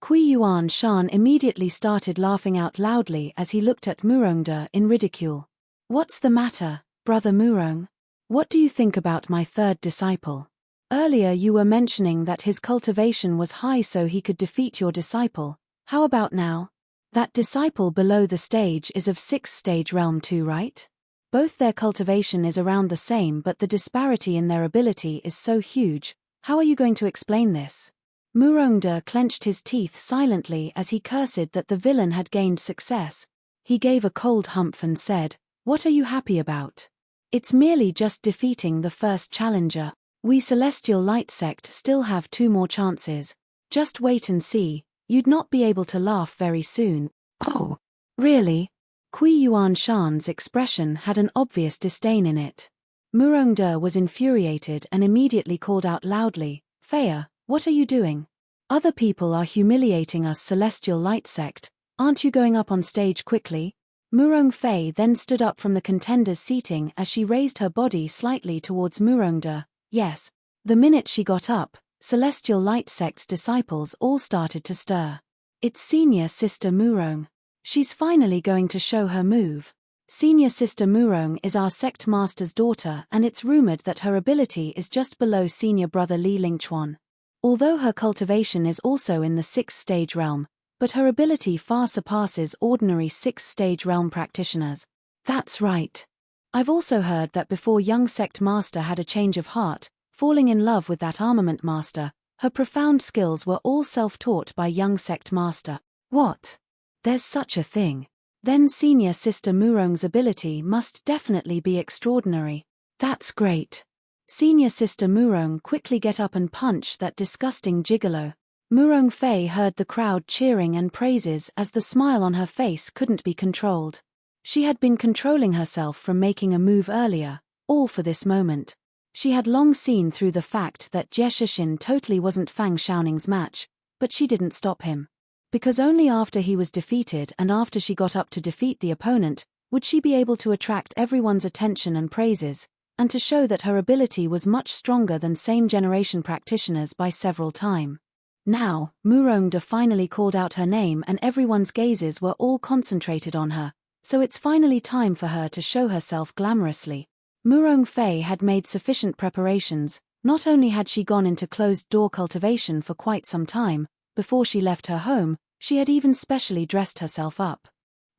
Kui Yuan Shan immediately started laughing out loudly as he looked at Murongde in ridicule. What's the matter, Brother Murong? What do you think about my third disciple? Earlier you were mentioning that his cultivation was high so he could defeat your disciple. How about now? That disciple below the stage is of 6th stage realm too, right? Both their cultivation is around the same, but the disparity in their ability is so huge. How are you going to explain this? Murongde clenched his teeth silently as he cursed that the villain had gained success. He gave a cold humph and said, "What are you happy about? It's merely just defeating the first challenger. We Celestial Light Sect still have 2 more chances. Just wait and see, you'd not be able to laugh very soon." Oh, really? Kui Yuan Shan's expression had an obvious disdain in it. Murongde was infuriated and immediately called out loudly, "Faya, what are you doing? Other people are humiliating us Celestial Light Sect, aren't you going up on stage quickly?" Murong Fei then stood up from the contenders' seating as she raised her body slightly towards Murongde. Yes. The minute she got up, Celestial Light Sect's disciples all started to stir. It's Senior Sister Murong. She's finally going to show her move. Senior Sister Murong is our sect master's daughter, and it's rumored that her ability is just below Senior Brother Li Lingchuan. Although her cultivation is also in the 6th stage realm, but her ability far surpasses ordinary 6th stage realm practitioners. That's right. I've also heard that before young sect master had a change of heart, falling in love with that armament master, her profound skills were all self-taught by young sect master. What? There's such a thing. Then Senior Sister Murong's ability must definitely be extraordinary. That's great. Senior Sister Murong, quickly get up and punch that disgusting gigolo. Murong Fei heard the crowd cheering and praises as the smile on her face couldn't be controlled. She had been controlling herself from making a move earlier, all for this moment. She had long seen through the fact that Jie Shishin totally wasn't Fang Xiaoning's match, but she didn't stop him. Because only after he was defeated and after she got up to defeat the opponent, would she be able to attract everyone's attention and praises, and to show that her ability was much stronger than same-generation practitioners by several times. Now, Murongde finally called out her name and everyone's gazes were all concentrated on her, so it's finally time for her to show herself glamorously. Murong Fei had made sufficient preparations. Not only had she gone into closed-door cultivation for quite some time, before she left her home, she had even specially dressed herself up.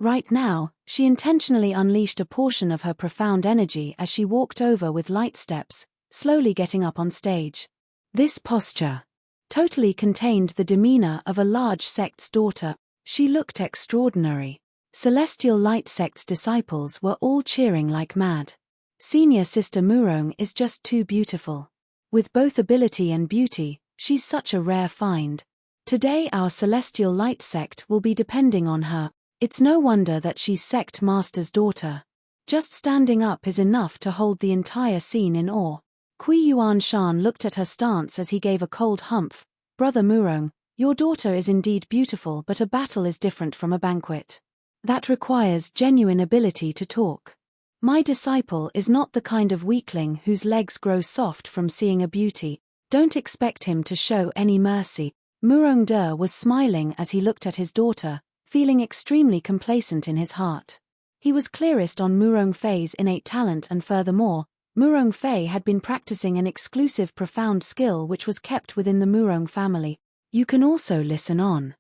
Right now, she intentionally unleashed a portion of her profound energy as she walked over with light steps, slowly getting up on stage. This posture totally contained the demeanor of a large sect's daughter. She looked extraordinary. Celestial Light Sect's disciples were all cheering like mad. Senior Sister Murong is just too beautiful. With both ability and beauty, she's such a rare find. Today our Celestial Light Sect will be depending on her. It's no wonder that she's Sect Master's daughter. Just standing up is enough to hold the entire scene in awe. Kui Yuan Shan looked at her stance as he gave a cold humph. Brother Murong, your daughter is indeed beautiful, but a battle is different from a banquet. That requires genuine ability to talk. My disciple is not the kind of weakling whose legs grow soft from seeing a beauty. Don't expect him to show any mercy. Murongde was smiling as he looked at his daughter, feeling extremely complacent in his heart. He was clearest on Murong Fei's innate talent, and furthermore, Murong Fei had been practicing an exclusive profound skill which was kept within the Murong family. You can also listen on.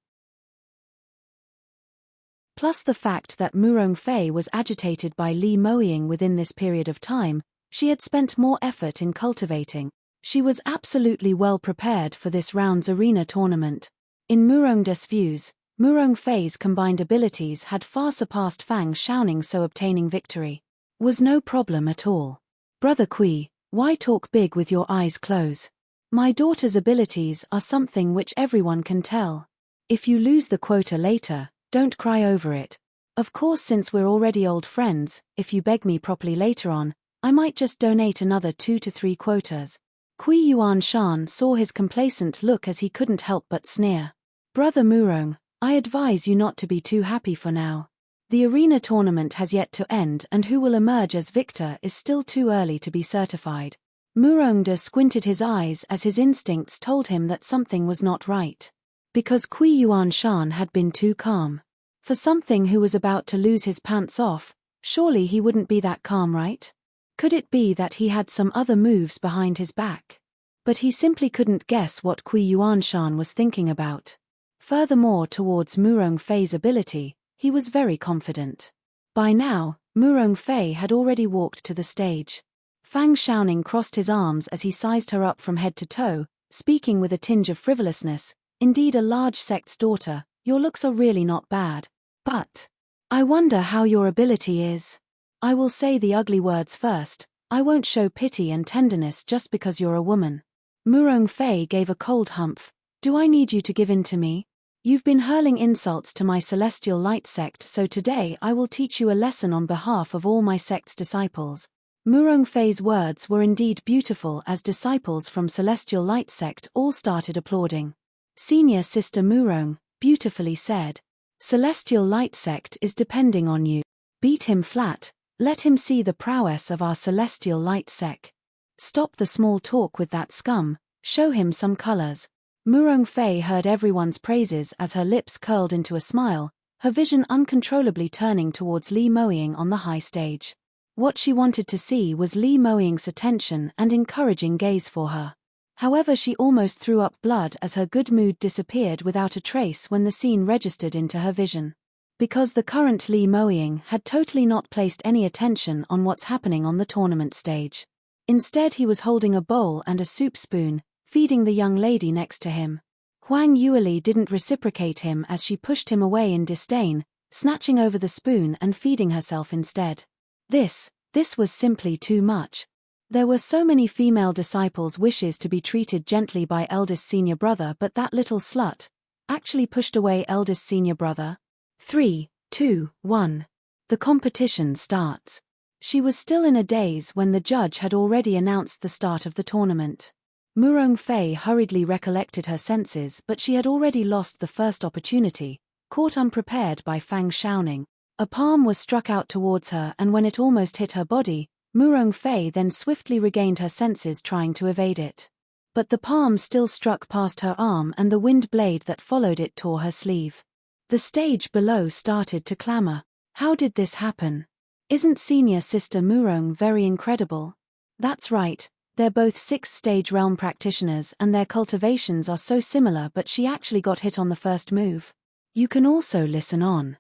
Plus the fact that Murong Fei was agitated by Li Moying within this period of time, she had spent more effort in cultivating. She was absolutely well prepared for this round's arena tournament. In Murongde's views, Murong Fei's combined abilities had far surpassed Fang Xiaoning, so obtaining victory was no problem at all. Brother Kui, why talk big with your eyes closed? My daughter's abilities are something which everyone can tell. If you lose the quota later, don't cry over it. Of course, since we're already old friends, if you beg me properly later on, I might just donate another 2 to 3 quotas. Kui Yuan Shan saw his complacent look as he couldn't help but sneer. Brother Murong, I advise you not to be too happy for now. The arena tournament has yet to end, and who will emerge as victor is still too early to be certified. Murongde squinted his eyes as his instincts told him that something was not right. Because Kui Yuan Shan had been too calm. For something who was about to lose his pants off, surely he wouldn't be that calm, right? Could it be that he had some other moves behind his back? But he simply couldn't guess what Kui Yuan Shan was thinking about. Furthermore, towards Murong Fei's ability, he was very confident. By now, Murong Fei had already walked to the stage. Fang Xiaoning crossed his arms as he sized her up from head to toe, speaking with a tinge of frivolousness. Indeed, a large sect's daughter, your looks are really not bad. But I wonder how your ability is. I will say the ugly words first. I won't show pity and tenderness just because you're a woman. Murong Fei gave a cold humph. Do I need you to give in to me? You've been hurling insults to my celestial light sect, so today I will teach you a lesson on behalf of all my sect's disciples. Murong Fei's words were indeed beautiful as disciples from celestial light sect all started applauding. Senior Sister Murong, beautifully said. Celestial light sect is depending on you. Beat him flat, let him see the prowess of our celestial light sect. Stop the small talk with that scum, show him some colors. Murong Fei heard everyone's praises as her lips curled into a smile, her vision uncontrollably turning towards Li Moying on the high stage. What she wanted to see was Li Moying's attention and encouraging gaze for her. However, she almost threw up blood as her good mood disappeared without a trace when the scene registered into her vision. Because the current Li Moying had totally not placed any attention on what's happening on the tournament stage. Instead, he was holding a bowl and a soup spoon, feeding the young lady next to him. Huang Yueli didn't reciprocate him as she pushed him away in disdain, snatching over the spoon and feeding herself instead. This was simply too much. There were so many female disciples' wishes to be treated gently by eldest senior brother, but that little slut actually pushed away eldest senior brother. 3, 2, 1. The competition starts. She was still in a daze when the judge had already announced the start of the tournament. Murong Fei hurriedly recollected her senses, but she had already lost the first opportunity, caught unprepared by Fang Xiaoning. A palm was struck out towards her, and when it almost hit her body, Murong Fei then swiftly regained her senses, trying to evade it. But the palm still struck past her arm, and the wind blade that followed it tore her sleeve. The stage below started to clamor. How did this happen? Isn't Senior Sister Murong very incredible? That's right. They're both 6th stage realm practitioners and their cultivations are so similar, but she actually got hit on the first move. You can also listen on.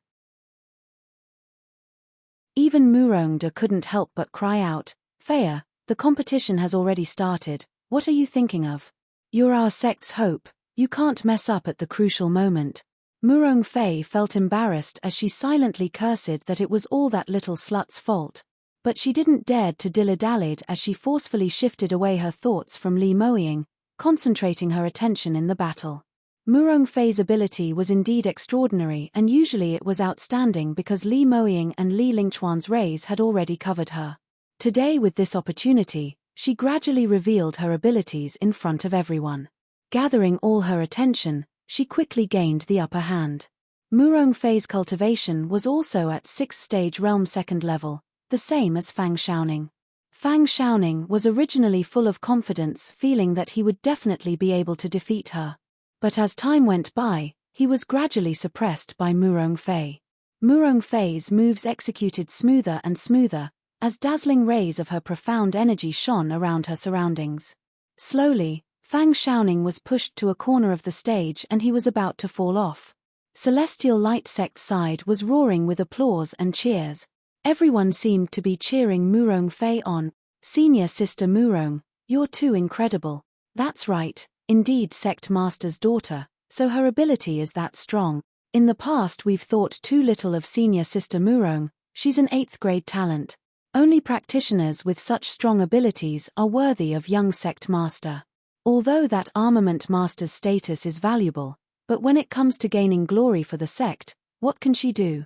Even Murongda couldn't help but cry out, Feiya, the competition has already started, what are you thinking of? You're our sect's hope, you can't mess up at the crucial moment. Murong Fei felt embarrassed as she silently cursed that it was all that little slut's fault. But she didn't dare to dilly-dally as she forcefully shifted away her thoughts from Li Moying, concentrating her attention in the battle. Murong Fei's ability was indeed extraordinary, and usually it was outstanding because Li Moying and Li Lingchuan's rays had already covered her. Today, with this opportunity, she gradually revealed her abilities in front of everyone. Gathering all her attention, she quickly gained the upper hand. Murong Fei's cultivation was also at 6th stage realm 2nd level, the same as Fang Xiaoning. Fang Xiaoning was originally full of confidence, feeling that he would definitely be able to defeat her. But as time went by, he was gradually suppressed by Murong Fei. Murong Fei's moves executed smoother and smoother, as dazzling rays of her profound energy shone around her surroundings. Slowly, Fang Xiaoning was pushed to a corner of the stage and he was about to fall off. Celestial Light Sect's side was roaring with applause and cheers. Everyone seemed to be cheering Murong Fei on. Senior Sister Murong, you're too incredible. That's right, indeed Sect Master's daughter, so her ability is that strong. In the past we've thought too little of Senior Sister Murong, she's an 8th grade talent. Only practitioners with such strong abilities are worthy of young Sect Master. Although that armament master's status is valuable, but when it comes to gaining glory for the sect, what can she do?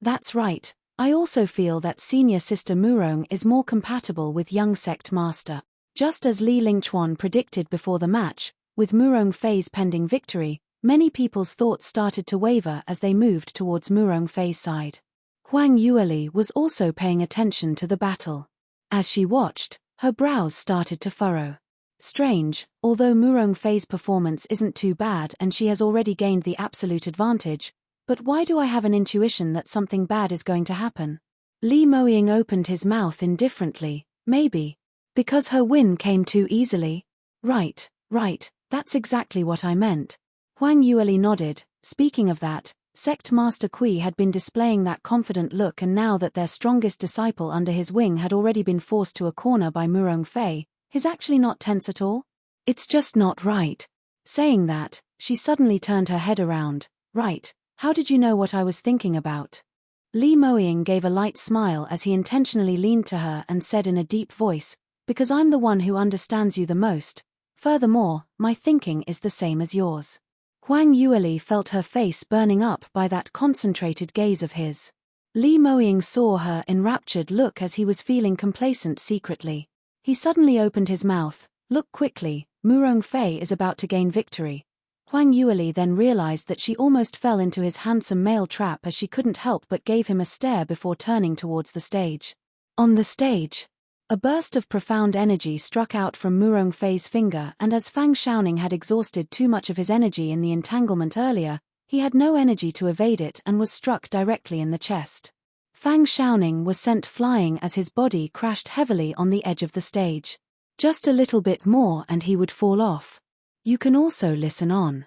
That's right. I also feel that Senior Sister Murong is more compatible with young sect master. Just as Li Lingchuan predicted before the match, with Murong Fei's pending victory, many people's thoughts started to waver as they moved towards Murong Fei's side. Huang Yueli was also paying attention to the battle. As she watched, her brows started to furrow. Strange, although Murong Fei's performance isn't too bad and she has already gained the absolute advantage, but why do I have an intuition that something bad is going to happen? Li Moying opened his mouth indifferently. Maybe because her win came too easily? Right, that's exactly what I meant. Huang Yueli nodded. Speaking of that, Sect Master Kui had been displaying that confident look, and now that their strongest disciple under his wing had already been forced to a corner by Murong Fei, he's actually not tense at all? It's just not right. Saying that, she suddenly turned her head around. Right, how did you know what I was thinking about? Li Moying gave a light smile as he intentionally leaned to her and said in a deep voice, because I'm the one who understands you the most. Furthermore, my thinking is the same as yours. Huang Yueli felt her face burning up by that concentrated gaze of his. Li Moying saw her enraptured look as he was feeling complacent secretly. He suddenly opened his mouth. Look quickly, Murong Fei is about to gain victory. Huang Yueli then realized that she almost fell into his handsome male trap as she couldn't help but gave him a stare before turning towards the stage. On the stage, a burst of profound energy struck out from Murong Fei's finger, and as Fang Xiaoning had exhausted too much of his energy in the entanglement earlier, he had no energy to evade it and was struck directly in the chest. Fang Xiaoning was sent flying as his body crashed heavily on the edge of the stage. Just a little bit more and he would fall off. You can also listen on.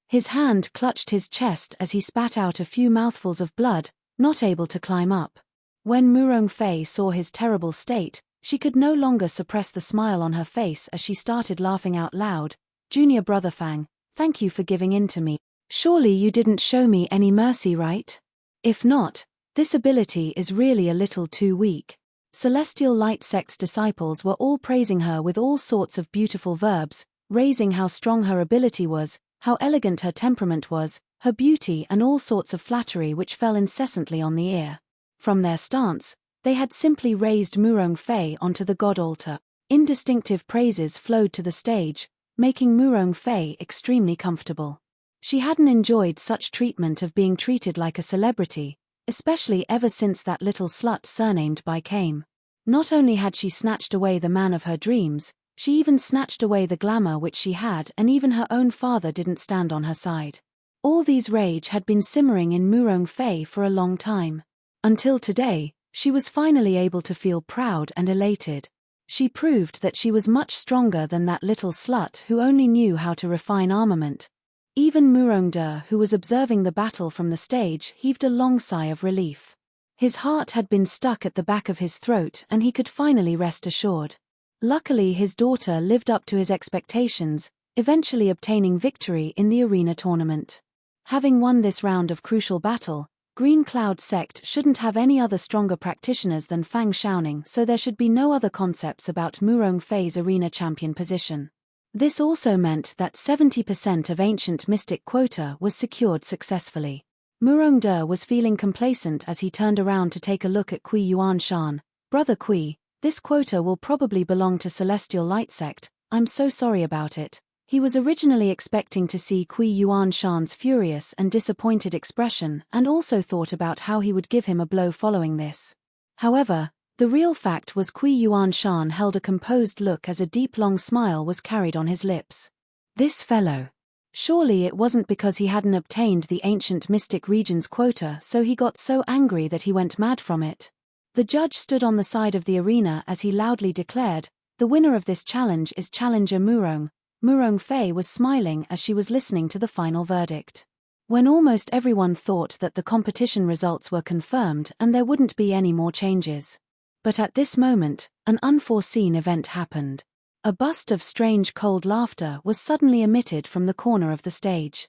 His hand clutched his chest as he spat out a few mouthfuls of blood, not able to climb up. When Murong Fei saw his terrible state, she could no longer suppress the smile on her face as she started laughing out loud. Junior brother Fang, thank you for giving in to me. Surely you didn't show me any mercy, right? If not, this ability is really a little too weak. Celestial Light Sect's disciples were all praising her with all sorts of beautiful verbs, raising how strong her ability was, how elegant her temperament was, her beauty, and all sorts of flattery which fell incessantly on the ear. From their stance, they had simply raised Murong Fei onto the god altar. Indistinctive praises flowed to the stage, making Murong Fei extremely comfortable. She hadn't enjoyed such treatment of being treated like a celebrity, especially ever since that little slut surnamed Bai came. Not only had she snatched away the man of her dreams, she even snatched away the glamour which she had, and even her own father didn't stand on her side. All these rage had been simmering in Murong Fei for a long time. Until today, she was finally able to feel proud and elated. She proved that she was much stronger than that little slut who only knew how to refine armament. Even Murong De, who was observing the battle from the stage, heaved a long sigh of relief. His heart had been stuck at the back of his throat and he could finally rest assured. Luckily his daughter lived up to his expectations, eventually obtaining victory in the arena tournament. Having won this round of crucial battle, Green Cloud Sect shouldn't have any other stronger practitioners than Fang Xiaoning, so there should be no other concepts about Murong Fei's arena champion position. This also meant that 70% of Ancient Mystic quota was secured successfully. Murong De was feeling complacent as he turned around to take a look at Kui Yuanshan. Brother Kui, this quota will probably belong to Celestial Light Sect, I'm so sorry about it. He was originally expecting to see Kui Yuanshan's furious and disappointed expression and also thought about how he would give him a blow following this. However, the real fact was Kui Yuanshan held a composed look as a deep long smile was carried on his lips. This fellow. Surely it wasn't because he hadn't obtained the Ancient Mystic Region's quota so he got so angry that he went mad from it. The judge stood on the side of the arena as he loudly declared, the winner of this challenge is Challenger Murong. Murong Fei was smiling as she was listening to the final verdict. When almost everyone thought that the competition results were confirmed and there wouldn't be any more changes. But at this moment, an unforeseen event happened. A burst of strange cold laughter was suddenly emitted from the corner of the stage.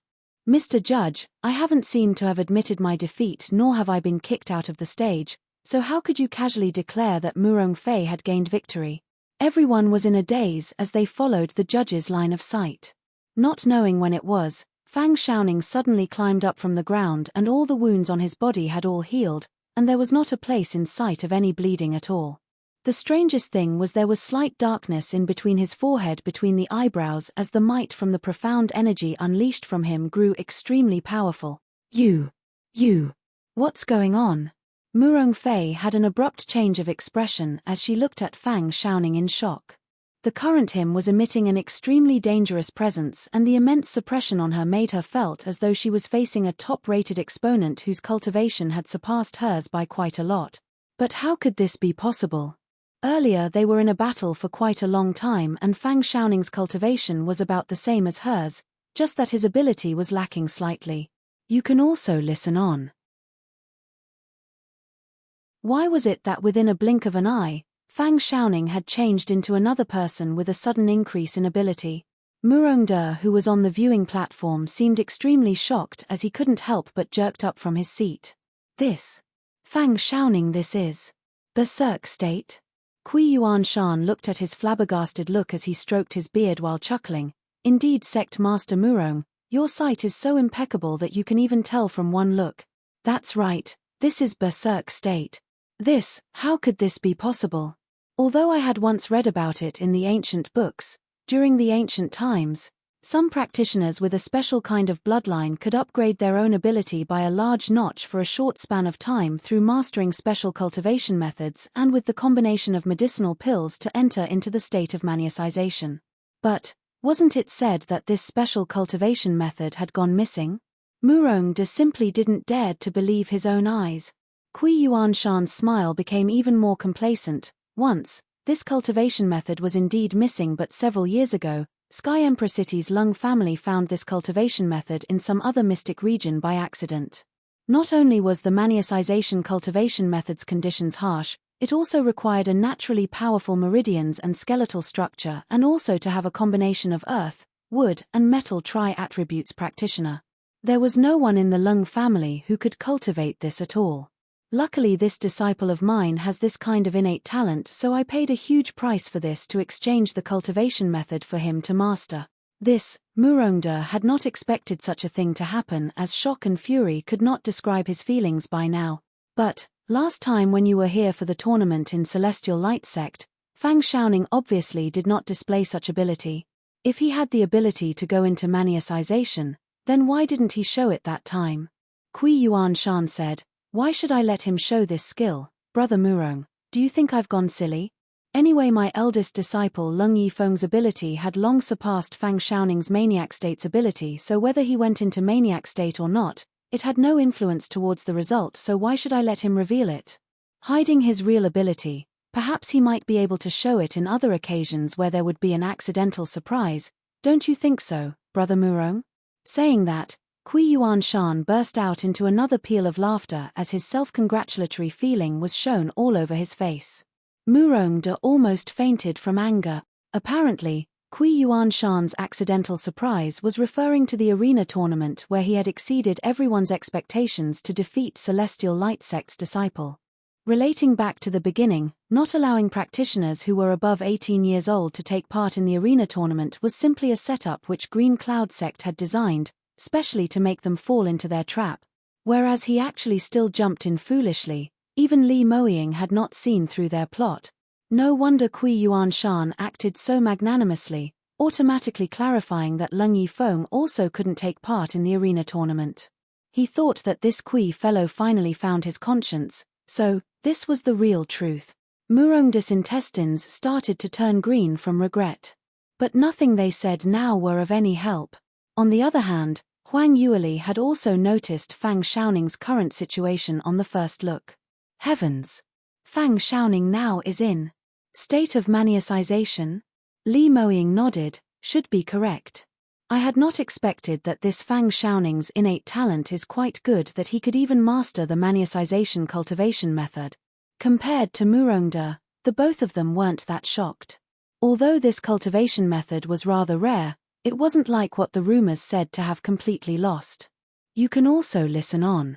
Mr. Judge, I haven't seemed to have admitted my defeat nor have I been kicked out of the stage, so how could you casually declare that Murong Fei had gained victory? Everyone was in a daze as they followed the judge's line of sight. Not knowing when it was, Fang Xiaoning suddenly climbed up from the ground and all the wounds on his body had all healed, and there was not a place in sight of any bleeding at all. The strangest thing was there was slight darkness in between his forehead between the eyebrows as the might from the profound energy unleashed from him grew extremely powerful. You. What's going on? Murong Fei had an abrupt change of expression as she looked at Fang Xiaoning in shock. The current him was emitting an extremely dangerous presence, and the immense suppression on her made her felt as though she was facing a top-rated exponent whose cultivation had surpassed hers by quite a lot. But how could this be possible? Earlier they were in a battle for quite a long time, and Fang Xiaoning's cultivation was about the same as hers, just that his ability was lacking slightly. You can also listen on. Why was it that within a blink of an eye, Fang Xiaoning had changed into another person with a sudden increase in ability? Murongde, who was on the viewing platform, seemed extremely shocked as he couldn't help but jerked up from his seat. This. Fang Xiaoning, this is. Berserk state? Kui Yuanshan looked at his flabbergasted look as he stroked his beard while chuckling. Indeed, Sect Master Murong, your sight is so impeccable that you can even tell from one look. That's right, this is Berserk state. This, how could this be possible? Although I had once read about it in the ancient books, during the ancient times, some practitioners with a special kind of bloodline could upgrade their own ability by a large notch for a short span of time through mastering special cultivation methods and with the combination of medicinal pills to enter into the state of maniacization. But, wasn't it said that this special cultivation method had gone missing? Murongde simply didn't dare to believe his own eyes. Kui Yuanshan's smile became even more complacent. Once, this cultivation method was indeed missing, but several years ago, Sky Emperor City's Lung family found this cultivation method in some other mystic region by accident. Not only was the maniacization cultivation method's conditions harsh, it also required a naturally powerful meridians and skeletal structure, and also to have a combination of earth, wood, and metal tri-attributes practitioner. There was no one in the Lung family who could cultivate this at all. Luckily, this disciple of mine has this kind of innate talent, so I paid a huge price for this to exchange the cultivation method for him to master. This, Murongde had not expected such a thing to happen, as shock and fury could not describe his feelings by now. But, last time when you were here for the tournament in Celestial Light Sect, Fang Xiaoning obviously did not display such ability. If he had the ability to go into maniacization, then why didn't he show it that time? Kui Yuanshan said, why should I let him show this skill, Brother Murong? Do you think I've gone silly? Anyway, my eldest disciple Lung Yifeng's ability had long surpassed Fang Xiaoning's maniac state's ability, so whether he went into maniac state or not, it had no influence towards the result, so why should I let him reveal it? Hiding his real ability, perhaps he might be able to show it in other occasions where there would be an accidental surprise, don't you think so, Brother Murong? Saying that, Kui Yuanshan burst out into another peal of laughter as his self-congratulatory feeling was shown all over his face. Murongde almost fainted from anger. Apparently, Kui Yuanshan's accidental surprise was referring to the arena tournament where he had exceeded everyone's expectations to defeat Celestial Light Sect's disciple. Relating back to the beginning, not allowing practitioners who were above 18 years old to take part in the arena tournament was simply a setup which Green Cloud Sect had designed, specially to make them fall into their trap. Whereas he actually still jumped in foolishly, even Li Moying had not seen through their plot. No wonder Kui Yuanshan acted so magnanimously, automatically clarifying that Lung Yifeng also couldn't take part in the arena tournament. He thought that this Kui fellow finally found his conscience, so, this was the real truth. Murongde's intestines started to turn green from regret. But nothing they said now were of any help. On the other hand, Huang Yueli had also noticed Fang Xiaoning's current situation on the first look. Heavens! Fang Xiaoning now is in state of maniacization? Li Moying nodded, should be correct. I had not expected that this Fang Xiaoning's innate talent is quite good, that he could even master the maniacization cultivation method. Compared to Murongde, the both of them weren't that shocked. Although this cultivation method was rather rare, it wasn't like what the rumors said to have completely lost. You can also listen on.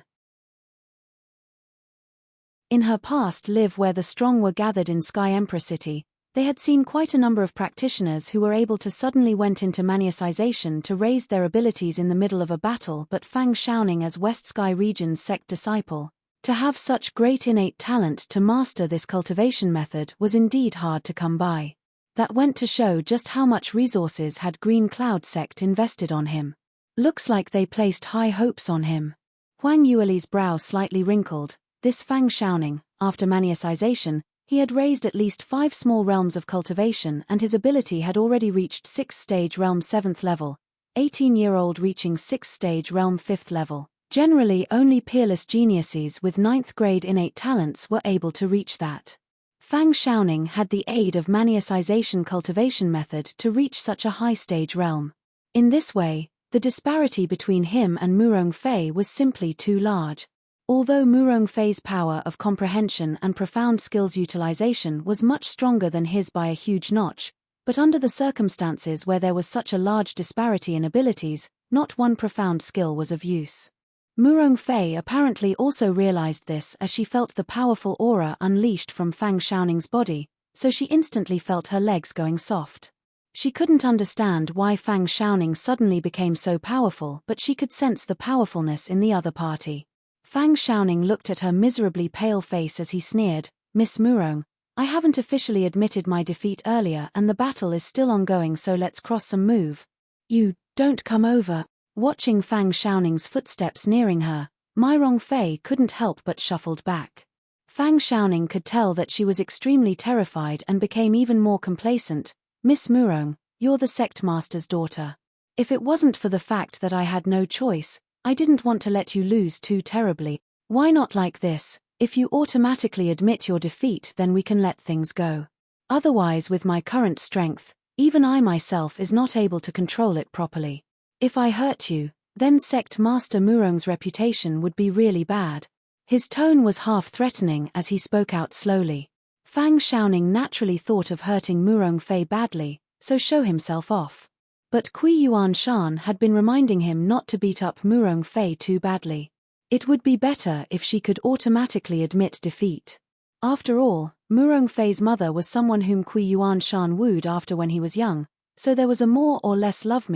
In her past life where the strong were gathered in Sky Emperor City, they had seen quite a number of practitioners who were able to suddenly went into maniacization to raise their abilities in the middle of a battle, but Fang Xiaoning as West Sky Region's sect disciple, to have such great innate talent to master this cultivation method was indeed hard to come by. That went to show just how much resources had Green Cloud Sect invested on him. Looks like they placed high hopes on him. Huang Yueli's brow slightly wrinkled. This Fang Xiaoning, after maniacization, he had raised at least 5 small realms of cultivation and his ability had already reached 6th stage realm 7th level, 18-year-old reaching 6th stage realm 5th level. Generally only peerless geniuses with 9th grade innate talents were able to reach that. Fang Xiaoning had the aid of maniacization cultivation method to reach such a high stage realm. In this way, the disparity between him and Murong Fei was simply too large. Although Murong Fei's power of comprehension and profound skills utilization was much stronger than his by a huge notch, but under the circumstances where there was such a large disparity in abilities, not one profound skill was of use. Murong Fei apparently also realized this as she felt the powerful aura unleashed from Fang Xiaoning's body, so she instantly felt her legs going soft. She couldn't understand why Fang Xiaoning suddenly became so powerful, but she could sense the powerfulness in the other party. Fang Xiaoning looked at her miserably pale face as he sneered, "Miss Murong, I haven't officially admitted my defeat earlier and the battle is still ongoing, so let's cross some move." "You, don't come over." Watching Fang Xiaoning's footsteps nearing her, Murong Fei couldn't help but shuffled back. Fang Xiaoning could tell that she was extremely terrified and became even more complacent. "Miss Murong, you're the sect master's daughter. If it wasn't for the fact that I had no choice, I didn't want to let you lose too terribly. Why not like this? If you automatically admit your defeat, then we can let things go. Otherwise, with my current strength, even I myself is not able to control it properly. If I hurt you, then Sect Master Murong's reputation would be really bad." His tone was half threatening as he spoke out slowly. Fang Xiaoning naturally thought of hurting Murong Fei badly, so show himself off. But Kui Yuanshan had been reminding him not to beat up Murong Fei too badly. It would be better if she could automatically admit defeat. After all, Murong Fei's mother was someone whom Kui Yuanshan wooed after when he was young, so there was a more or less love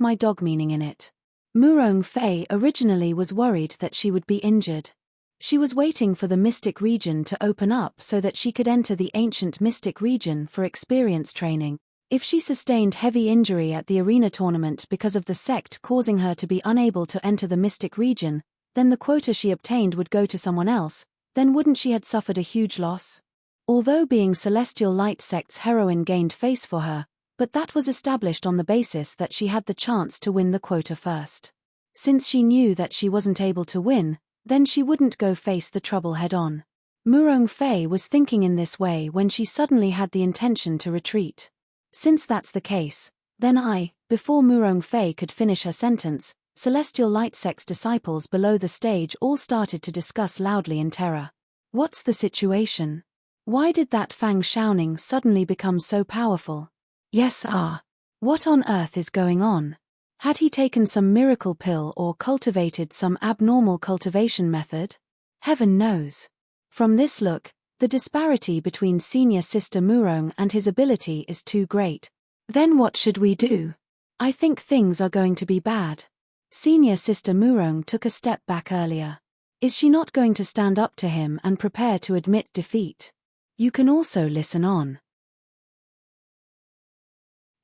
my dog meaning in it. Murong Fei originally was worried that she would be injured. She was waiting for the mystic region to open up so that she could enter the ancient mystic region for experience training. If she sustained heavy injury at the arena tournament because of the sect causing her to be unable to enter the mystic region, then the quota she obtained would go to someone else, then wouldn't she had suffered a huge loss? Although being Celestial Light Sect's heroine gained face for her, but that was established on the basis that she had the chance to win the quota first. Since she knew that she wasn't able to win, then she wouldn't go face the trouble head-on. Murong Fei was thinking in this way when she suddenly had the intention to retreat. Since that's the case, then before Murong Fei could finish her sentence, Celestial Light Sect's disciples below the stage all started to discuss loudly in terror. What's the situation? Why did that Fang Xiaoning suddenly become so powerful? Yes, what on earth is going on? Had he taken some miracle pill or cultivated some abnormal cultivation method? Heaven knows. From this look, the disparity between Senior Sister Murong and his ability is too great. Then what should we do? I think things are going to be bad. Senior Sister Murong took a step back earlier. Is she not going to stand up to him and prepare to admit defeat? You can also listen on.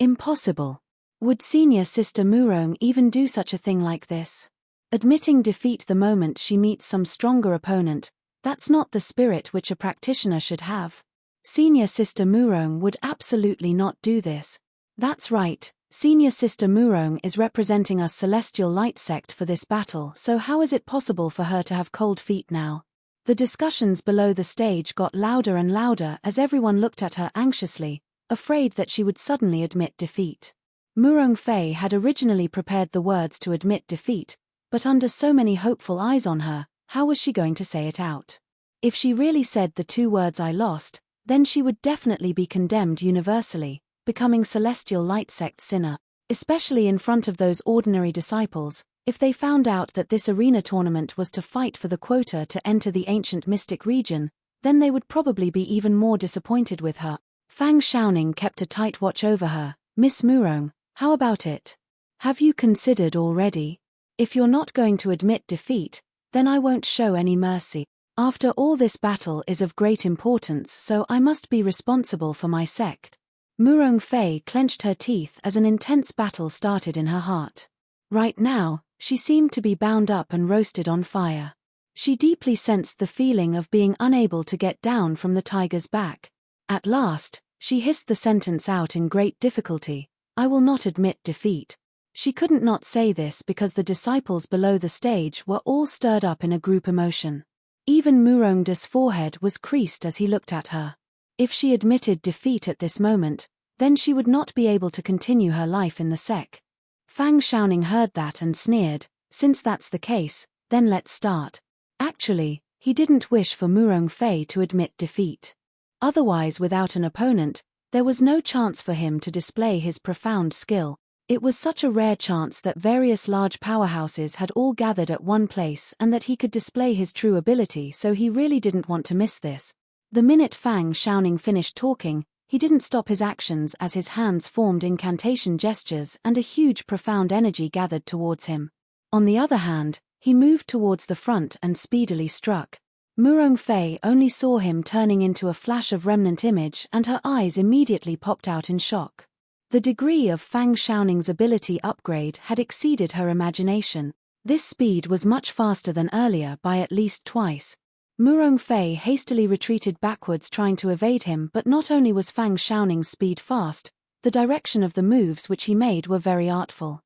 Impossible. Would Senior Sister Murong even do such a thing like this? Admitting defeat the moment she meets some stronger opponent, that's not the spirit which a practitioner should have. Senior Sister Murong would absolutely not do this. That's right, Senior Sister Murong is representing us Celestial Light Sect for this battle, so how is it possible for her to have cold feet now? The discussions below the stage got louder and louder as everyone looked at her anxiously, afraid that she would suddenly admit defeat. Murong Fei had originally prepared the words to admit defeat, but under so many hopeful eyes on her, how was she going to say it out? If she really said the 2 words "I lost," then she would definitely be condemned universally, becoming Celestial Light Sect sinner, especially in front of those ordinary disciples. If they found out that this arena tournament was to fight for the quota to enter the ancient mystic region, then they would probably be even more disappointed with her. Fang Xiaoning kept a tight watch over her. "Miss Murong, how about it? Have you considered already? If you're not going to admit defeat, then I won't show any mercy. After all, this battle is of great importance, so I must be responsible for my sect." Murong Fei clenched her teeth as an intense battle started in her heart. Right now, she seemed to be bound up and roasted on fire. She deeply sensed the feeling of being unable to get down from the tiger's back. At last, she hissed the sentence out in great difficulty, "I will not admit defeat." She couldn't not say this because the disciples below the stage were all stirred up in a group emotion. Even Murongda's forehead was creased as he looked at her. If she admitted defeat at this moment, then she would not be able to continue her life in the sect. Fang Xiaoning heard that and sneered, "Since that's the case, then let's start." Actually, he didn't wish for Murong Fei to admit defeat. Otherwise, without an opponent, there was no chance for him to display his profound skill. It was such a rare chance that various large powerhouses had all gathered at one place and that he could display his true ability, so he really didn't want to miss this. The minute Fang Xiaoning finished talking, he didn't stop his actions as his hands formed incantation gestures and a huge profound energy gathered towards him. On the other hand, he moved towards the front and speedily struck. Murong Fei only saw him turning into a flash of remnant image and her eyes immediately popped out in shock. The degree of Fang Xiaoning's ability upgrade had exceeded her imagination. This speed was much faster than earlier by at least twice. Murong Fei hastily retreated backwards trying to evade him, but not only was Fang Xiaoning's speed fast, the direction of the moves which he made were very artful.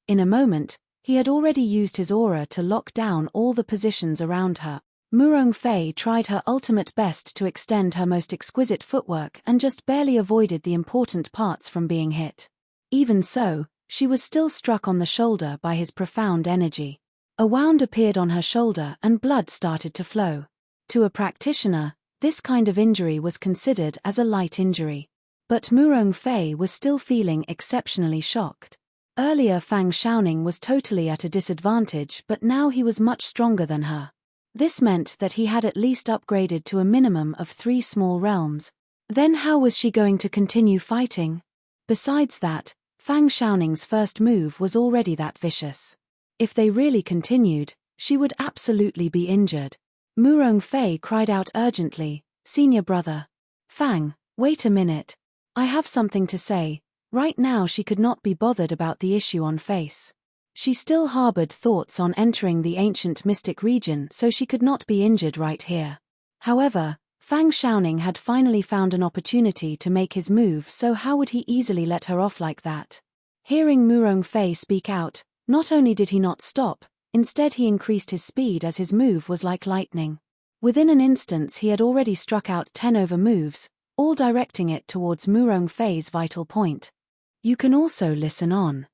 In a moment, he had already used his aura to lock down all the positions around her. Murong Fei tried her ultimate best to extend her most exquisite footwork and just barely avoided the important parts from being hit. Even so, she was still struck on the shoulder by his profound energy. A wound appeared on her shoulder and blood started to flow. To a practitioner, this kind of injury was considered as a light injury. But Murong Fei was still feeling exceptionally shocked. Earlier Fang Xiaoning was totally at a disadvantage, but now he was much stronger than her. This meant that he had at least upgraded to a minimum of 3 small realms. Then how was she going to continue fighting? Besides that, Fang Xiaoning's first move was already that vicious. If they really continued, she would absolutely be injured. Murong Fei cried out urgently, "Senior brother. Fang, wait a minute. I have something to say." Right now she could not be bothered about the issue on face. She still harbored thoughts on entering the ancient mystic region, so she could not be injured right here. However, Fang Xiaoning had finally found an opportunity to make his move, so how would he easily let her off like that? Hearing Murong Fei speak out, not only did he not stop, instead he increased his speed as his move was like lightning. Within an instant he had already struck out 10 over moves, all directing it towards Murong Fei's vital point. You can also listen on.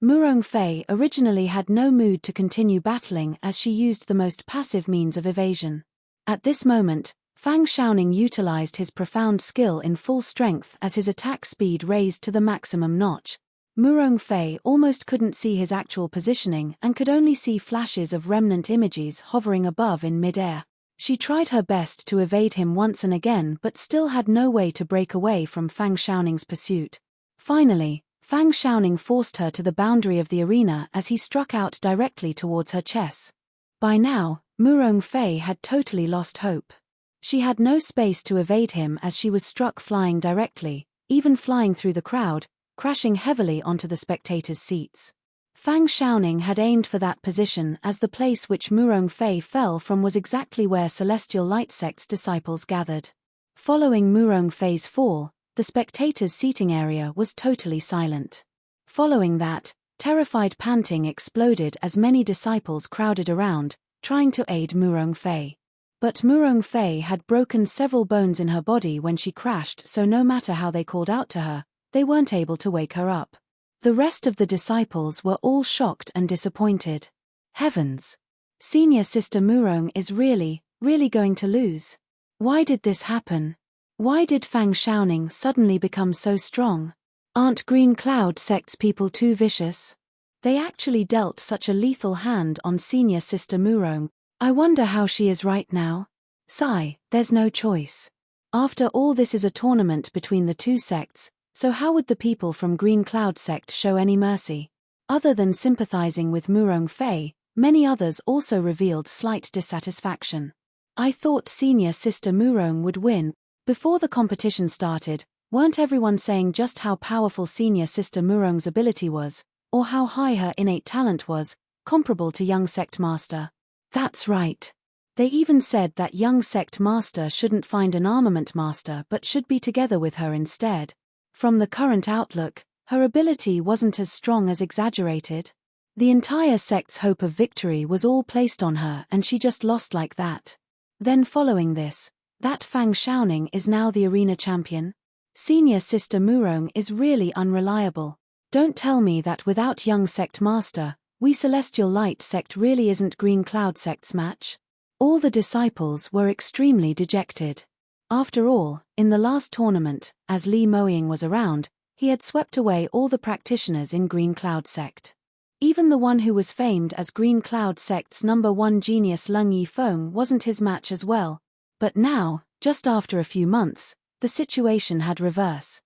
Murong Fei originally had no mood to continue battling as she used the most passive means of evasion. At this moment, Fang Xiaoning utilized his profound skill in full strength as his attack speed raised to the maximum notch. Murong Fei almost couldn't see his actual positioning and could only see flashes of remnant images hovering above in mid-air. She tried her best to evade him once and again but still had no way to break away from Fang Xiaoning's pursuit. Finally, Fang Xiaoning forced her to the boundary of the arena as he struck out directly towards her chest. By now, Murong Fei had totally lost hope. She had no space to evade him as she was struck flying directly, even flying through the crowd, crashing heavily onto the spectators' seats. Fang Xiaoning had aimed for that position as the place which Murong Fei fell from was exactly where Celestial Light Sect's disciples gathered. Following Murong Fei's fall, the spectators' seating area was totally silent. Following that, terrified panting exploded as many disciples crowded around, trying to aid Murong Fei. But Murong Fei had broken several bones in her body when she crashed, so no matter how they called out to her, they weren't able to wake her up. The rest of the disciples were all shocked and disappointed. Heavens! Senior Sister Murong is really going to lose. Why did this happen? Why did Fang Xiaoning suddenly become so strong? Aren't Green Cloud Sect's people too vicious? They actually dealt such a lethal hand on Senior Sister Murong. I wonder how she is right now. Sigh, there's no choice. After all, this is a tournament between the two sects, so how would the people from Green Cloud Sect show any mercy? Other than sympathizing with Murong Fei, many others also revealed slight dissatisfaction. I thought Senior Sister Murong would win. Before the competition started, weren't everyone saying just how powerful Senior Sister Murong's ability was, or how high her innate talent was? comparable to young sect master. That's right. They even said that young sect master shouldn't find an armament master but should be together with her instead. From the current outlook, her ability wasn't as strong as exaggerated. The entire sect's hope of victory was all placed on her and she just lost like that. Then following this, that Fang Xiaoning is now the arena champion? Senior sister Murong is really unreliable. Don't tell me that without young sect master, we Celestial Light sect really isn't Green Cloud sect's match? All the disciples were extremely dejected. After all, in the last tournament, as Li Moying was around, he had swept away all the practitioners in Green Cloud sect. Even the one who was famed as Green Cloud sect's #1 genius Lung Yifeng wasn't his match as well. But now, just after a few months, the situation had reversed.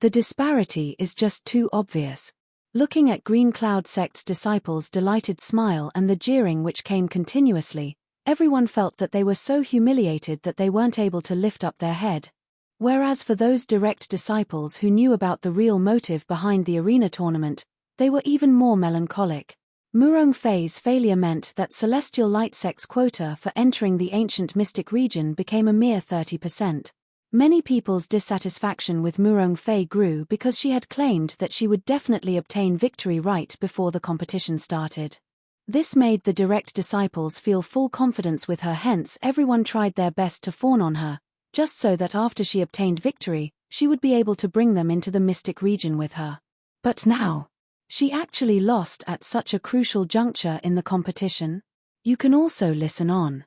The disparity is just too obvious. Looking at Green Cloud sect's disciples' delighted smile and the jeering which came continuously, everyone felt that they were so humiliated that they weren't able to lift up their head. Whereas for those direct disciples who knew about the real motive behind the arena tournament, they were even more melancholic. Murong Fei's failure meant that Celestial Light sect's quota for entering the ancient mystic region became a mere 30%. Many people's dissatisfaction with Murong Fei grew because she had claimed that she would definitely obtain victory right before the competition started. This made the direct disciples feel full confidence with her, hence everyone tried their best to fawn on her, just so that after she obtained victory, she would be able to bring them into the mystic region with her. But now, she actually lost at such a crucial juncture in the competition. You can also listen on.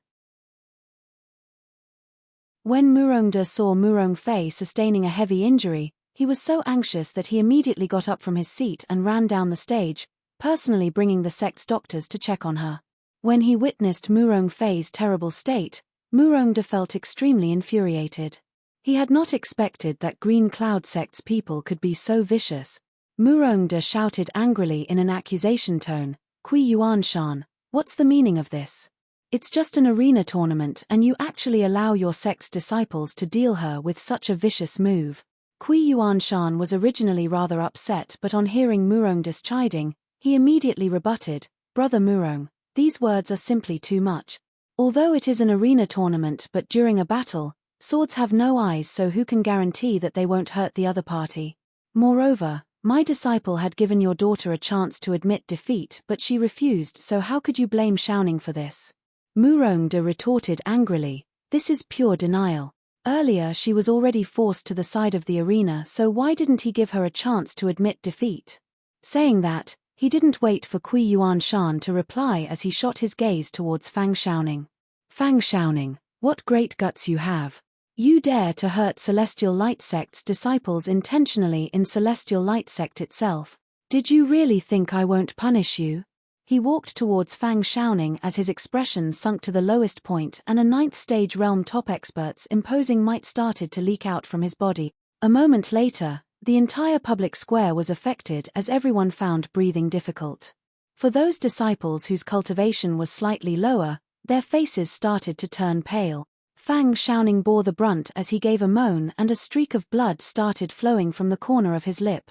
When Murongde saw Murong Fei sustaining a heavy injury, he was so anxious that he immediately got up from his seat and ran down the stage, personally bringing the sect's doctors to check on her. When he witnessed Murong Fei's terrible state, Murongde felt extremely infuriated. He had not expected that Green Cloud sect's people could be so vicious. Murongde shouted angrily in an accusation tone, "Kui Yuanshan, what's the meaning of this? It's just an arena tournament and you actually allow your sect's disciples to deal her with such a vicious move." Kui Yuanshan was originally rather upset, but on hearing Murongde's chiding, he immediately rebutted, "Brother Murong, these words are simply too much. Although it is an arena tournament, but during a battle, swords have no eyes, so who can guarantee that they won't hurt the other party? Moreover, my disciple had given your daughter a chance to admit defeat, but she refused, so how could you blame Xiaoning for this?" Murongde retorted angrily, "This is pure denial. Earlier she was already forced to the side of the arena, so why didn't he give her a chance to admit defeat?" Saying that, he didn't wait for Kui Yuanshan to reply as he shot his gaze towards Fang Xiaoning. "Fang Xiaoning, what great guts you have. You dare to hurt Celestial Light sect's disciples intentionally in Celestial Light sect itself. Did you really think I won't punish you?" He walked towards Fang Xiaoning as his expression sunk to the lowest point and a 9th stage realm top expert's imposing might started to leak out from his body. A moment later, the entire public square was affected as everyone found breathing difficult. For those disciples whose cultivation was slightly lower, their faces started to turn pale. Fang Xiaoning bore the brunt as he gave a moan and a streak of blood started flowing from the corner of his lip.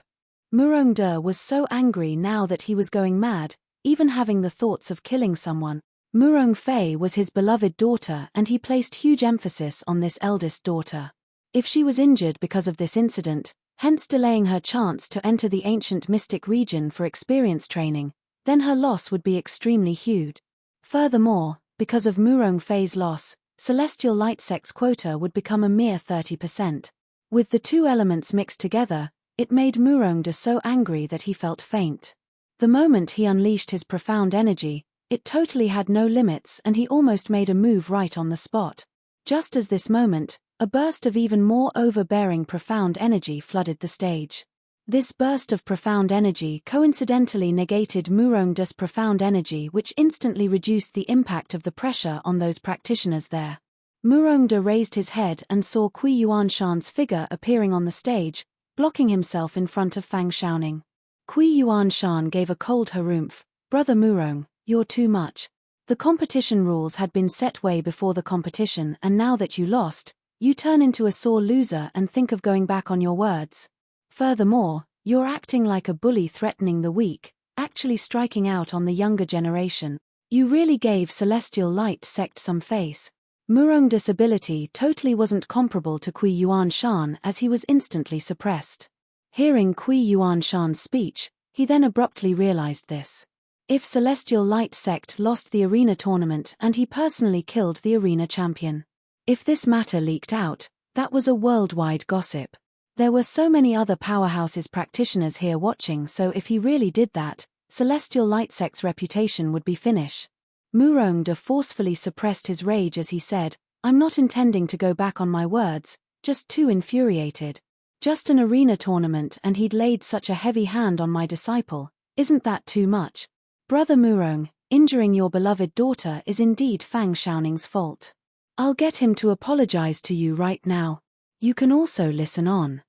Murongde was so angry now that he was going mad, even having the thoughts of killing someone. Murong Fei was his beloved daughter and he placed huge emphasis on this eldest daughter. If she was injured because of this incident, hence delaying her chance to enter the ancient mystic region for experience training, then her loss would be extremely huge. Furthermore, because of Murong Fei's loss, Celestial Light sect's quota would become a mere 30%. With the two elements mixed together, it made Murongde so angry that he felt faint. The moment he unleashed his profound energy, it totally had no limits and he almost made a move right on the spot. Just as this moment, a burst of even more overbearing profound energy flooded the stage. This burst of profound energy coincidentally negated Murongde's profound energy, which instantly reduced the impact of the pressure on those practitioners there. Murongde raised his head and saw Kui Yuanshan's figure appearing on the stage, blocking himself in front of Fang Xiaoning. Kui Yuanshan gave a cold harumph, "Brother Murong, you're too much. The competition rules had been set way before the competition and now that you lost, you turn into a sore loser and think of going back on your words. Furthermore, you're acting like a bully threatening the weak, act actually striking out on the younger generation. You really gave Celestial Light Sect some face. Murongda's ability totally wasn't comparable to Kui Yuan-shan, as he was instantly suppressed. Hearing Kui Yuan-shan's speech, he then abruptly realized this. If Celestial Light Sect lost the arena tournament and he personally killed the arena champion. If this matter leaked out, that was a worldwide gossip. There were so many other powerhouses practitioners here watching, so if he really did that, Celestial Light Sect's reputation would be finished. Murongda forcefully suppressed his rage as he said, "I'm not intending to go back on my words, just too infuriated. Just an arena tournament and he'd laid such a heavy hand on my disciple, isn't that too much? Brother Murong, injuring your beloved daughter is indeed Fang Xiaoning's fault. I'll get him to apologize to you right now. You can also listen on."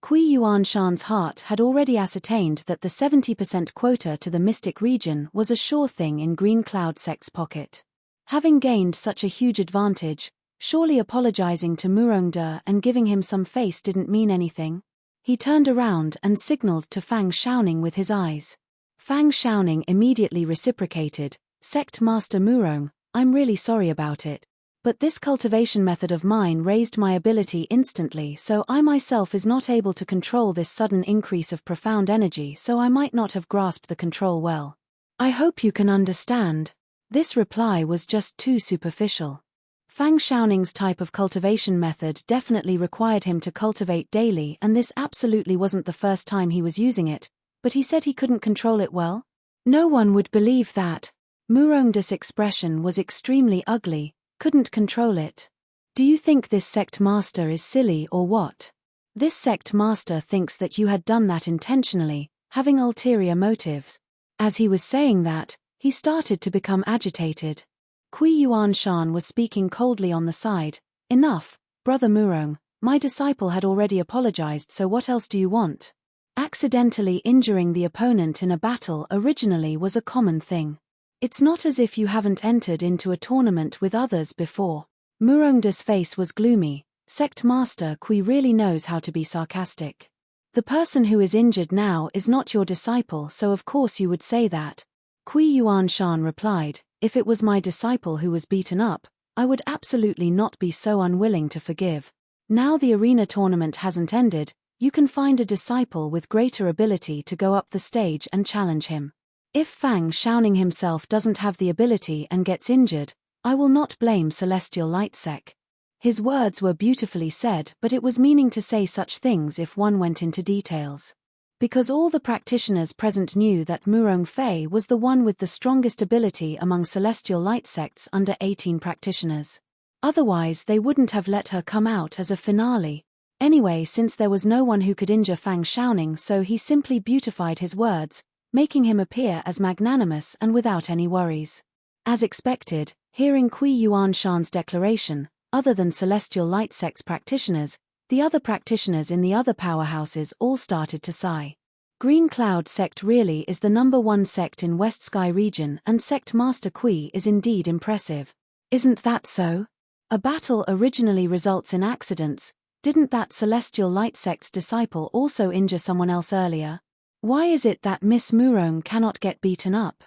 Kui Yuan-shan's heart had already ascertained that the 70% quota to the Mystic region was a sure thing in Green Cloud Sect's pocket. Having gained such a huge advantage, surely apologizing to Murongda and giving him some face didn't mean anything. He turned around and signaled to Fang Xiaoning with his eyes. Fang Xiaoning immediately reciprocated, "Sect Master Murong, I'm really sorry about it. But this cultivation method of mine raised my ability instantly, so I myself is not able to control this sudden increase of profound energy, so I might not have grasped the control well. I hope you can understand." This reply was just too superficial. Fang Xiaoning's type of cultivation method definitely required him to cultivate daily, and this absolutely wasn't the first time he was using it, but he said he couldn't control it well? No one would believe that. Murongda's expression was extremely ugly. Couldn't control it. Do you think this sect master is silly or what? This sect master thinks that you had done that intentionally, having ulterior motives. As he was saying that, he started to become agitated. Kui Yuan-shan was speaking coldly on the side. "Enough, Brother Murong, my disciple had already apologized, so what else do you want?" Accidentally injuring the opponent in a battle originally was a common thing. It's not as if you haven't entered into a tournament with others before. Murongda's face was gloomy. Sect Master Kui really knows how to be sarcastic. The person who is injured now is not your disciple, so of course you would say that. Kui Yuan-shan replied, "If it was my disciple who was beaten up, I would absolutely not be so unwilling to forgive. Now the arena tournament hasn't ended, you can find a disciple with greater ability to go up the stage and challenge him. If Fang Xiaoning himself doesn't have the ability and gets injured, I will not blame Celestial Light Sec." His words were beautifully said, but it was meaning to say such things if one went into details. Because all the practitioners present knew that Murong Fei was the one with the strongest ability among Celestial Light Sects under 18 practitioners. Otherwise they wouldn't have let her come out as a finale. Anyway, since there was no one who could injure Fang Xiaoning, so he simply beautified his words, making him appear as magnanimous and without any worries. As expected, hearing Kui Yuan-shan's declaration, other than Celestial Light Sect's practitioners, the other practitioners in the other powerhouses all started to sigh. Green Cloud Sect really is the #1 sect in West Sky region, and Sect Master Kui is indeed impressive. Isn't that so? A battle originally results in accidents. Didn't that Celestial Light Sect's disciple also injure someone else earlier? Why is it that Miss Murong cannot get beaten up?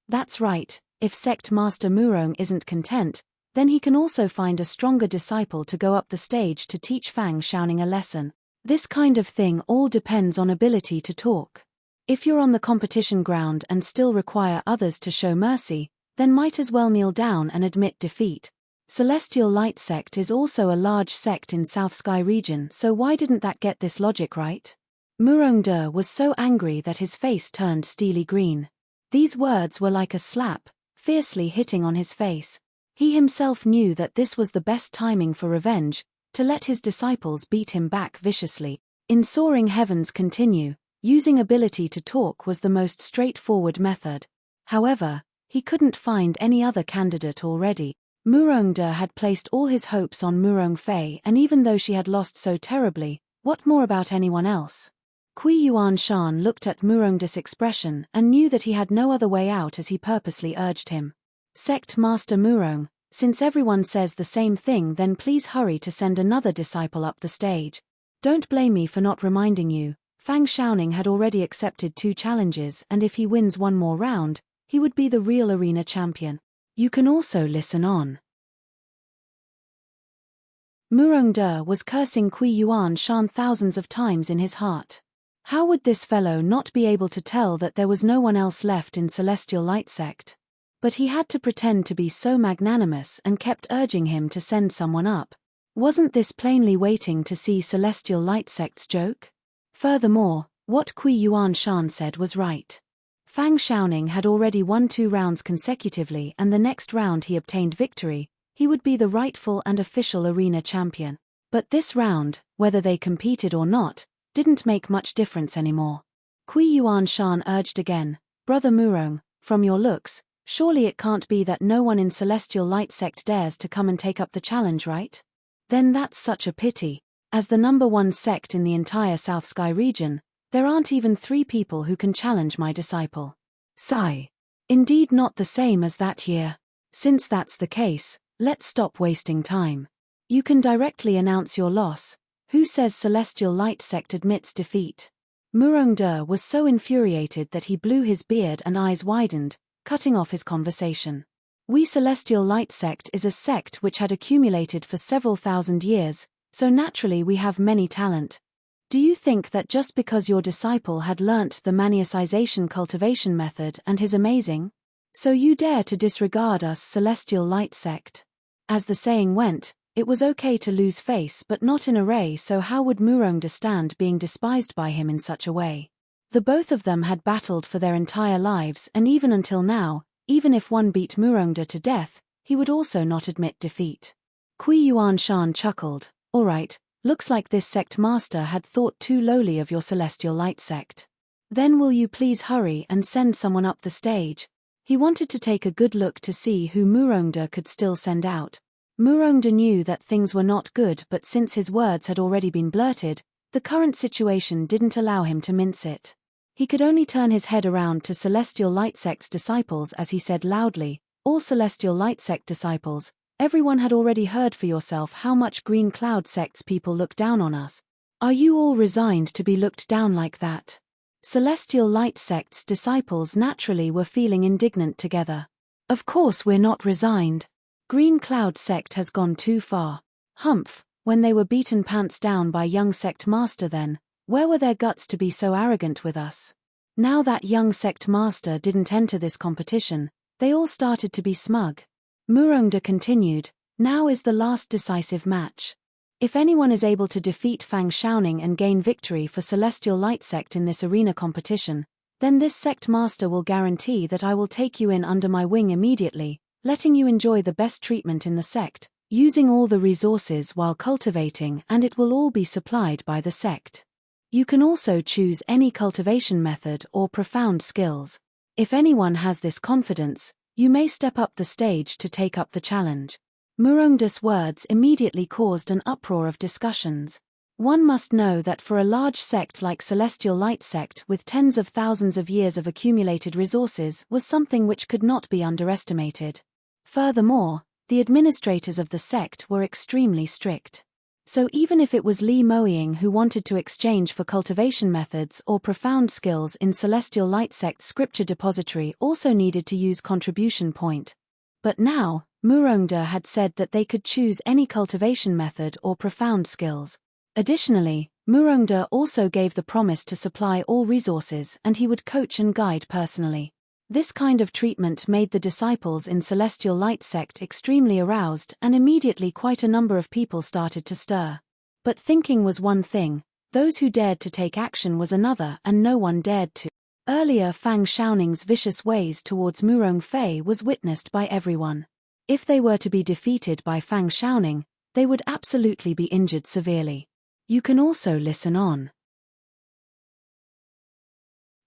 That's right, if Sect Master Murong isn't content, then he can also find a stronger disciple to go up the stage to teach Fang Xiaoning a lesson. This kind of thing all depends on ability to talk. If you're on the competition ground and still require others to show mercy, then might as well kneel down and admit defeat. Celestial Light Sect is also a large sect in South Sky region, so why didn't that get this logic right? Murongda was so angry that his face turned steely green. These words were like a slap, fiercely hitting on his face. He himself knew that this was the best timing for revenge, to let his disciples beat him back viciously. In Soaring Heavens Continue, using ability to talk was the most straightforward method. However, he couldn't find any other candidate already. Murongda had placed all his hopes on Murong Fei, and even though she had lost so terribly, what more about anyone else? Kui Yuan-shan looked at Murongda's expression and knew that he had no other way out as he purposely urged him. Sect Master Murong, since everyone says the same thing, then please hurry to send another disciple up the stage. Don't blame me for not reminding you. Fang Xiaoning had already accepted 2 challenges, and if he wins one more round, he would be the real arena champion. You can also listen on. Murongde was cursing Kui Yuan Shan thousands of times in his heart. How would this fellow not be able to tell that there was no one else left in Celestial Light Sect? But he had to pretend to be so magnanimous and kept urging him to send someone up. Wasn't this plainly waiting to see Celestial Light Sect's joke? Furthermore, what Kui Yuan Shan said was right. Fang Xiaoning had already won 2 rounds consecutively, and the next round he obtained victory. He would be the rightful and official arena champion. But this round, whether they competed or not, didn't make much difference anymore. Kui Yuan Shan urged again, "Brother Murong, from your looks, surely it can't be that no one in Celestial Light Sect dares to come and take up the challenge, right? Then that's such a pity. As the #1 sect in the entire South Sky region, there aren't even 3 people who can challenge my disciple." Sigh. Indeed not the same as that year. Since that's the case, let's stop wasting time. You can directly announce your loss. Who says Celestial Light Sect admits defeat? Murongde was so infuriated that he blew his beard and eyes widened, cutting off his conversation. We Celestial Light Sect is a sect which had accumulated for several thousand years, so naturally we have many talent. Do you think that just because your disciple had learnt the maniacization cultivation method and his amazing? So you dare to disregard us Celestial Light Sect? As the saying went, it was okay to lose face but not in array, so how would Murongde stand being despised by him in such a way? The both of them had battled for their entire lives, and even until now, even if one beat Murongde to death, he would also not admit defeat. Kui Yuan Shan chuckled. "Alright, looks like this sect master had thought too lowly of your Celestial Light Sect. Then will you please hurry and send someone up the stage?" He wanted to take a good look to see who Murongde could still send out. Murongde knew that things were not good, but since his words had already been blurted, the current situation didn't allow him to mince it. He could only turn his head around to Celestial Light Sect's disciples as he said loudly, "All Celestial Light Sect disciples, everyone had already heard for yourself how much Green Cloud Sect's people look down on us. Are you all resigned to be looked down like that?" Celestial Light Sect's disciples naturally were feeling indignant together. "Of course we're not resigned. Green Cloud Sect has gone too far. Humph, when they were beaten pants down by young sect master then, where were their guts to be so arrogant with us? Now that young sect master didn't enter this competition, they all started to be smug." Murongde continued, "Now is the last decisive match. If anyone is able to defeat Fang Xiaoning and gain victory for Celestial Light Sect in this arena competition, then this sect master will guarantee that I will take you in under my wing immediately, letting you enjoy the best treatment in the sect, using all the resources while cultivating, and it will all be supplied by the sect. You can also choose any cultivation method or profound skills. If anyone has this confidence, you may step up the stage to take up the challenge." Murongde's words immediately caused an uproar of discussions. One must know that for a large sect like Celestial Light Sect with tens of thousands of years of accumulated resources was something which could not be underestimated. Furthermore, the administrators of the sect were extremely strict. So even if it was Li Moying who wanted to exchange for cultivation methods or profound skills in Celestial Light Sect scripture depository also needed to use contribution point. But now, Murongde had said that they could choose any cultivation method or profound skills. Additionally, Murongde also gave the promise to supply all resources and he would coach and guide personally. This kind of treatment made the disciples in Celestial Light Sect extremely aroused, and immediately quite a number of people started to stir. But thinking was one thing, those who dared to take action was another, and no one dared to. Earlier Fang Xiaoning's vicious ways towards Murong Fei was witnessed by everyone. If they were to be defeated by Fang Xiaoning, they would absolutely be injured severely. You can also listen on.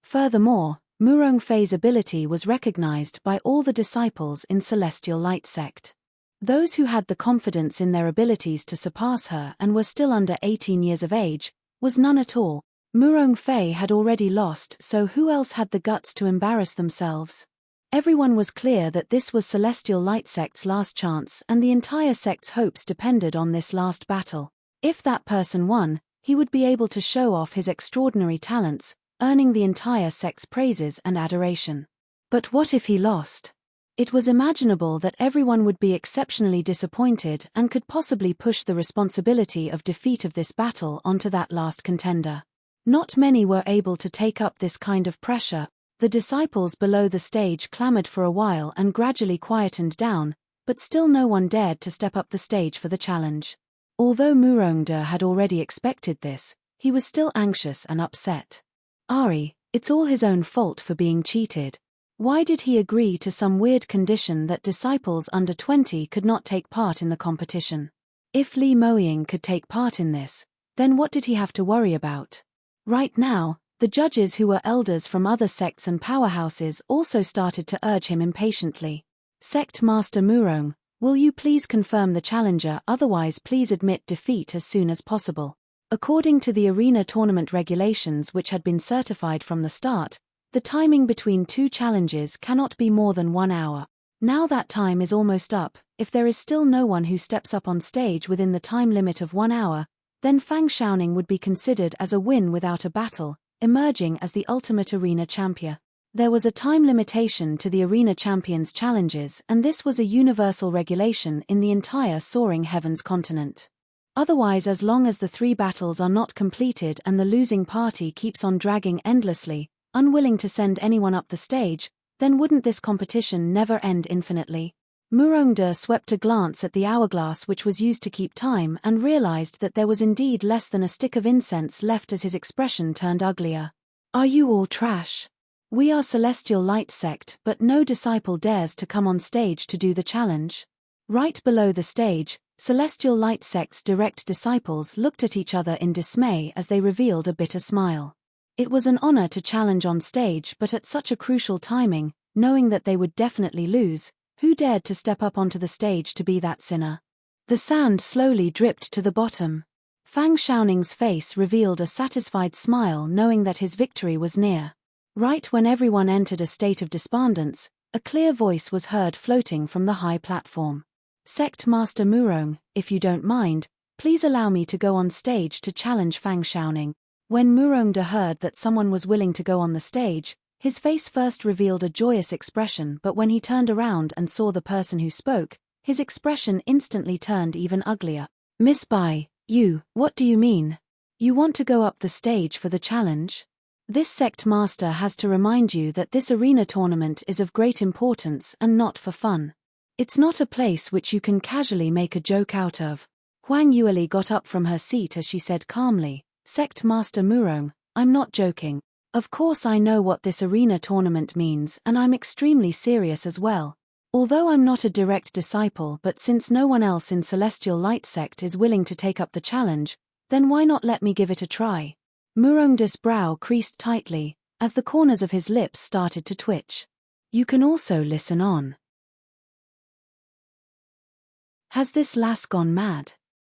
Furthermore, Murong Fei's ability was recognized by all the disciples in Celestial Light Sect. Those who had the confidence in their abilities to surpass her and were still under 18 years of age, was none at all. Murong Fei had already lost, so who else had the guts to embarrass themselves? Everyone was clear that this was Celestial Light Sect's last chance, and the entire sect's hopes depended on this last battle. If that person won, he would be able to show off his extraordinary talents, earning the entire sect's praises and adoration. But what if he lost? It was imaginable that everyone would be exceptionally disappointed and could possibly push the responsibility of defeat of this battle onto that last contender. Not many were able to take up this kind of pressure. The disciples below the stage clamored for a while and gradually quietened down, but still no one dared to step up the stage for the challenge. Although Murongda had already expected this, he was still anxious and upset. Ari, it's all his own fault for being cheated. Why did he agree to some weird condition that disciples under 20 could not take part in the competition? If Li Moying could take part in this, then what did he have to worry about? Right now, the judges who were elders from other sects and powerhouses also started to urge him impatiently. Sect Master Murong, will you please confirm the challenger, otherwise please admit defeat as soon as possible. According to the arena tournament regulations which had been certified from the start, the timing between two challenges cannot be more than 1 hour. Now that time is almost up. If there is still no one who steps up on stage within the time limit of 1 hour, then Fang Xiaoning would be considered as a win without a battle, emerging as the ultimate arena champion. There was a time limitation to the arena champions challenges, and this was a universal regulation in the entire Soaring Heavens continent. Otherwise, as long as the 3 battles are not completed and the losing party keeps on dragging endlessly, unwilling to send anyone up the stage, then wouldn't this competition never end infinitely? Murongda swept a glance at the hourglass which was used to keep time and realized that there was indeed less than a stick of incense left as his expression turned uglier. Are you all trash? We are Celestial Light Sect, but no disciple dares to come on stage to do the challenge. Right below the stage, Celestial Light Sect's direct disciples looked at each other in dismay as they revealed a bitter smile. It was an honor to challenge on stage, but at such a crucial timing, knowing that they would definitely lose, who dared to step up onto the stage to be that sinner? The sand slowly dripped to the bottom. Fang Xiaoning's face revealed a satisfied smile, knowing that his victory was near. Right when everyone entered a state of despondence, a clear voice was heard floating from the high platform. Sect Master Murong, if you don't mind, please allow me to go on stage to challenge Fang Xiaoning. When Murongda heard that someone was willing to go on the stage, his face first revealed a joyous expression, but when he turned around and saw the person who spoke, his expression instantly turned even uglier. Miss Bai, what do you mean? You want to go up the stage for the challenge? This sect master has to remind you that this arena tournament is of great importance and not for fun. It's not a place which you can casually make a joke out of. Huang Yueli got up from her seat as she said calmly, Sect Master Murong, I'm not joking. Of course I know what this arena tournament means, and I'm extremely serious as well. Although I'm not a direct disciple, but since no one else in Celestial Light Sect is willing to take up the challenge, then why not let me give it a try? Murongda's brow creased tightly, as the corners of his lips started to twitch. You can also listen on. Has this lass gone mad?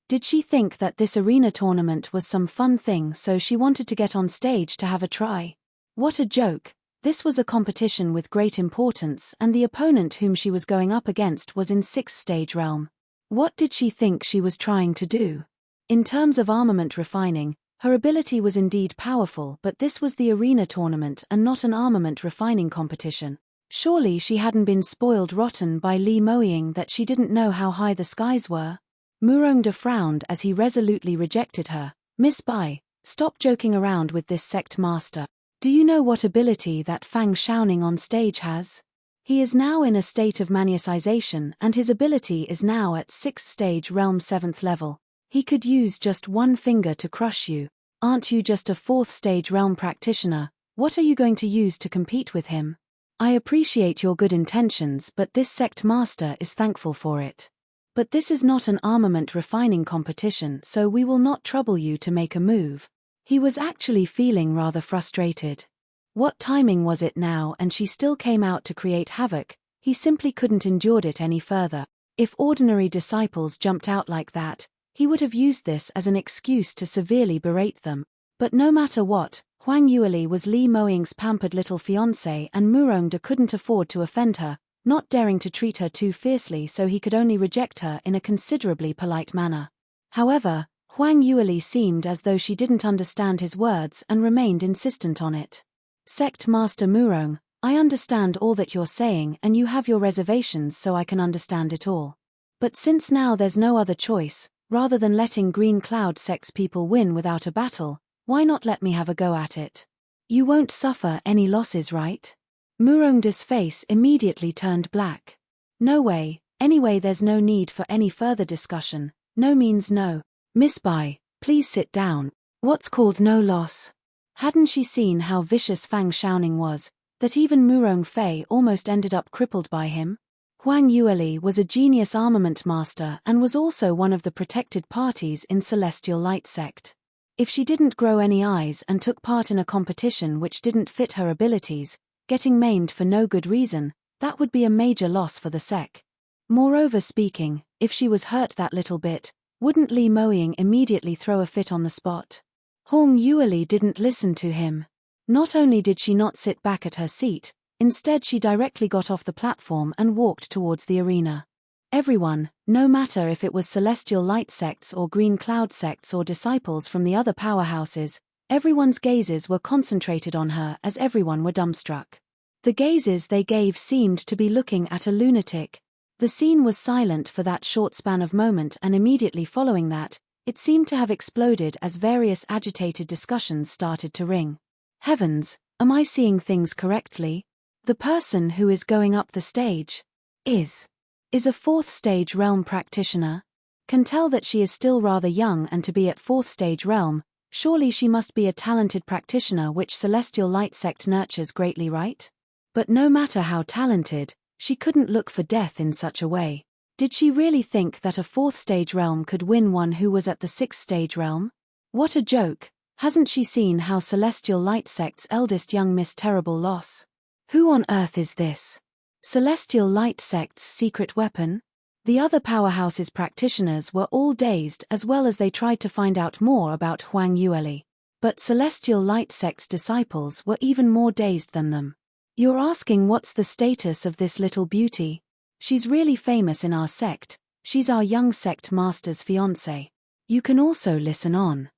Did she think that this arena tournament was some fun thing, so she wanted to get on stage to have a try? What a joke. This was a competition with great importance, and the opponent whom she was going up against was in 6th stage realm. What did she think she was trying to do? In terms of armament refining, her ability was indeed powerful, but this was the arena tournament and not an armament refining competition. Surely she hadn't been spoiled rotten by Li Moying that she didn't know how high the skies were? Murongda frowned as he resolutely rejected her. Miss Bai, stop joking around with this sect master. Do you know what ability that Fang Xiaoning on stage has? He is now in a state of maniacization, and his ability is now at 6th stage realm 7th level. He could use just one finger to crush you. Aren't you just a 4th stage realm practitioner? What are you going to use to compete with him? I appreciate your good intentions, but this sect master is thankful for it. But this is not an armament refining competition, so we will not trouble you to make a move. He was actually feeling rather frustrated. What timing was it now, and she still came out to create havoc? He simply couldn't endure it any further. If ordinary disciples jumped out like that, he would have used this as an excuse to severely berate them. But no matter what, Huang Yueli was Li Moying's pampered little fiancée, and Murongda couldn't afford to offend her, not daring to treat her too fiercely, so he could only reject her in a considerably polite manner. However, Huang Yueli seemed as though she didn't understand his words and remained insistent on it. Sect Master Murong, I understand all that you're saying and you have your reservations, so I can understand it all. But since now there's no other choice, rather than letting Green Cloud Sect's people win without a battle, why not let me have a go at it? You won't suffer any losses, right? Murongda's face immediately turned black. No way. Anyway, there's no need for any further discussion. No means no. Miss Bai, please sit down. What's called no loss? Hadn't she seen how vicious Fang Xiaoning was, that even Murong Fei almost ended up crippled by him? Huang Yueli was a genius armament master and was also one of the protected parties in Celestial Light Sect. If she didn't grow any eyes and took part in a competition which didn't fit her abilities, getting maimed for no good reason, that would be a major loss for the sect. Moreover speaking, if she was hurt that little bit, wouldn't Li Moying immediately throw a fit on the spot? Huang Yueli didn't listen to him. Not only did she not sit back at her seat, instead she directly got off the platform and walked towards the arena. Everyone, no matter if it was Celestial Light Sects or Green Cloud Sects or disciples from the other powerhouses, everyone's gazes were concentrated on her as everyone were dumbstruck. The gazes they gave seemed to be looking at a lunatic. The scene was silent for that short span of moment, and immediately following that, it seemed to have exploded as various agitated discussions started to ring. Heavens, am I seeing things correctly? The person who is going up the stage is a 4th stage realm practitioner. Can tell that she is still rather young, and to be at 4th stage realm, surely she must be a talented practitioner which Celestial Light Sect nurtures greatly, right? But no matter how talented, she couldn't look for death in such a way. Did she really think that a 4th stage realm could win one who was at the 6th stage realm? What a joke! Hasn't she seen how Celestial Light Sect's eldest young miss terrible loss? Who on earth is this? Celestial Light Sect's secret weapon? The other powerhouse's practitioners were all dazed as well as they tried to find out more about Huang Yueli. But Celestial Light Sect's disciples were even more dazed than them. You're asking what's the status of this little beauty? She's really famous in our sect. She's our young sect master's fiancée. You can also listen on.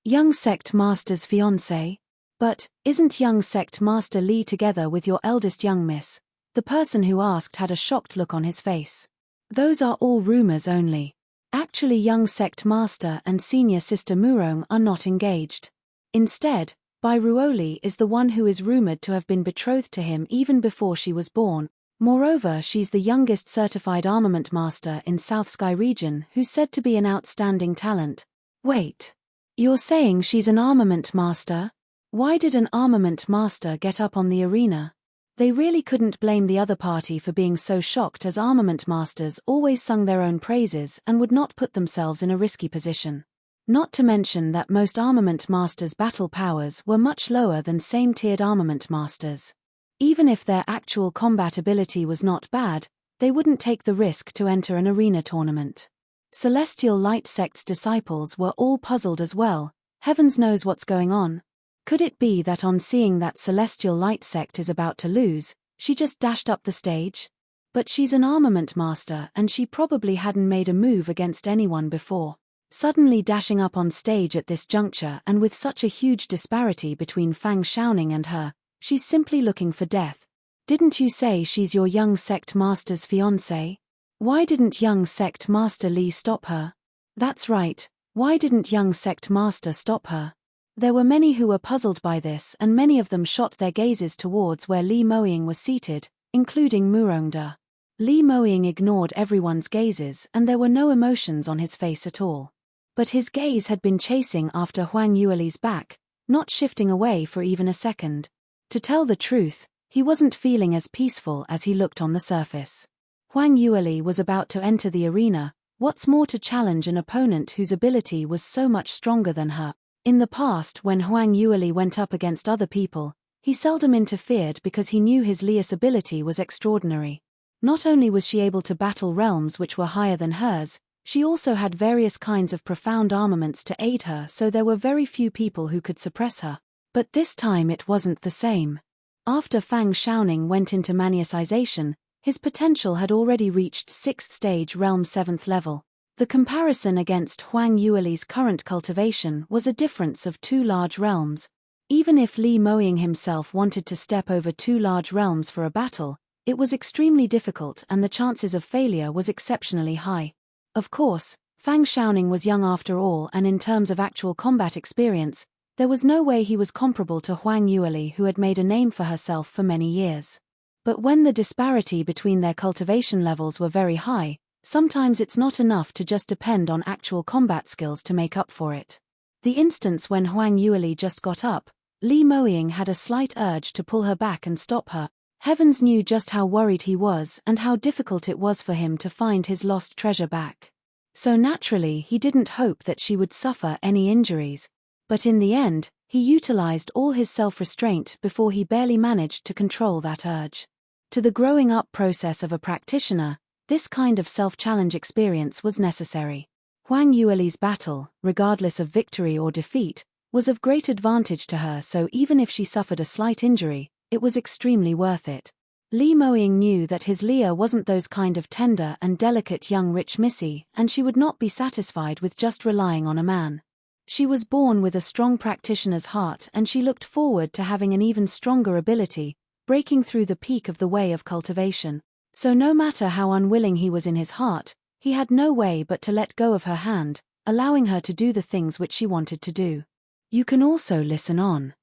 Young sect master's fiancée? But, isn't young sect master Li together with your eldest young miss? The person who asked had a shocked look on his face. Those are all rumors only. Actually, young sect master and senior sister Murong are not engaged. Instead, Bai Ruoli is the one who is rumored to have been betrothed to him even before she was born. Moreover, she's the youngest certified armament master in South Sky region who's said to be an outstanding talent. Wait. You're saying she's an armament master? Why did an armament master get up on the arena? They really couldn't blame the other party for being so shocked, as armament masters always sung their own praises and would not put themselves in a risky position. Not to mention that most armament masters' battle powers were much lower than same-tiered armament masters. Even if their actual combat ability was not bad, they wouldn't take the risk to enter an arena tournament. Celestial Light Sect's disciples were all puzzled as well. Heavens knows what's going on. Could it be that on seeing that Celestial Light Sect is about to lose, she just dashed up the stage? But she's an armament master and she probably hadn't made a move against anyone before. Suddenly dashing up on stage at this juncture, and with such a huge disparity between Fang Xiaoning and her, she's simply looking for death. Didn't you say she's your young sect master's fiancée? Why didn't young sect master Li stop her? That's right, why didn't young sect master stop her? There were many who were puzzled by this, and many of them shot their gazes towards where Li Moying was seated, including Murongda. Li Moying ignored everyone's gazes and there were no emotions on his face at all. But his gaze had been chasing after Huang Yueli's back, not shifting away for even a second. To tell the truth, he wasn't feeling as peaceful as he looked on the surface. Huang Yueli was about to enter the arena, what's more to challenge an opponent whose ability was so much stronger than her. In the past, when Huang Yueli went up against other people, he seldom interfered because he knew his Lius ability was extraordinary. Not only was she able to battle realms which were higher than hers, she also had various kinds of profound armaments to aid her, so there were very few people who could suppress her. But this time it wasn't the same. After Fang Xiaoning went into maniacization, His potential had already reached 6th stage realm 7th level. The comparison against Huang Yueli's current cultivation was a difference of 2 large realms. Even if Li Moying himself wanted to step over 2 large realms for a battle, it was extremely difficult and the chances of failure was exceptionally high. Of course, Fang Xiaoning was young after all, and in terms of actual combat experience, there was no way he was comparable to Huang Yueli, who had made a name for herself for many years. But when the disparity between their cultivation levels were very high, sometimes it's not enough to just depend on actual combat skills to make up for it. The instance when Huang Yueli just got up, Li Moying had a slight urge to pull her back and stop her. Heavens knew just how worried he was and how difficult it was for him to find his lost treasure back. So naturally he didn't hope that she would suffer any injuries. But in the end, he utilized all his self-restraint before he barely managed to control that urge. To the growing up process of a practitioner, this kind of self-challenge experience was necessary. Huang Yueli's battle, regardless of victory or defeat, was of great advantage to her, so even if she suffered a slight injury, it was extremely worth it. Li Moying knew that his Leah wasn't those kind of tender and delicate young rich missy, and she would not be satisfied with just relying on a man. She was born with a strong practitioner's heart, and she looked forward to having an even stronger ability, breaking through the peak of the way of cultivation. So no matter how unwilling he was in his heart, he had no way but to let go of her hand, allowing her to do the things which she wanted to do. You can also listen on.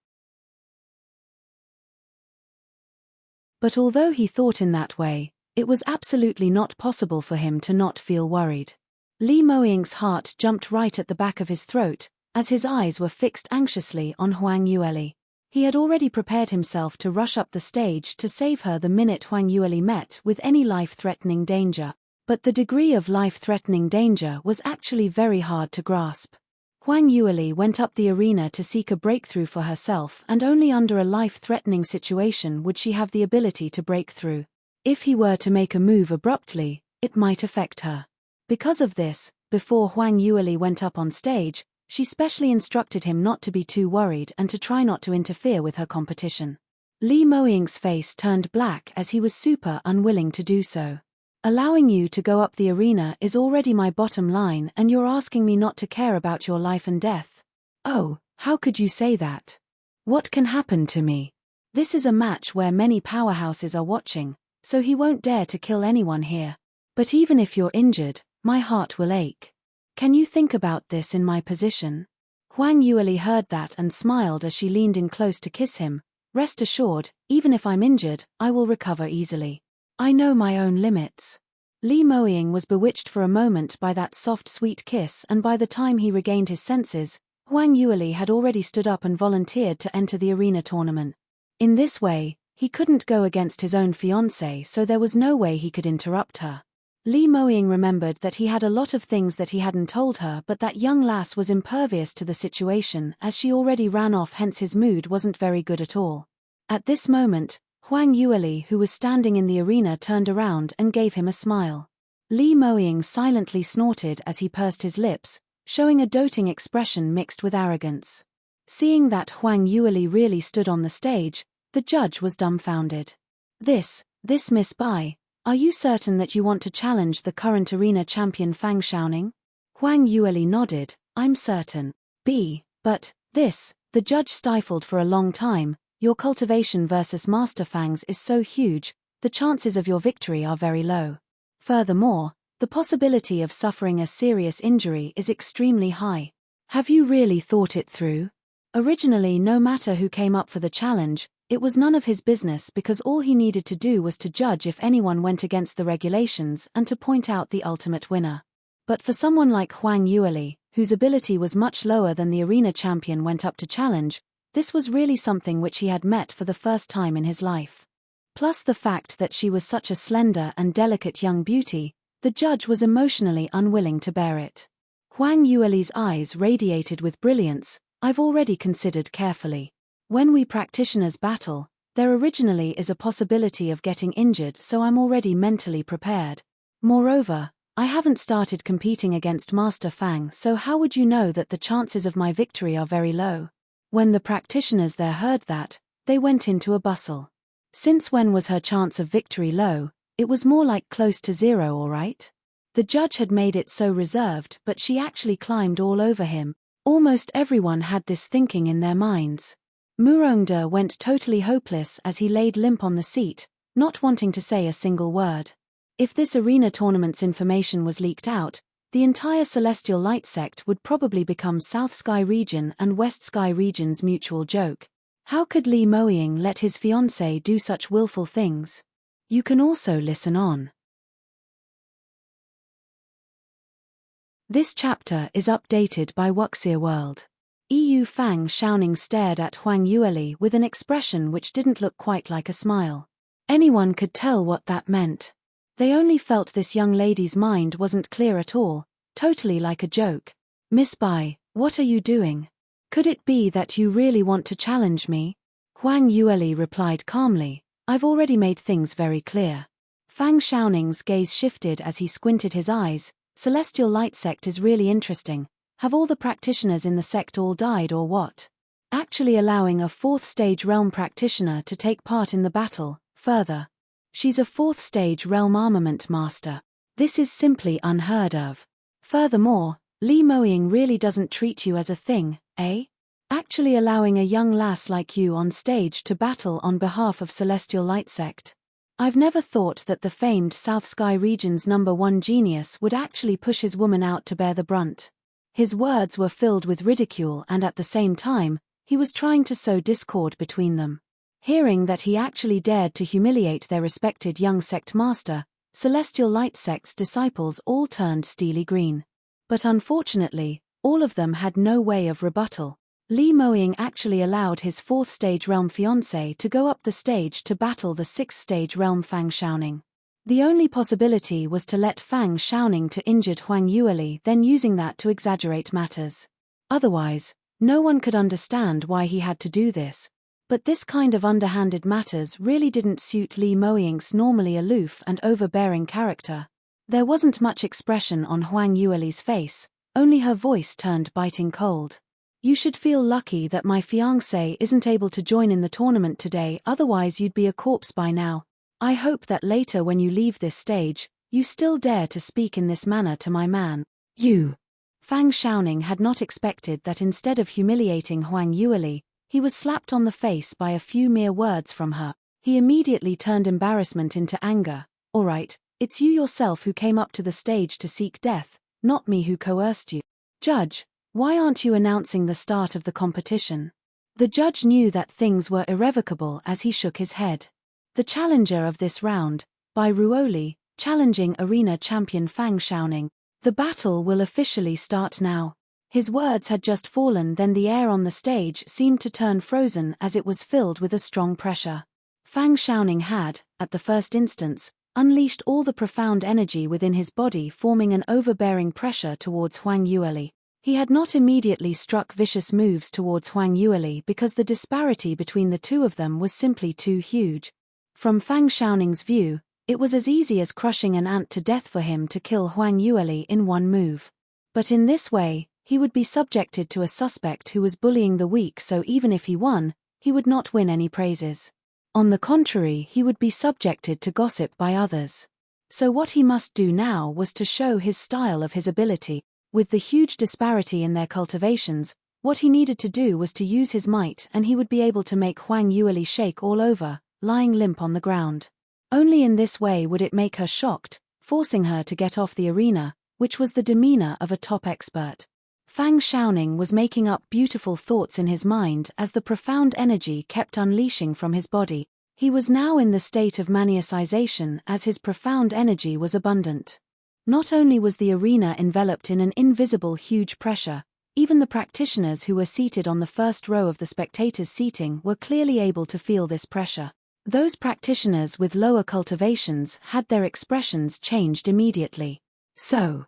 But although he thought in that way, it was absolutely not possible for him to not feel worried. Li Moying's heart jumped right at the back of his throat, as his eyes were fixed anxiously on Huang Yueli. He had already prepared himself to rush up the stage to save her the minute Huang Yueli met with any life-threatening danger. But the degree of life-threatening danger was actually very hard to grasp. Huang Yueli went up the arena to seek a breakthrough for herself, and only under a life-threatening situation would she have the ability to break through. If he were to make a move abruptly, it might affect her. Because of this, before Huang Yueli went up on stage, she specially instructed him not to be too worried and to try not to interfere with her competition. Li Moying's face turned black as he was super unwilling to do so. Allowing you to go up the arena is already my bottom line, and you're asking me not to care about your life and death? Oh, how could you say that? What can happen to me? This is a match where many powerhouses are watching, so he won't dare to kill anyone here. But even if you're injured, my heart will ache. Can you think about this in my position? Huang Yueli heard that and smiled as she leaned in close to kiss him. Rest assured, even if I'm injured, I will recover easily. I know my own limits. Li Moying was bewitched for a moment by that soft sweet kiss, and by the time he regained his senses, Huang Yueli had already stood up and volunteered to enter the arena tournament. In this way, he couldn't go against his own fiancée, so there was no way he could interrupt her. Li Moying remembered that he had a lot of things that he hadn't told her, but that young lass was impervious to the situation as she already ran off, hence his mood wasn't very good at all. At this moment, Huang Yueli, who was standing in the arena, turned around and gave him a smile. Li Moying silently snorted as he pursed his lips, showing a doting expression mixed with arrogance. Seeing that Huang Yueli really stood on the stage, the judge was dumbfounded. This Miss Bai, are you certain that you want to challenge the current arena champion Fang Xiaoning? Huang Yueli nodded. I'm certain. But the judge stifled for a long time. Your cultivation versus Master Fang's is so huge, the chances of your victory are very low. Furthermore, the possibility of suffering a serious injury is extremely high. Have you really thought it through? Originally, no matter who came up for the challenge, it was none of his business, because all he needed to do was to judge if anyone went against the regulations and to point out the ultimate winner. But for someone like Huang Yueli, whose ability was much lower than the arena champion went up to challenge, this was really something which he had met for the first time in his life. Plus the fact that she was such a slender and delicate young beauty, the judge was emotionally unwilling to bear it. Huang Yueli's eyes radiated with brilliance. I've already considered carefully. When we practitioners battle, there originally is a possibility of getting injured, so I'm already mentally prepared. Moreover, I haven't started competing against Master Fang, so how would you know that the chances of my victory are very low? When the practitioners there heard that, they went into a bustle. Since when was her chance of victory low? It was more like close to 0, all right? The judge had made it so reserved, but she actually climbed all over him. Almost everyone had this thinking in their minds. Murongda went totally hopeless as he laid limp on the seat, not wanting to say a single word. If this arena tournament's information was leaked out, the entire Celestial Light sect would probably become South Sky Region and West Sky Region's mutual joke. How could Li Moying let his fiancée do such willful things? You can also listen on. This chapter is updated by Wuxia World. EU Fang Xiaoning stared at Huang Yueli with an expression which didn't look quite like a smile. Anyone could tell what that meant. They only felt this young lady's mind wasn't clear at all, totally like a joke. Miss Bai, what are you doing? Could it be that you really want to challenge me? Huang Yueli replied calmly, I've already made things very clear. Fang Xiaoning's gaze shifted as he squinted his eyes. Celestial Light sect is really interesting. Have all the practitioners in the sect all died or what? Actually allowing a 4th stage realm practitioner to take part in the battle, further. She's a 4th stage realm armament master. This is simply unheard of. Furthermore, Li Moying really doesn't treat you as a thing, eh? Actually allowing a young lass like you on stage to battle on behalf of Celestial Light sect. I've never thought that the famed South Sky Region's #1 genius would actually push his woman out to bear the brunt. His words were filled with ridicule and at the same time, he was trying to sow discord between them. Hearing that he actually dared to humiliate their respected young sect master, Celestial Light sect's disciples all turned steely green. But unfortunately, all of them had no way of rebuttal. Li Moying actually allowed his 4th stage realm fiancé to go up the stage to battle the 6th stage realm Fang Xiaoning. The only possibility was to let Fang Xiaoning to injured Huang Yueli, then using that to exaggerate matters. Otherwise, no one could understand why he had to do this. But this kind of underhanded matters really didn't suit Li Moying's normally aloof and overbearing character. There wasn't much expression on Huang Yueli's face, only her voice turned biting cold. You should feel lucky that my fiancé isn't able to join in the tournament today, otherwise you'd be a corpse by now. I hope that later when you leave this stage, you still dare to speak in this manner to my man. You. Fang Xiaoning had not expected that instead of humiliating Huang Yueli, he was slapped on the face by a few mere words from her. He immediately turned embarrassment into anger. All right, it's you yourself who came up to the stage to seek death, not me who coerced you. Judge, why aren't you announcing the start of the competition? The judge knew that things were irrevocable as he shook his head. The challenger of this round, Bai Ruoli, challenging arena champion Fang Xiaoning. The battle will officially start now. His words had just fallen, then the air on the stage seemed to turn frozen as it was filled with a strong pressure. Fang Xiaoning had, at the first instance, unleashed all the profound energy within his body, forming an overbearing pressure towards Huang Yueli. He had not immediately struck vicious moves towards Huang Yueli because the disparity between the two of them was simply too huge. From Fang Xiaoning's view, it was as easy as crushing an ant to death for him to kill Huang Yueli in one move. But in this way, he would be subjected to a suspect who was bullying the weak, so even if he won, he would not win any praises. On the contrary, he would be subjected to gossip by others. So what he must do now was to show his style of his ability. With the huge disparity in their cultivations, what he needed to do was to use his might, and he would be able to make Huang Yueli shake all over, lying limp on the ground. Only in this way would it make her shocked, forcing her to get off the arena, which was the demeanor of a top expert. Fang Xiaoning was making up beautiful thoughts in his mind as the profound energy kept unleashing from his body. He was now in the state of maniacization as his profound energy was abundant. Not only was the arena enveloped in an invisible huge pressure, even the practitioners who were seated on the first row of the spectators' seating were clearly able to feel this pressure. Those practitioners with lower cultivations had their expressions changed immediately. So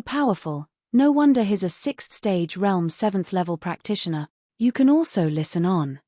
powerful, no wonder he's a 6th stage realm 7th level practitioner. You can also listen on.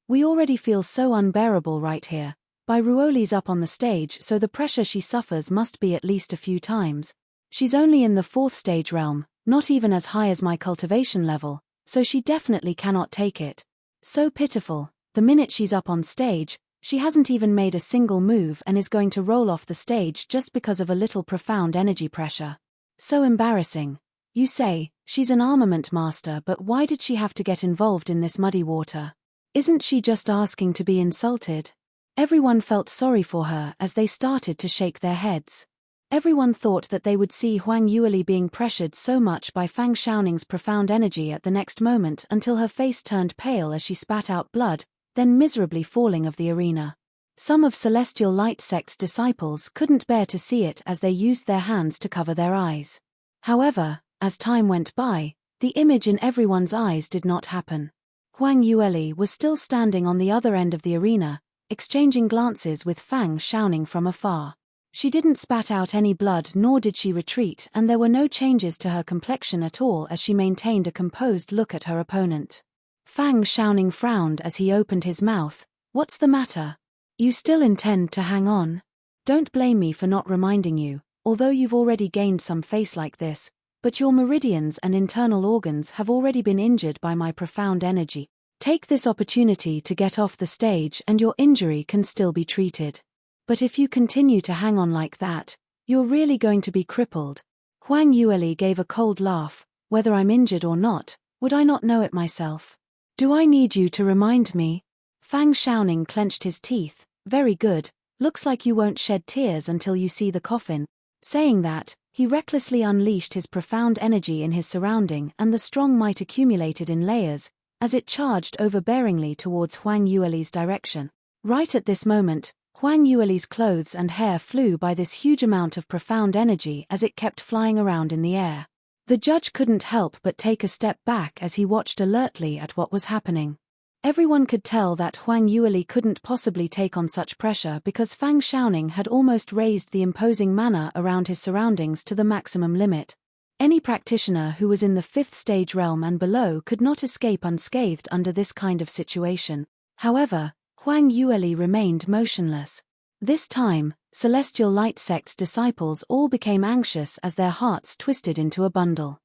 We already feel so unbearable right here. Bai Ruoli's up on the stage, so the pressure she suffers must be at least a few times. She's only in the 4th stage realm, not even as high as my cultivation level, so she definitely cannot take it. So pitiful, The minute she's up on stage, she hasn't even made a single move and is going to roll off the stage just because of a little profound energy pressure. So embarrassing. You say, she's an armament master, but why did she have to get involved in this muddy water? Isn't she just asking to be insulted? Everyone felt sorry for her as they started to shake their heads. Everyone thought that they would see Huang Yueli being pressured so much by Fang Xiaoning's profound energy at the next moment until her face turned pale as she spat out blood, then miserably falling of the arena. Some of Celestial Light Sect's disciples couldn't bear to see it as they used their hands to cover their eyes. However, as time went by, the image in everyone's eyes did not happen. Huang Yueli was still standing on the other end of the arena, exchanging glances with Fang Xiaoning from afar. She didn't spat out any blood nor did she retreat, and there were no changes to her complexion at all as she maintained a composed look at her opponent. Fang Xiaoning frowned as he opened his mouth. What's the matter? You still intend to hang on? Don't blame me for not reminding you, although you've already gained some face like this, but your meridians and internal organs have already been injured by my profound energy. Take this opportunity to get off the stage and your injury can still be treated. But if you continue to hang on like that, you're really going to be crippled. Huang Yueli gave a cold laugh. Whether I'm injured or not, would I not know it myself? Do I need you to remind me? Fang Xiaoning clenched his teeth. Very good, looks like you won't shed tears until you see the coffin. Saying that, he recklessly unleashed his profound energy in his surrounding and the strong might accumulated in layers, as it charged overbearingly towards Huang Yueli's direction. Right at this moment, Huang Yueli's clothes and hair flew by this huge amount of profound energy as it kept flying around in the air. The judge couldn't help but take a step back as he watched alertly at what was happening. Everyone could tell that Huang Yueli couldn't possibly take on such pressure because Fang Xiaoning had almost raised the imposing manner around his surroundings to the maximum limit. Any practitioner who was in the 5th stage realm and below could not escape unscathed under this kind of situation. However, Huang Yueli remained motionless. This time, Celestial Light Sect's disciples all became anxious as their hearts twisted into a bundle.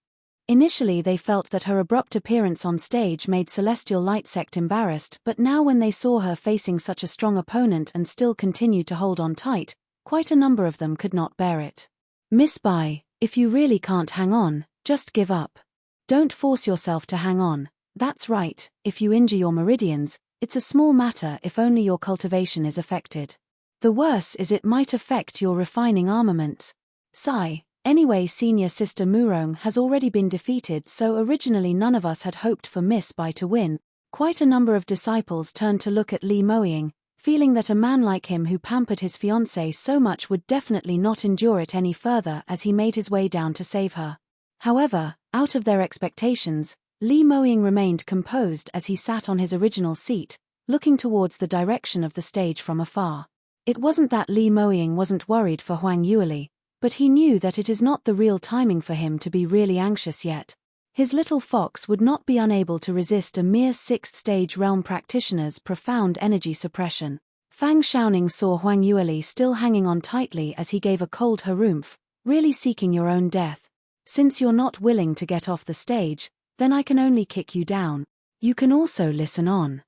Initially they felt that her abrupt appearance on stage made Celestial Light Sect embarrassed, but now when they saw her facing such a strong opponent and still continued to hold on tight, quite a number of them could not bear it. Miss Bai, if you really can't hang on, just give up. Don't force yourself to hang on. That's right, if you injure your meridians, it's a small matter if only your cultivation is affected. The worse is it might affect your refining armaments. Sigh. Anyway, senior sister Murong has already been defeated, so originally none of us had hoped for Miss Bai to win. Quite a number of disciples turned to look at Li Moying, feeling that a man like him who pampered his fiancée so much would definitely not endure it any further as he made his way down to save her. However, out of their expectations, Li Moying remained composed as he sat on his original seat, looking towards the direction of the stage from afar. It wasn't that Li Moying wasn't worried for Huang Yueli, but he knew that it is not the real timing for him to be really anxious yet. His little fox would not be unable to resist a mere 6th stage realm practitioner's profound energy suppression. Fang Xiaoning saw Huang Yueli still hanging on tightly as he gave a cold harumph, really seeking your own death. Since you're not willing to get off the stage, then I can only kick you down. You can also listen on.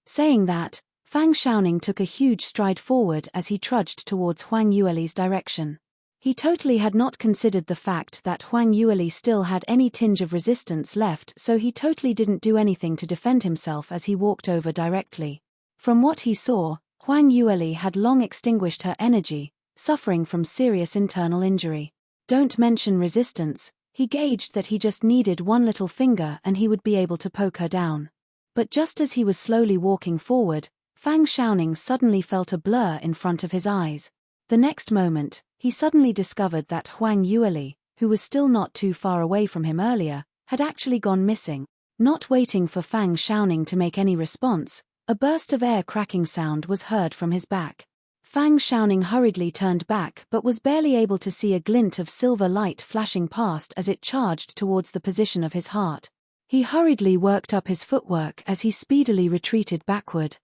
Saying that, Fang Xiaoning took a huge stride forward as he trudged towards Huang Yueli's direction. He totally had not considered the fact that Huang Yueli still had any tinge of resistance left, so he totally didn't do anything to defend himself as he walked over directly. From what he saw, Huang Yueli had long extinguished her energy, suffering from serious internal injury. Don't mention resistance, he gauged that he just needed one little finger and he would be able to poke her down. But just as he was slowly walking forward, Fang Xiaoning suddenly felt a blur in front of his eyes. The next moment, he suddenly discovered that Huang Yueli, who was still not too far away from him earlier, had actually gone missing. Not waiting for Fang Xiaoning to make any response, a burst of air cracking sound was heard from his back. Fang Xiaoning hurriedly turned back but was barely able to see a glint of silver light flashing past as it charged towards the position of his heart. He hurriedly worked up his footwork as he speedily retreated backward.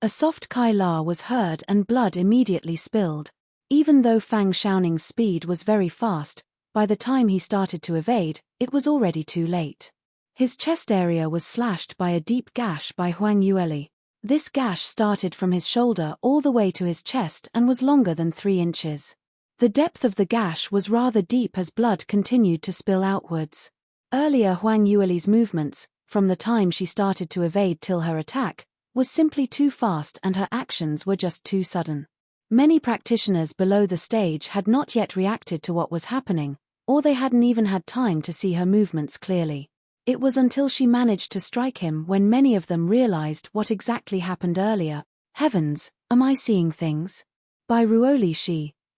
A soft Kai La was heard and blood immediately spilled. Even though Fang Xiaoning's speed was very fast, by the time he started to evade, it was already too late. His chest area was slashed by a deep gash by Huang Yueli. This gash started from his shoulder all the way to his chest and was longer than 3 inches. The depth of the gash was rather deep as blood continued to spill outwards. Earlier Huang Yueli's movements, from the time she started to evade till her attack, was simply too fast and her actions were just too sudden. Many practitioners below the stage had not yet reacted to what was happening, or they hadn't even had time to see her movements clearly. It was until she managed to strike him when many of them realized what exactly happened earlier. Heavens, am I seeing things? By Ruoli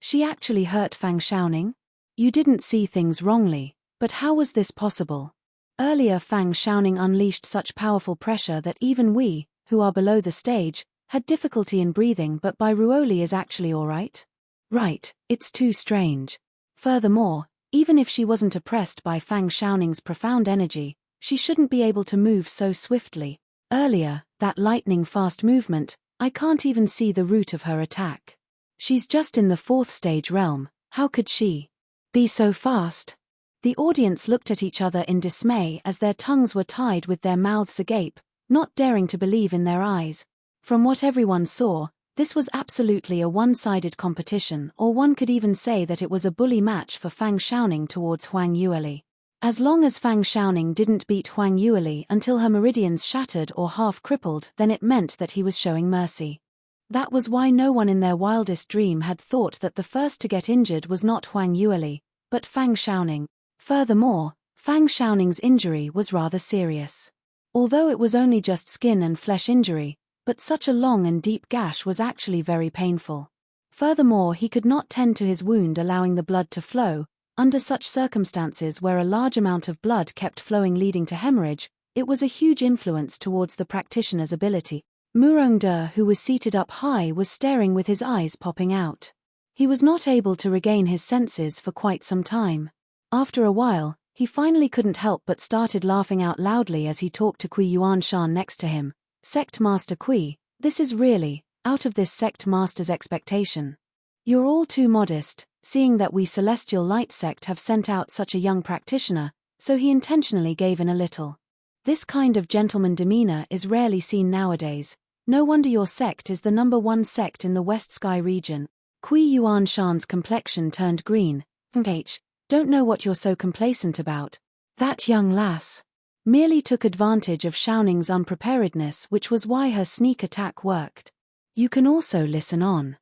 she actually hurt Fang Xiaoning? You didn't see things wrongly, but how was this possible? Earlier Fang Xiaoning unleashed such powerful pressure that even we, who are below the stage, had difficulty in breathing, but Bai Ruoli is actually alright? Right, it's too strange. Furthermore, even if she wasn't oppressed by Fang Xiaoning's profound energy, she shouldn't be able to move so swiftly. Earlier, that lightning-fast movement, I can't even see the root of her attack. She's just in the 4th stage realm, how could she be so fast? The audience looked at each other in dismay as their tongues were tied with their mouths agape, not daring to believe in their eyes. From what everyone saw, this was absolutely a one-sided competition, or one could even say that it was a bully match for Fang Xiaoning towards Huang Yueli. As long as Fang Xiaoning didn't beat Huang Yueli until her meridians shattered or half-crippled, then it meant that he was showing mercy. That was why no one in their wildest dream had thought that the first to get injured was not Huang Yueli, but Fang Xiaoning. Furthermore, Fang Xiaoning's injury was rather serious. Although it was only just skin and flesh injury, but such a long and deep gash was actually very painful. Furthermore, he could not tend to his wound, allowing the blood to flow. Under such circumstances where a large amount of blood kept flowing leading to hemorrhage, it was a huge influence towards the practitioner's ability. Murongde, who was seated up high, was staring with his eyes popping out. He was not able to regain his senses for quite some time. After a while, he finally couldn't help but started laughing out loudly as he talked to Kui Yuanshan next to him. Sect Master Kui, this is really out of this sect master's expectation. You're all too modest, seeing that we Celestial Light sect have sent out such a young practitioner, so he intentionally gave in a little. This kind of gentleman demeanor is rarely seen nowadays. No wonder your sect is the #1 sect in the West Sky region. Kui Yuanshan's complexion turned green. Don't know what you're so complacent about. That young lass merely took advantage of Xiaoning's unpreparedness, which was why her sneak attack worked. You can also listen on.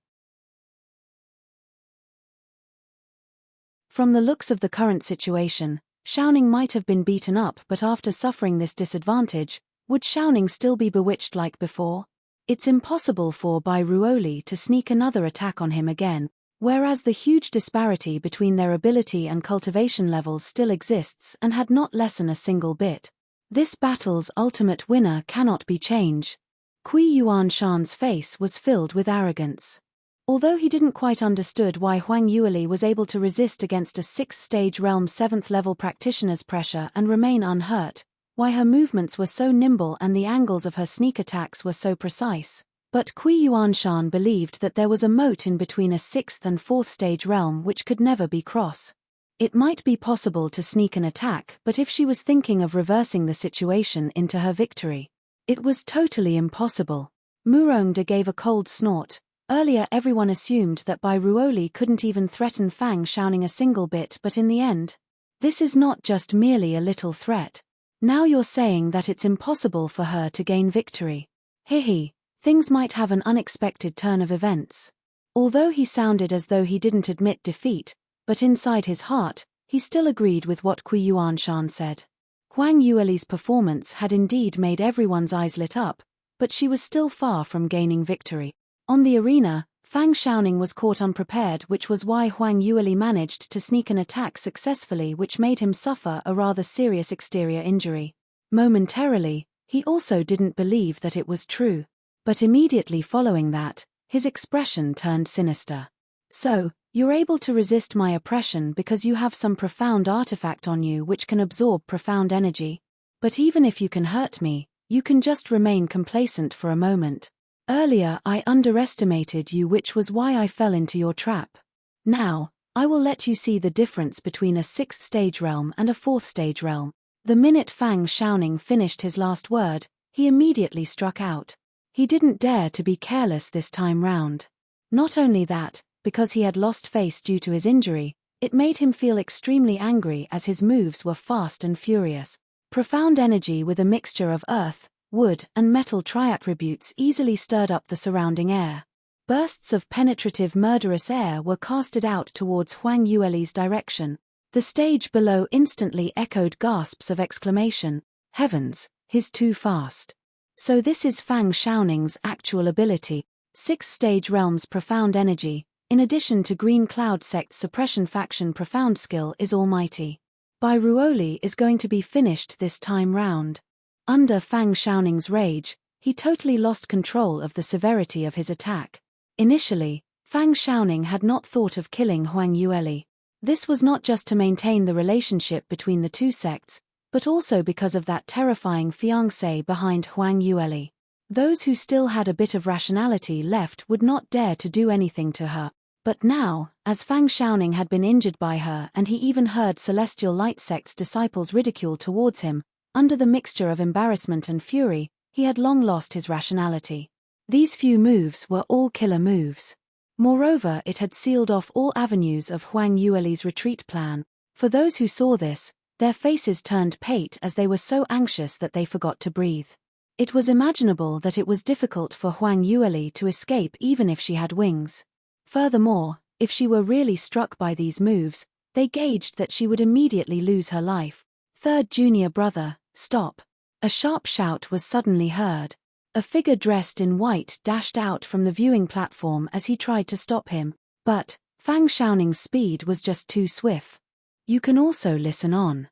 From the looks of the current situation, Xiaoning might have been beaten up, but after suffering this disadvantage, would Xiaoning still be bewitched like before? It's impossible for Bai Ruoli to sneak another attack on him again, whereas the huge disparity between their ability and cultivation levels still exists and had not lessened a single bit. This battle's ultimate winner cannot be changed. Kui Yuanshan's face was filled with arrogance. Although he didn't quite understood why Huang Yueli was able to resist against a 6th stage realm 7th level practitioner's pressure and remain unhurt, why her movements were so nimble and the angles of her sneak attacks were so precise, but Kui Yuanshan believed that there was a moat in between a 6th and 4th stage realm which could never be crossed. It might be possible to sneak an attack, but if she was thinking of reversing the situation into her victory, it was totally impossible. Murongde gave a cold snort. Earlier everyone assumed that Bai Ruoli couldn't even threaten Fang Xiaoning a single bit, but in the end, this is not just merely a little threat. Now you're saying that it's impossible for her to gain victory. Things might have an unexpected turn of events. Although he sounded as though he didn't admit defeat, but inside his heart, he still agreed with what Kui Yuanshan said. Huang Yueli's performance had indeed made everyone's eyes lit up, but she was still far from gaining victory. On the arena, Fang Xiaoning was caught unprepared, which was why Huang Yueli managed to sneak an attack successfully, which made him suffer a rather serious exterior injury. Momentarily, he also didn't believe that it was true. But immediately following that, his expression turned sinister. So, you're able to resist my oppression because you have some profound artifact on you which can absorb profound energy. But even if you can hurt me, you can just remain complacent for a moment. Earlier I underestimated you, which was why I fell into your trap. Now, I will let you see the difference between a 6th stage realm and a 4th stage realm. The minute Fang Xiaoning finished his last word, he immediately struck out. He didn't dare to be careless this time round. Not only that, because he had lost face due to his injury, it made him feel extremely angry as his moves were fast and furious. Profound energy with a mixture of earth, wood, and metal tri-attributes easily stirred up the surrounding air. Bursts of penetrative murderous air were casted out towards Huang Yueli's direction. The stage below instantly echoed gasps of exclamation. Heavens, he's too fast. So this is Fang Xiaoning's actual ability. 6th stage realm's profound energy, in addition to Green Cloud Sect's suppression faction profound skill is almighty. Bai Ruoli is going to be finished this time round. Under Fang Xiaoning's rage, he totally lost control of the severity of his attack. Initially, Fang Xiaoning had not thought of killing Huang Yueli. This was not just to maintain the relationship between the two sects, but also because of that terrifying fiancé behind Huang Yueli. Those who still had a bit of rationality left would not dare to do anything to her. But now, as Fang Xiaoning had been injured by her and he even heard Celestial Light Sect's disciples ridicule towards him, under the mixture of embarrassment and fury, he had long lost his rationality. These few moves were all killer moves. Moreover, it had sealed off all avenues of Huang Yueli's retreat plan. For those who saw this, their faces turned pale as they were so anxious that they forgot to breathe. It was imaginable that it was difficult for Huang Yueli to escape even if she had wings. Furthermore, if she were really struck by these moves, they gauged that she would immediately lose her life. Third junior brother, stop. A sharp shout was suddenly heard. A figure dressed in white dashed out from the viewing platform as he tried to stop him, but Fang Xiaoning's speed was just too swift. You can also listen on.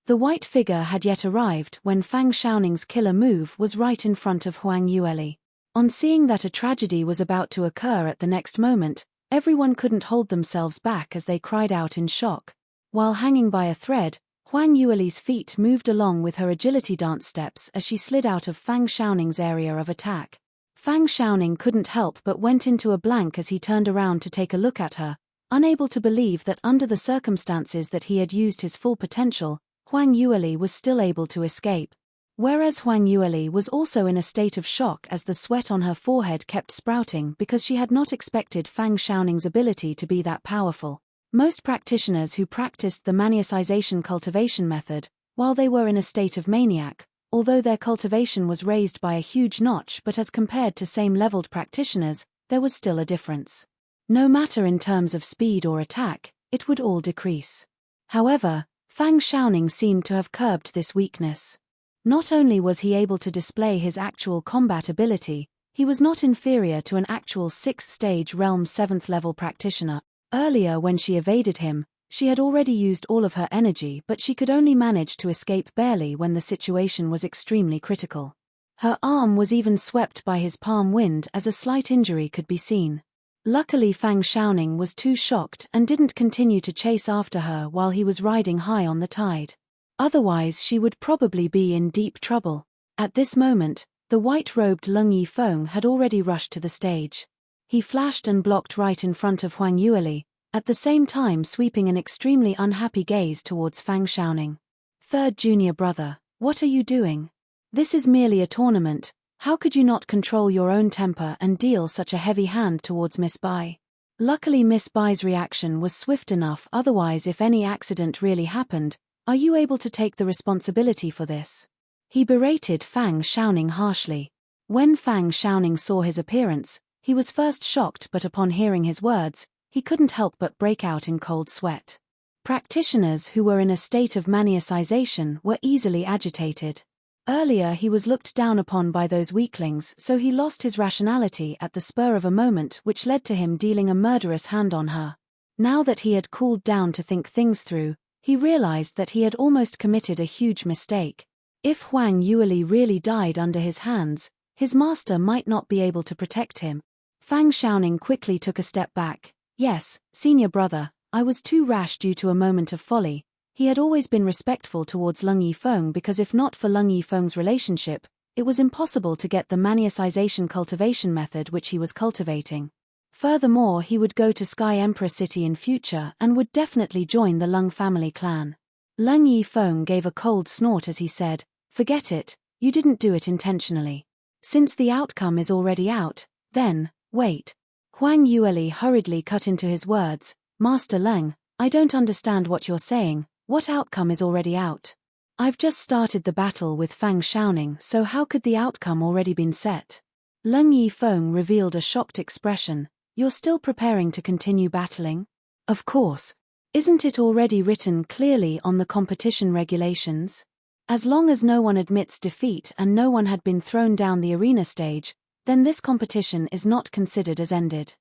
The white figure had yet arrived when Fang Xiaoning's killer move was right in front of Huang Yueli. On seeing that a tragedy was about to occur at the next moment, everyone couldn't hold themselves back as they cried out in shock. While hanging by a thread, Huang Yueli's feet moved along with her agility dance steps as she slid out of Fang Xiaoning's area of attack. Fang Xiaoning couldn't help but went into a blank as he turned around to take a look at her, unable to believe that under the circumstances that he had used his full potential, Huang Yueli was still able to escape. Whereas Huang Yueli was also in a state of shock as the sweat on her forehead kept sprouting because she had not expected Fang Xiaoning's ability to be that powerful. Most practitioners who practiced the maniacization cultivation method, while they were in a state of maniac, although their cultivation was raised by a huge notch but as compared to same-leveled practitioners, there was still a difference. No matter in terms of speed or attack, it would all decrease. However, Fang Xiaoning seemed to have curbed this weakness. Not only was he able to display his actual combat ability, he was not inferior to an actual 6th stage realm 7th level practitioner. Earlier when she evaded him, she had already used all of her energy but she could only manage to escape barely when the situation was extremely critical. Her arm was even swept by his palm wind as a slight injury could be seen. Luckily Fang Xiaoning was too shocked and didn't continue to chase after her while he was riding high on the tide. Otherwise she would probably be in deep trouble. At this moment, the white-robed Lung Yifeng had already rushed to the stage. He flashed and blocked right in front of Huang Yueli, at the same time sweeping an extremely unhappy gaze towards Fang Xiaoning. Third junior brother, what are you doing? This is merely a tournament. How could you not control your own temper and deal such a heavy hand towards Miss Bai? Luckily Miss Bai's reaction was swift enough, otherwise if any accident really happened, are you able to take the responsibility for this? He berated Fang Xiaoning harshly. When Fang Xiaoning saw his appearance, he was first shocked but upon hearing his words, he couldn't help but break out in cold sweat. Practitioners who were in a state of maniacization were easily agitated. Earlier he was looked down upon by those weaklings, so he lost his rationality at the spur of a moment, which led to him dealing a murderous hand on her. Now that he had cooled down to think things through, he realized that he had almost committed a huge mistake. If Huang Yueli really died under his hands, his master might not be able to protect him. Fang Xiaoning quickly took a step back. Yes, senior brother, I was too rash due to a moment of folly. He had always been respectful towards Lung Yifeng because if not for Lung Yifeng's relationship, it was impossible to get the maniacization cultivation method which he was cultivating. Furthermore, he would go to Sky Emperor City in future and would definitely join the Lung family clan. Lung Yifeng gave a cold snort as he said, "Forget it, you didn't do it intentionally. Since the outcome is already out, then, wait." Huang Yueli hurriedly cut into his words, "Master Leng, I don't understand what you're saying. What outcome is already out? I've just started the battle with Fang Xiaoning, so how could the outcome already been set?" Leng Yifeng revealed a shocked expression. "You're still preparing to continue battling? Of course. Isn't it already written clearly on the competition regulations? As long as no one admits defeat and no one had been thrown down the arena stage, then this competition is not considered as ended."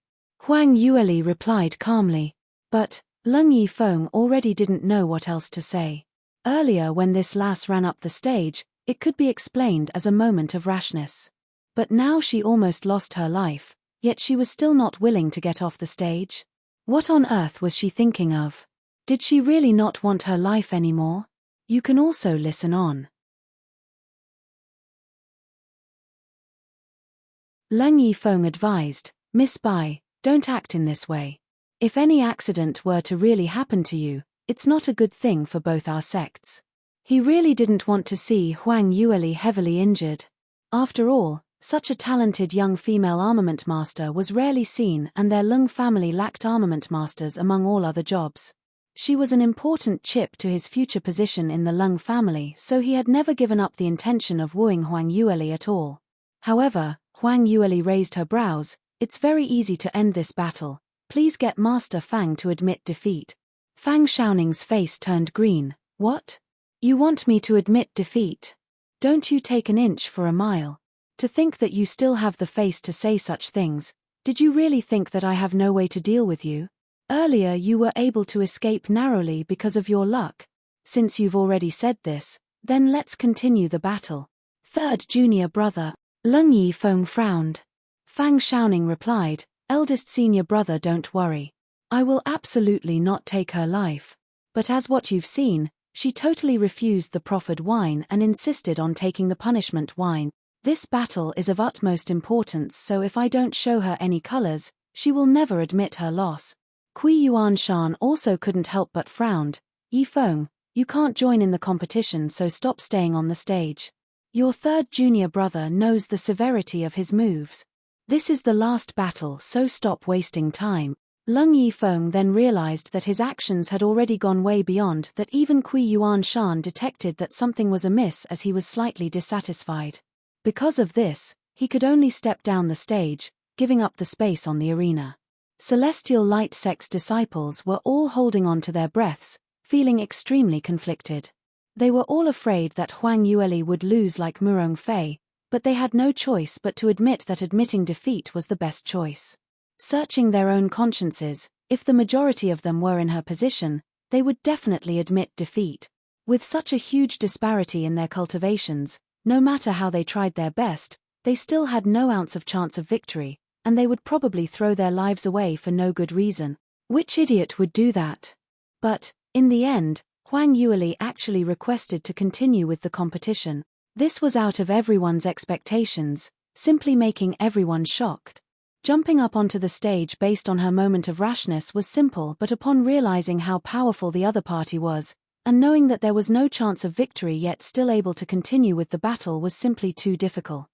Huang Yueli replied calmly. But Leng Yifeng already didn't know what else to say. Earlier when this lass ran up the stage, it could be explained as a moment of rashness. But now she almost lost her life, yet she was still not willing to get off the stage. What on earth was she thinking of? Did she really not want her life anymore? You can also listen on. Leng Yifeng advised, "Miss Bai, don't act in this way. If any accident were to really happen to you, it's not a good thing for both our sects." He really didn't want to see Huang Yueli heavily injured. After all, such a talented young female armament master was rarely seen, and their Lung family lacked armament masters among all other jobs. She was an important chip to his future position in the Lung family, so he had never given up the intention of wooing Huang Yueli at all. However, Huang Yueli raised her brows. "It's very easy to end this battle. Please get Master Fang to admit defeat." Fang Xiaoning's face turned green. "What? You want me to admit defeat? Don't you take an inch for a mile? To think that you still have the face to say such things. Did you really think that I have no way to deal with you? Earlier you were able to escape narrowly because of your luck. Since you've already said this, then let's continue the battle." "Third junior brother." Leng Yifeng frowned. Fang Xiaoning replied, "Eldest senior brother, don't worry. I will absolutely not take her life. But as what you've seen, she totally refused the proffered wine and insisted on taking the punishment wine. This battle is of utmost importance, so if I don't show her any colors, she will never admit her loss." Kui Yuanshan also couldn't help but frowned. "Yifeng, you can't join in the competition, so stop staying on the stage. Your third junior brother knows the severity of his moves. This is the last battle, so stop wasting time." Leng Yifeng then realized that his actions had already gone way beyond that. Even Kui Yuanshan detected that something was amiss as he was slightly dissatisfied. Because of this, he could only step down the stage, giving up the space on the arena. Celestial Light Sect's disciples were all holding on to their breaths, feeling extremely conflicted. They were all afraid that Huang Yueli would lose like Murong Fei, but they had no choice but to admit that admitting defeat was the best choice. Searching their own consciences, if the majority of them were in her position, they would definitely admit defeat. With such a huge disparity in their cultivations, no matter how they tried their best, they still had no ounce of chance of victory, and they would probably throw their lives away for no good reason. Which idiot would do that? But, in the end, Huang Yueli actually requested to continue with the competition. This was out of everyone's expectations, simply making everyone shocked. Jumping up onto the stage based on her moment of rashness was simple, but upon realizing how powerful the other party was, and knowing that there was no chance of victory yet still able to continue with the battle, was simply too difficult.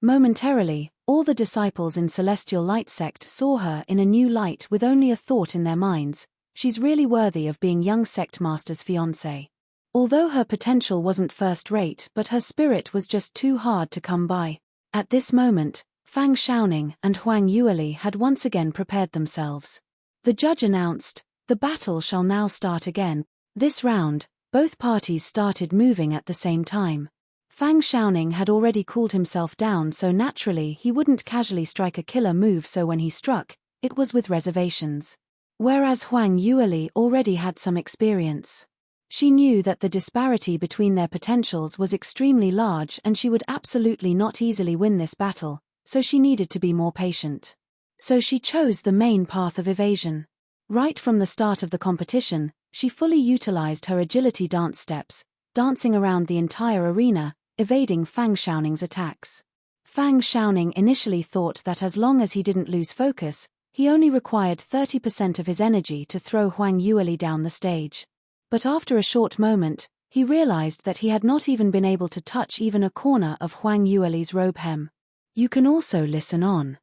Momentarily, all the disciples in Celestial Light Sect saw her in a new light with only a thought in their minds: she's really worthy of being young sect master's fiancée. Although her potential wasn't first-rate, but her spirit was just too hard to come by. At this moment, Fang Xiaoning and Huang Yueli had once again prepared themselves. The judge announced, "The battle shall now start again." This round, both parties started moving at the same time. Fang Xiaoning had already cooled himself down, so naturally he wouldn't casually strike a killer move, so when he struck, it was with reservations. Whereas Huang Yueli already had some experience. She knew that the disparity between their potentials was extremely large and she would absolutely not easily win this battle, so she needed to be more patient. So she chose the main path of evasion. Right from the start of the competition, she fully utilized her agility dance steps, dancing around the entire arena, evading Fang Xiaoning's attacks. Fang Xiaoning initially thought that as long as he didn't lose focus, He only required 30% of his energy to throw Huang Yueli down the stage. But after a short moment, he realized that he had not even been able to touch even a corner of Huang Yueli's robe hem. You can also listen on.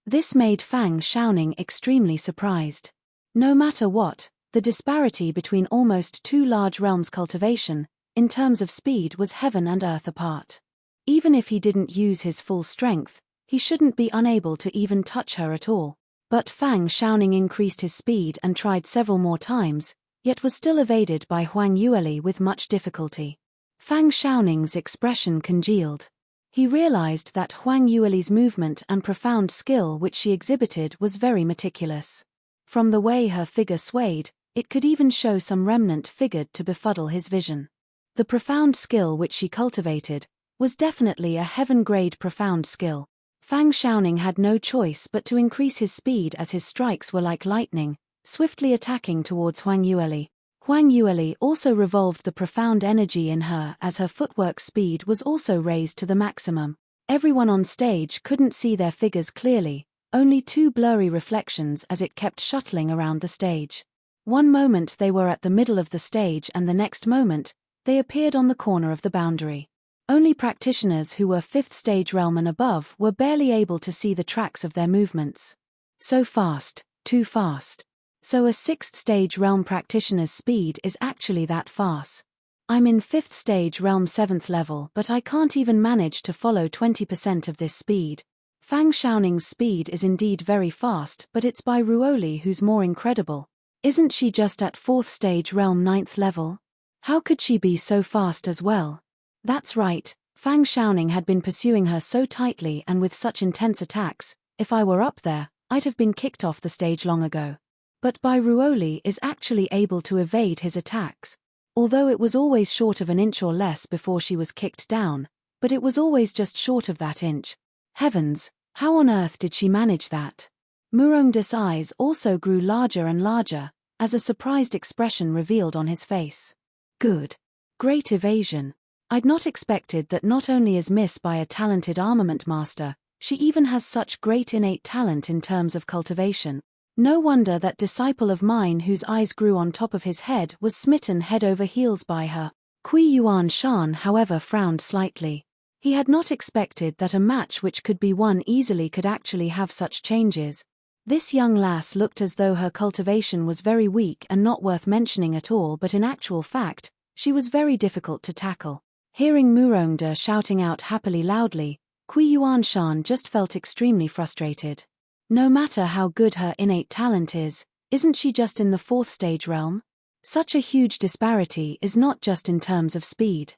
This made Fang Xiaoning extremely surprised. No matter what, the disparity between almost two large realms' cultivation, in terms of speed, was heaven and earth apart. Even if he didn't use his full strength, he shouldn't be unable to even touch her at all. But Fang Xiaoning increased his speed and tried several more times, yet was still evaded by Huang Yueli with much difficulty. Fang Xiaoning's expression congealed. He realized that Huang Yueli's movement and profound skill which she exhibited was very meticulous. From the way her figure swayed, it could even show some remnant figured to befuddle his vision. The profound skill which she cultivated was definitely a heaven-grade profound skill. Fang Xiaoning had no choice but to increase his speed as his strikes were like lightning, swiftly attacking towards Huang Yueli. Huang Yueli also revolved the profound energy in her as her footwork speed was also raised to the maximum. Everyone on stage couldn't see their figures clearly, only two blurry reflections as it kept shuttling around the stage. One moment they were at the middle of the stage and the next moment, they appeared on the corner of the boundary. Only practitioners who were 5th stage realm and above were barely able to see the tracks of their movements. So fast, too fast. So a 6th stage realm practitioner's speed is actually that fast. I'm in 5th stage realm 7th level but I can't even manage to follow 20% of this speed. Fang Xiaoning's speed is indeed very fast but it's by Ruoli who's more incredible. Isn't she just at 4th stage realm 9th level? How could she be so fast as well? That's right, Fang Xiaoning had been pursuing her so tightly and with such intense attacks, if I were up there, I'd have been kicked off the stage long ago. But Bai Ruoli is actually able to evade his attacks. Although it was always short of an inch or less before she was kicked down, but it was always just short of that inch. Heavens, how on earth did she manage that? Murongda's eyes also grew larger and larger, as a surprised expression revealed on his face. Good. Great evasion. I'd not expected that not only is Miss Bai a talented armament master, she even has such great innate talent in terms of cultivation. No wonder that disciple of mine whose eyes grew on top of his head was smitten head over heels by her. Kui Yuan Shan, however, frowned slightly. He had not expected that a match which could be won easily could actually have such changes. This young lass looked as though her cultivation was very weak and not worth mentioning at all, but in actual fact, she was very difficult to tackle. Hearing Murongda shouting out happily loudly, Kui Yuan Shan just felt extremely frustrated. No matter how good her innate talent is, isn't she just in the 4th stage realm? Such a huge disparity is not just in terms of speed.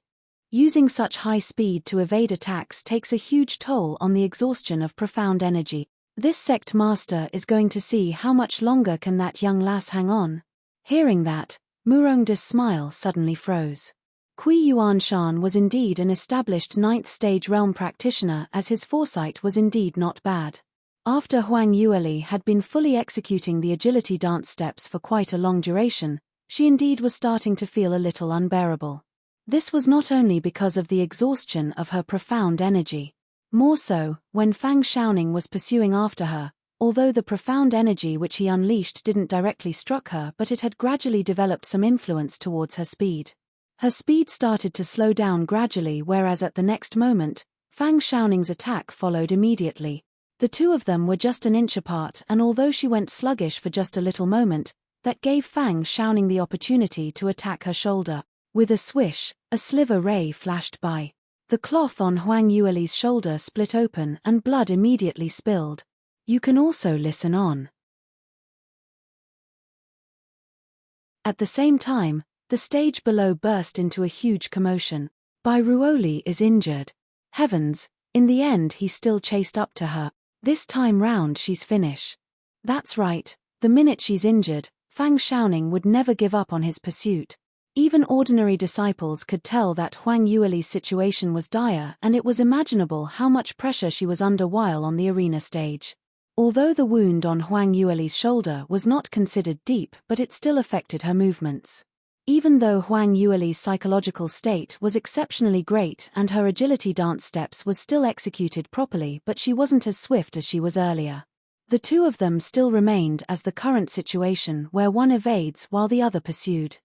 Using such high speed to evade attacks takes a huge toll on the exhaustion of profound energy. This sect master is going to see how much longer can that young lass hang on. Hearing that, Murongda's smile suddenly froze. Kui Yuan Shan was indeed an established 9th stage realm practitioner, as his foresight was indeed not bad. After Huang Yueli had been fully executing the agility dance steps for quite a long duration, she indeed was starting to feel a little unbearable. This was not only because of the exhaustion of her profound energy. More so, when Fang Xiaoning was pursuing after her, although the profound energy which he unleashed didn't directly struck her, but it had gradually developed some influence towards her speed. Her speed started to slow down gradually, whereas at the next moment, Fang Xiaoning's attack followed immediately. The two of them were just an inch apart, and although she went sluggish for just a little moment, that gave Fang Xiaoning the opportunity to attack her shoulder. With a swish, a sliver ray flashed by. The cloth on Huang Yueli's shoulder split open and blood immediately spilled. You can also listen on. At the same time, the stage below burst into a huge commotion. Bai Ruoli is injured. Heavens, in the end he still chased up to her. This time round she's finished. That's right, the minute she's injured, Fang Xiaoning would never give up on his pursuit. Even ordinary disciples could tell that Huang Yueli's situation was dire, and it was imaginable how much pressure she was under while on the arena stage. Although the wound on Huang Yueli's shoulder was not considered deep, but it still affected her movements. Even though Huang Yueli's psychological state was exceptionally great and her agility dance steps was still executed properly, but she wasn't as swift as she was earlier. The two of them still remained as the current situation where one evades while the other pursued.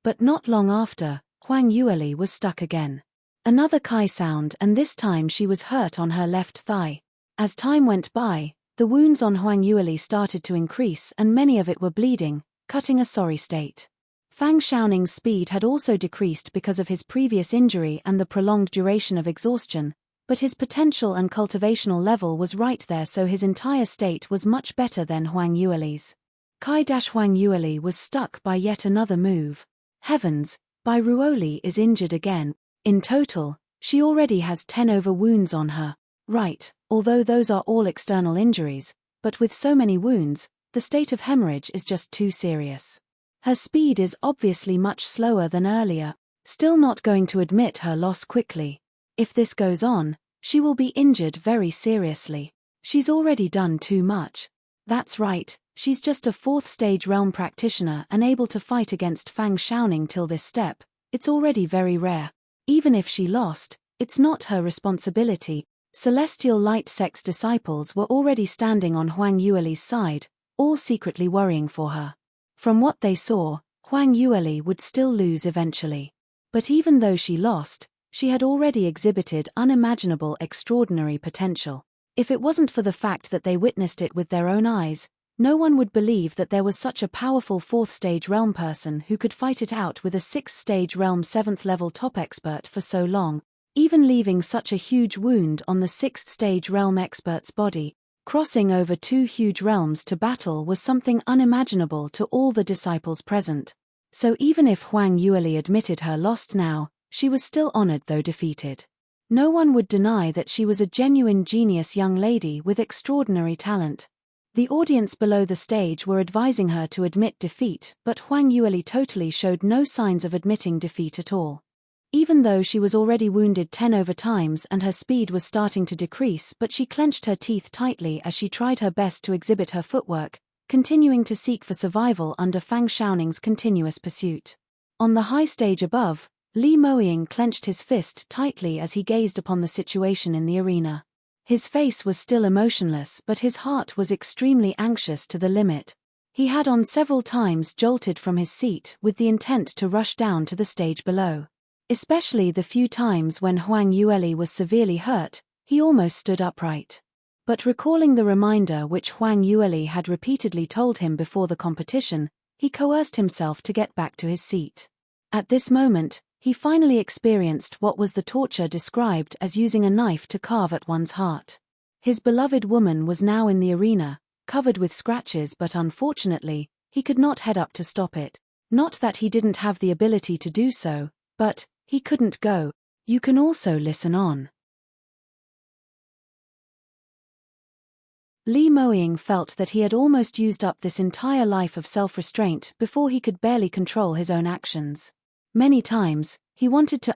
But not long after, Huang Yueli was stuck again. Another Kai sound, and this time she was hurt on her left thigh. As time went by, the wounds on Huang Yueli started to increase and many of it were bleeding, cutting a sorry state. Fang Xiaoning's speed had also decreased because of his previous injury and the prolonged duration of exhaustion, but his potential and cultivational level was right there, so his entire state was much better than Huang Yueli's. Huang Yueli was stuck by yet another move. Heavens, Bai Ruoli is injured again. In total, she already has 10 over wounds on her. Right, although those are all external injuries, but with so many wounds, the state of hemorrhage is just too serious. Her speed is obviously much slower than earlier, still not going to admit her loss quickly. If this goes on, she will be injured very seriously. She's already done too much. That's right, she's just a 4th stage realm practitioner and able to fight against Fang Xiaoning till this step. It's already very rare. Even if she lost, it's not her responsibility. Celestial Light Sect's disciples were already standing on Huang Yueli's side, all secretly worrying for her. From what they saw, Huang Yueli would still lose eventually. But even though she lost, she had already exhibited unimaginable extraordinary potential. If it wasn't for the fact that they witnessed it with their own eyes, no one would believe that there was such a powerful 4th stage realm person who could fight it out with a 6th stage realm 7th level top expert for so long, even leaving such a huge wound on the 6th stage realm expert's body. Crossing over 2 huge realms to battle was something unimaginable to all the disciples present. So even if Huang Yueli admitted her lost now, she was still honored though defeated. No one would deny that she was a genuine genius young lady with extraordinary talent. The audience below the stage were advising her to admit defeat, but Huang Yueli totally showed no signs of admitting defeat at all. Even though she was already wounded 10 over times and her speed was starting to decrease, but she clenched her teeth tightly as she tried her best to exhibit her footwork, continuing to seek for survival under Fang Xiaoning's continuous pursuit. On the high stage above, Li Moying clenched his fist tightly as he gazed upon the situation in the arena. His face was still emotionless, but his heart was extremely anxious to the limit. He had on several times jolted from his seat with the intent to rush down to the stage below. Especially the few times when Huang Yueli was severely hurt, he almost stood upright. But recalling the reminder which Huang Yueli had repeatedly told him before the competition, he coerced himself to get back to his seat. At this moment, he finally experienced what was the torture described as using a knife to carve at one's heart. His beloved woman was now in the arena, covered with scratches, but unfortunately, he could not head up to stop it. Not that he didn't have the ability to do so, but he couldn't go. You can also listen on. Li Moying felt that he had almost used up this entire life of self-restraint before he could barely control his own actions. Many times, he wanted to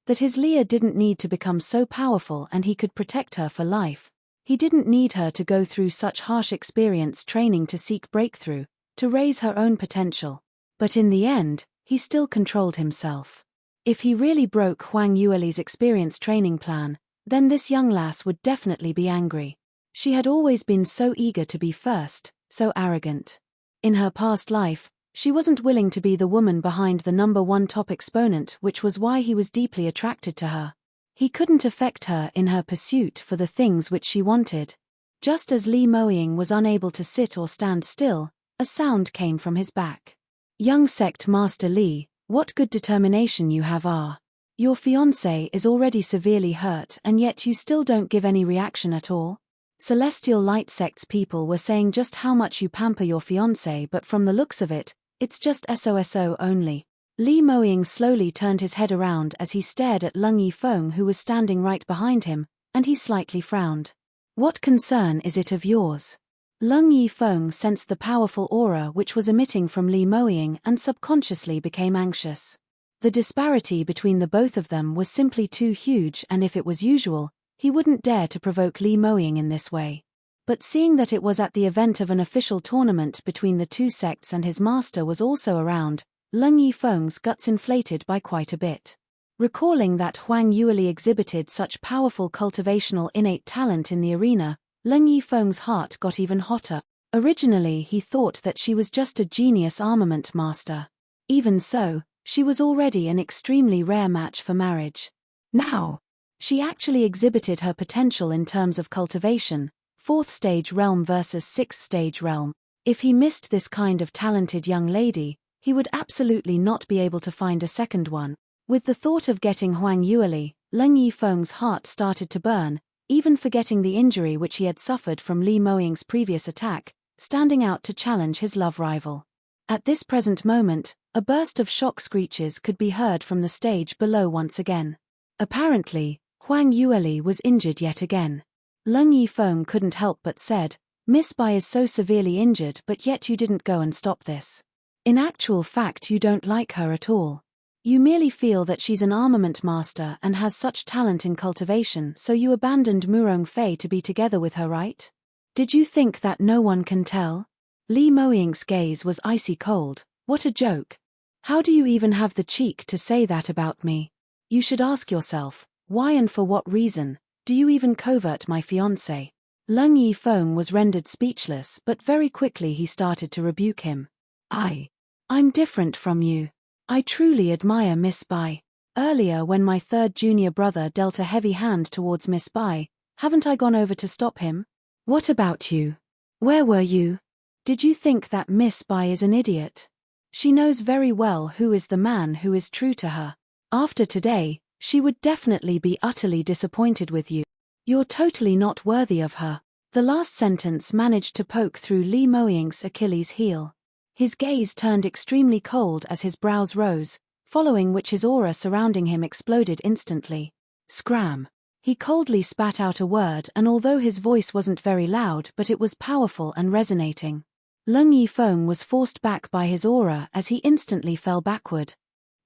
that his Leah didn't need to become so powerful and he could protect her for life. He didn't need her to go through such harsh experience training to seek breakthrough, to raise her own potential. But in the end, he still controlled himself. If he really broke Huang Yueli's experience training plan, then this young lass would definitely be angry. She had always been so eager to be first, so arrogant. In her past life, she wasn't willing to be the woman behind the number 1 top exponent, which was why he was deeply attracted to her. He couldn't affect her in her pursuit for the things which she wanted. Just as Li Moying was unable to sit or stand still, a sound came from his back. Young sect master Li, what good determination you have. Your fiancé is already severely hurt and yet you still don't give any reaction at all? Celestial Light Sect's people were saying just how much you pamper your fiancé, but from the looks of it, it's just SOSO only. Li Moying slowly turned his head around as he stared at Lung Yifeng, who was standing right behind him, and he slightly frowned. What concern is it of yours? Lung Yifeng sensed the powerful aura which was emitting from Li Moying and subconsciously became anxious. The disparity between the both of them was simply too huge, and if it was usual, he wouldn't dare to provoke Li Moying in this way. But seeing that it was at the event of an official tournament between the two sects and his master was also around, Leng Yifeng's guts inflated by quite a bit. Recalling that Huang Yueli exhibited such powerful cultivational innate talent in the arena, Leng Yifeng's heart got even hotter. Originally he thought that she was just a genius armament master. Even so, she was already an extremely rare match for marriage. Now, she actually exhibited her potential in terms of cultivation, 4th stage realm versus 6th stage realm. If he missed this kind of talented young lady, he would absolutely not be able to find a second one. With the thought of getting Huang Yueli, Leng Yifeng's heart started to burn, even forgetting the injury which he had suffered from Li Moying's previous attack, standing out to challenge his love rival. At this present moment, a burst of shock screeches could be heard from the stage below once again. Apparently, Huang Yueli was injured yet again. Leng Yifeng couldn't help but said, "Miss Bai is so severely injured, but yet you didn't go and stop this. In actual fact you don't like her at all. You merely feel that she's an armament master and has such talent in cultivation, so you abandoned Murong Fei to be together with her, right? Did you think that no one can tell?" Li Moying's gaze was icy cold. "What a joke. How do you even have the cheek to say that about me? You should ask yourself, why and for what reason do you even covert my fiancé?" Leng Yifeng was rendered speechless, but very quickly he started to rebuke him. I'm different from you. I truly admire Miss Bai. Earlier when my third junior brother dealt a heavy hand towards Miss Bai, haven't I gone over to stop him? What about you? Where were you? Did you think that Miss Bai is an idiot? She knows very well who is the man who is true to her. After today, she would definitely be utterly disappointed with you. You're totally not worthy of her. The last sentence managed to poke through Li Moying's Achilles heel. His gaze turned extremely cold as his brows rose, following which his aura surrounding him exploded instantly. Scram. He coldly spat out a word, and although his voice wasn't very loud, but it was powerful and resonating. Leng Yifeng was forced back by his aura as he instantly fell backward.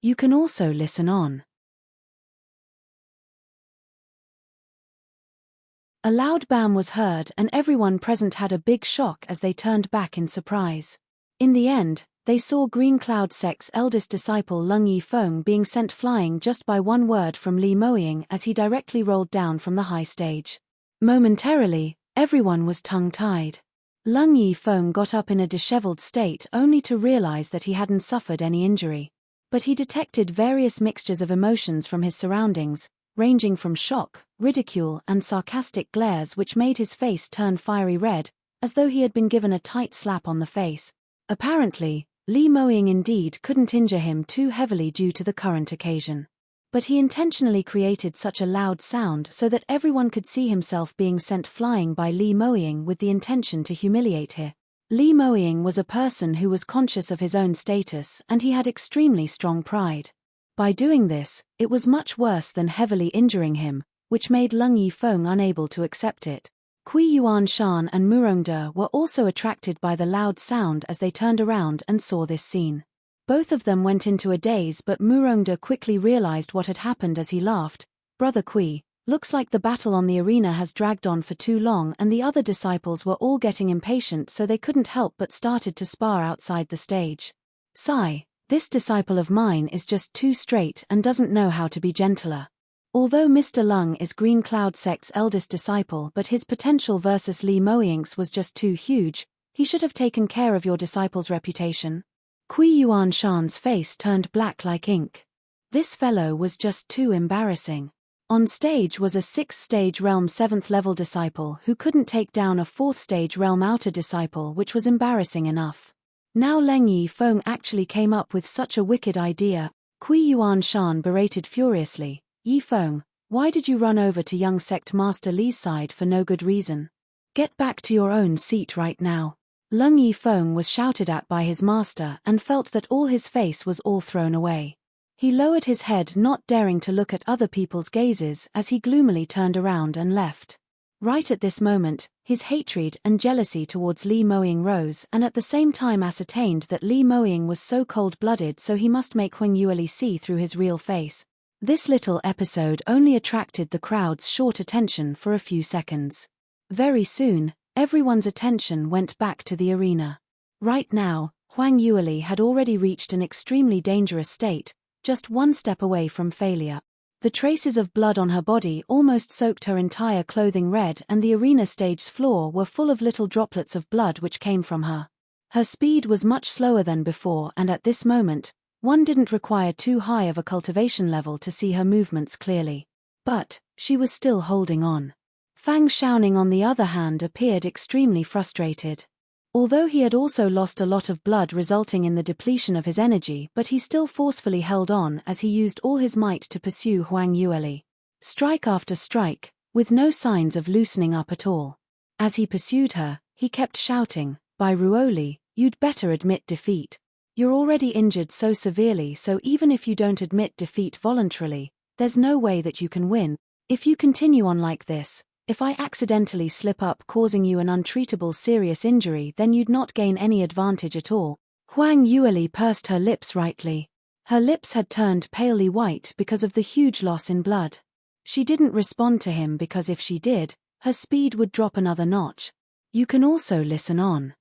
You can also listen on. A loud bam was heard and everyone present had a big shock as they turned back in surprise. In the end, they saw Green Cloud Sect's eldest disciple Leng Yifeng being sent flying just by one word from Li Moying as he directly rolled down from the high stage. Momentarily, everyone was tongue-tied. Leng Yifeng got up in a disheveled state only to realize that he hadn't suffered any injury. But he detected various mixtures of emotions from his surroundings, ranging from shock, ridicule and sarcastic glares which made his face turn fiery red, as though he had been given a tight slap on the face. Apparently, Li Moying indeed couldn't injure him too heavily due to the current occasion. But he intentionally created such a loud sound so that everyone could see himself being sent flying by Li Moying with the intention to humiliate her. Li Moying was a person who was conscious of his own status and he had extremely strong pride. By doing this, it was much worse than heavily injuring him, which made Leng Yifeng unable to accept it. Kui Yuanshan and Murongde were also attracted by the loud sound as they turned around and saw this scene. Both of them went into a daze, but Murongde quickly realized what had happened as he laughed. "Brother Kui, looks like the battle on the arena has dragged on for too long and the other disciples were all getting impatient, so they couldn't help but started to spar outside the stage. Sigh. This disciple of mine is just too straight and doesn't know how to be gentler. Although Mr. Leng is Green Cloud Sect's eldest disciple, but his potential versus Li Moying's was just too huge. He should have taken care of your disciple's reputation." Kui Yuanshan's face turned black like ink. This fellow was just too embarrassing. On stage was a 6th stage realm 7th level disciple who couldn't take down a 4th stage realm outer disciple, which was embarrassing enough. Now Leng Yifeng actually came up with such a wicked idea. Kui Yuanshan berated furiously, "Yifeng, why did you run over to young sect master Li's side for no good reason? Get back to your own seat right now." Leng Yifeng was shouted at by his master and felt that all his face was all thrown away. He lowered his head, not daring to look at other people's gazes, as he gloomily turned around and left. Right at this moment, his hatred and jealousy towards Li Moying rose, and at the same time ascertained that Li Moying was so cold-blooded, so he must make Huang Yueli see through his real face. This little episode only attracted the crowd's short attention for a few seconds. Very soon, Everyone's attention went back to the arena. Right now, Huang Yueli had already reached an extremely dangerous state, just one step away from failure. The traces of blood on her body almost soaked her entire clothing red, and the arena stage's floor were full of little droplets of blood which came from her. Her speed was much slower than before, and at this moment, one didn't require too high of a cultivation level to see her movements clearly. But she was still holding on. Fang Xiaoning, on the other hand, appeared extremely frustrated. Although he had also lost a lot of blood resulting in the depletion of his energy, but he still forcefully held on as he used all his might to pursue Huang Yueli. Strike after strike, with no signs of loosening up at all. As he pursued her, he kept shouting, "By Ruoli, you'd better admit defeat. You're already injured so severely, so even if you don't admit defeat voluntarily, there's no way that you can win. If you continue on like this, if I accidentally slip up causing you an untreatable serious injury, then you'd not gain any advantage at all." Huang Yueli pursed her lips rightly. Her lips had turned palely white because of the huge loss in blood. She didn't respond to him because if she did, her speed would drop another notch. "You can also listen on."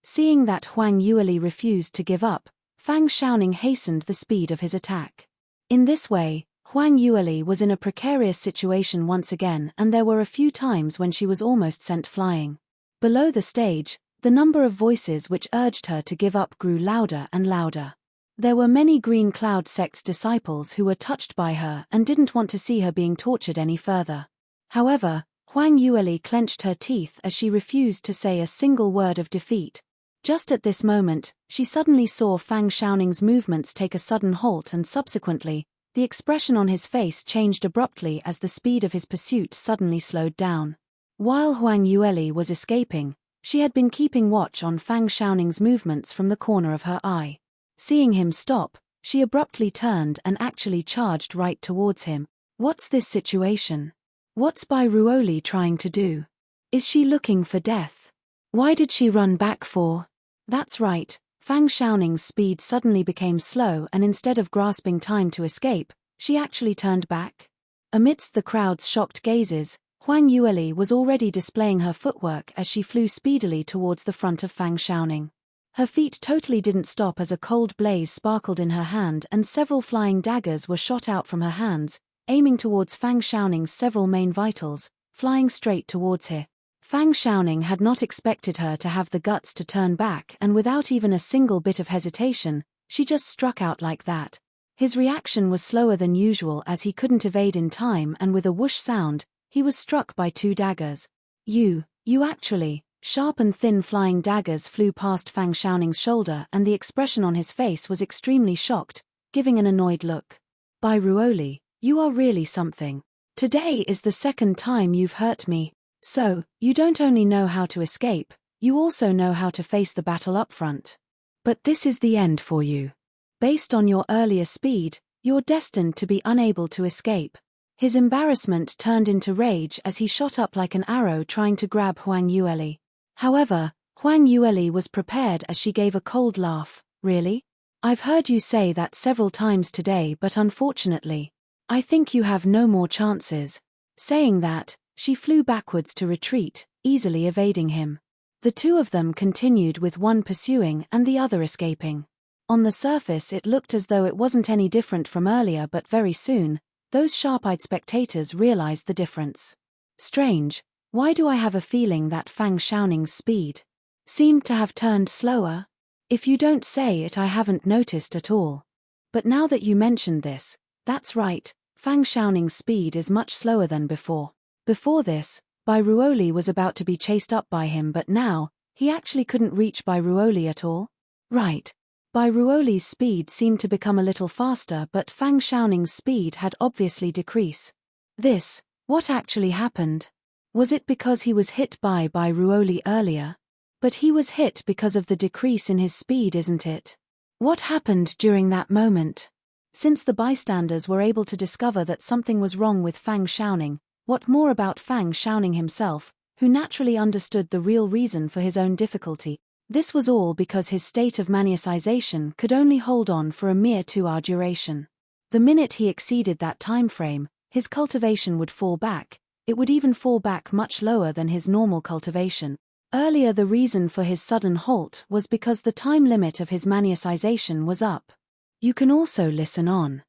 Seeing that Huang Yueli refused to give up, Fang Xiaoning hastened the speed of his attack. In this way, Huang Yueli was in a precarious situation once again, and there were a few times when she was almost sent flying. Below the stage, the number of voices which urged her to give up grew louder and louder. There were many Green Cloud sect's disciples who were touched by her and didn't want to see her being tortured any further. However, Huang Yueli clenched her teeth as she refused to say a single word of defeat. Just at this moment, she suddenly saw Fang Xiaoning's movements take a sudden halt, and subsequently, the expression on his face changed abruptly as the speed of his pursuit suddenly slowed down. While Huang Yueli was escaping, she had been keeping watch on Fang Xiaoning's movements from the corner of her eye. Seeing him stop, she abruptly turned and actually charged right towards him. What's this situation? What's Bai Ruoli trying to do? Is she looking for death? Why did she run back for? That's right. Fang Xiaoning's speed suddenly became slow, and instead of grasping time to escape, she actually turned back. Amidst the crowd's shocked gazes, Huang Yueli was already displaying her footwork as she flew speedily towards the front of Fang Xiaoning. Her feet totally didn't stop as a cold blaze sparkled in her hand and several flying daggers were shot out from her hands, aiming towards Fang Xiaoning's several main vitals, flying straight towards her. Fang Xiaoning had not expected her to have the guts to turn back, and without even a single bit of hesitation, she just struck out like that. His reaction was slower than usual as he couldn't evade in time, and with a whoosh sound, he was struck by two daggers. You actually, sharp and thin flying daggers flew past Fang Xiaoning's shoulder, and the expression on his face was extremely shocked, giving an annoyed look. Bai Ruoli, you are really something. Today is the second time you've hurt me. So, you don't only know how to escape, you also know how to face the battle up front. But this is the end for you. Based on your earlier speed, you're destined to be unable to escape. His embarrassment turned into rage as he shot up like an arrow trying to grab Huang Yueli. However, Huang Yueli was prepared as she gave a cold laugh. Really? I've heard you say that several times today, but unfortunately, I think you have no more chances. Saying that, she flew backwards to retreat, easily evading him. The two of them continued, with one pursuing and the other escaping. On the surface it looked as though it wasn't any different from earlier, but very soon, those sharp-eyed spectators realized the difference. Strange, why do I have a feeling that Fang Xiaoning's speed seemed to have turned slower? If you don't say it, I haven't noticed at all. But now that you mentioned this, that's right, Fang Xiaoning's speed is much slower than before. Before this, Bai Ruoli was about to be chased up by him, but now, he actually couldn't reach Bai Ruoli at all? Right. Bai Ruoli's speed seemed to become a little faster, but Fang Xiaoning's speed had obviously decreased. What actually happened? Was it because he was hit by Bai Ruoli earlier? But he was hit because of the decrease in his speed, isn't it? What happened during that moment? Since the bystanders were able to discover that something was wrong with Fang Xiaoning, what more about Fang Xiaoning himself, who naturally understood the real reason for his own difficulty? This was all because his state of maniacization could only hold on for a mere 2-hour duration. The minute he exceeded that time frame, his cultivation would fall back, It would even fall back much lower than his normal cultivation. Earlier, the reason for his sudden halt was because the time limit of his maniacization was up. You can also listen on.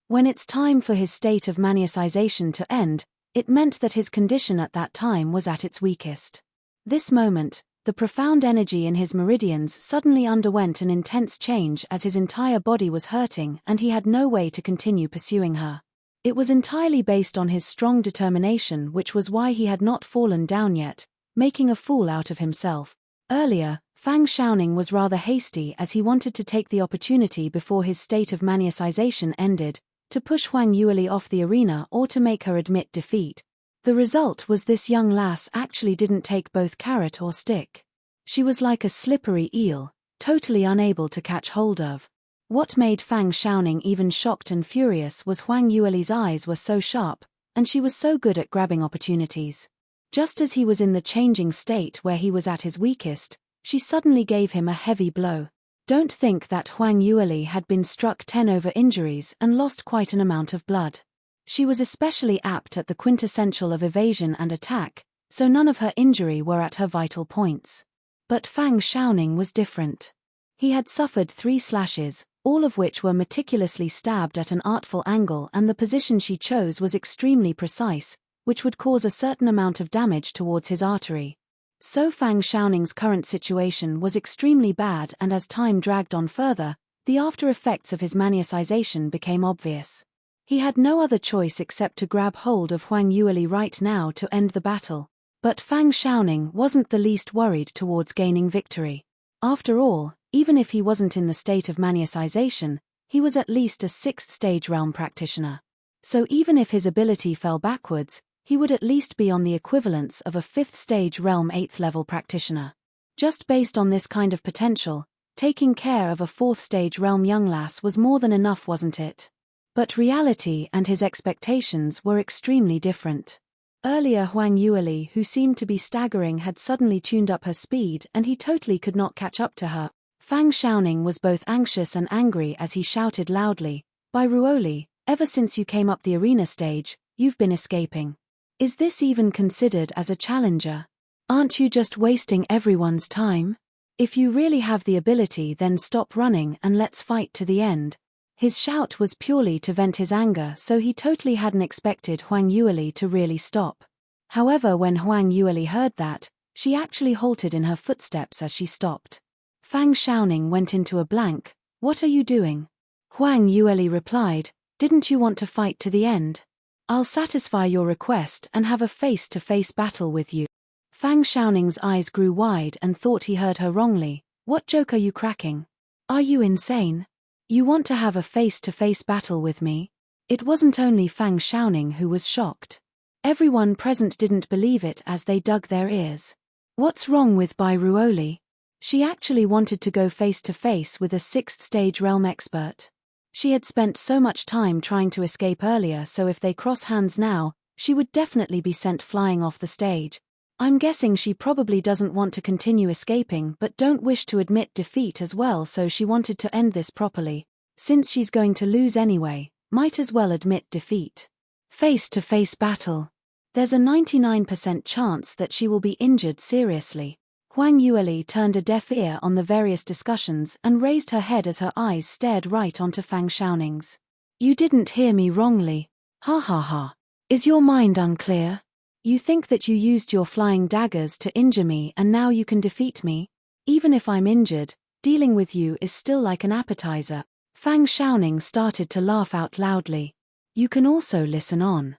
When it's time for his state of maniacization to end, it meant that his condition at that time was at its weakest. This moment, the profound energy in his meridians suddenly underwent an intense change as his entire body was hurting and he had no way to continue pursuing her. It was entirely based on his strong determination, which was why he had not fallen down yet, making a fool out of himself. Earlier, Fang Xiaoning was rather hasty as he wanted to take the opportunity before his state of maniacization ended, to push Huang Yueli off the arena or to make her admit defeat. The result was this young lass actually didn't take both carrot or stick. She was like a slippery eel, totally unable to catch hold of. What made Fang Xiaoning even shocked and furious was Huang Yueli's eyes were so sharp, and she was so good at grabbing opportunities. Just as he was in the changing state where he was at his weakest, she suddenly gave him a heavy blow. Don't think that Huang Yueli had been struck 10 over injuries and lost quite an amount of blood. She was especially apt at the quintessential of evasion and attack, so none of her injury were at her vital points. But Fang Xiaoning was different. He had suffered 3 slashes, all of which were meticulously stabbed at an artful angle, and the position she chose was extremely precise, which would cause a certain amount of damage towards his artery. So Fang Xiaoning's current situation was extremely bad, and as time dragged on further, the after effects of his maniacization became obvious. He had no other choice except to grab hold of Huang Yueli right now to end the battle. But Fang Xiaoning wasn't the least worried towards gaining victory. After all, even if he wasn't in the state of maniacization, he was at least a 6th stage realm practitioner. So even if his ability fell backwards, he would at least be on the equivalence of a 5th stage realm 8th level practitioner. Just based on this kind of potential, taking care of a 4th stage realm young lass was more than enough, wasn't it? But reality and his expectations were extremely different. Earlier, Huang Yueli, who seemed to be staggering, had suddenly tuned up her speed and he totally could not catch up to her. Fang Xiaoning was both anxious and angry as he shouted loudly, "By Ruoli, ever since you came up the arena stage, you've been escaping. Is this even considered as a challenger? Aren't you just wasting everyone's time? If you really have the ability, then stop running and let's fight to the end." His shout was purely to vent his anger, so he totally hadn't expected Huang Yueli to really stop. However, when Huang Yueli heard that, she actually halted in her footsteps as she stopped. Fang Xiaoning went into a blank. "What are you doing?" Huang Yueli replied, "Didn't you want to fight to the end? I'll satisfy your request and have a face-to-face battle with you." Fang Xiaoning's eyes grew wide and thought he heard her wrongly. "What joke are you cracking? Are you insane? You want to have a face-to-face battle with me?" It wasn't only Fang Xiaoning who was shocked. Everyone present didn't believe it as they dug their ears. What's wrong with Bai Ruoli? She actually wanted to go face-to-face with a 6th stage realm expert. She had spent so much time trying to escape earlier, so if they cross hands now, she would definitely be sent flying off the stage. I'm guessing she probably doesn't want to continue escaping but don't wish to admit defeat as well, so she wanted to end this properly. Since she's going to lose anyway, might as well admit defeat. Face-to-face battle. There's a 99% chance that she will be injured seriously. Huang Yueli turned a deaf ear on the various discussions and raised her head as her eyes stared right onto Fang Xiaoning's. "You didn't hear me wrongly. Ha ha ha. Is your mind unclear? You think that you used your flying daggers to injure me and now you can defeat me? Even if I'm injured, dealing with you is still like an appetizer." Fang Xiaoning started to laugh out loudly. You can also listen on.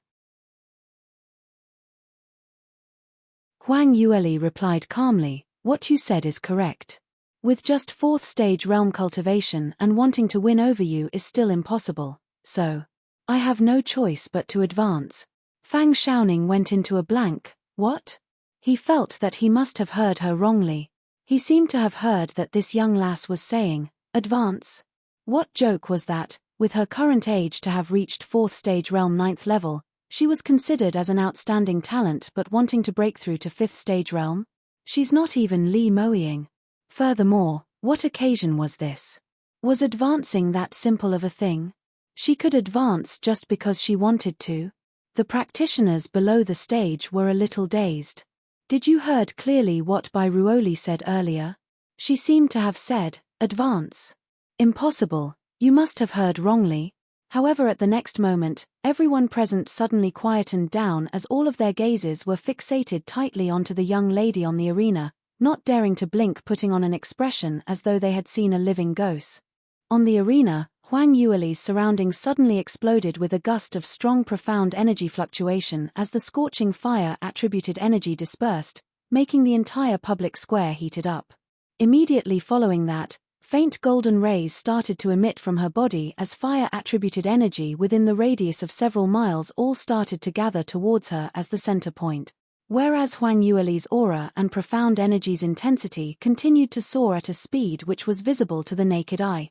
Huang Yueli replied calmly, "What you said is correct. With just 4th stage realm cultivation and wanting to win over you is still impossible, so I have no choice but to advance." Fang Xiaoning went into a blank. What? He felt that he must have heard her wrongly. He seemed to have heard that this young lass was saying, "Advance." What joke was that? With her current age to have reached 4th stage realm 9th level, she was considered as an outstanding talent, but wanting to break through to 5th stage realm? She's not even Li Moying. Furthermore, what occasion was this? Was advancing that simple of a thing? She could advance just because she wanted to. The practitioners below the stage were a little dazed. Did you heard clearly what Byruoli said earlier? She seemed to have said, advance. Impossible, you must have heard wrongly. However, at the next moment, everyone present suddenly quietened down as all of their gazes were fixated tightly onto the young lady on the arena, not daring to blink, putting on an expression as though they had seen a living ghost. On the arena, Huang Yueli's surroundings suddenly exploded with a gust of strong, profound energy fluctuation as the scorching fire-attributed energy dispersed, making the entire public square heated up. Immediately following that, faint golden rays started to emit from her body as fire-attributed energy within the radius of several miles all started to gather towards her as the center point. Whereas Huang Yueli's aura and profound energy's intensity continued to soar at a speed which was visible to the naked eye.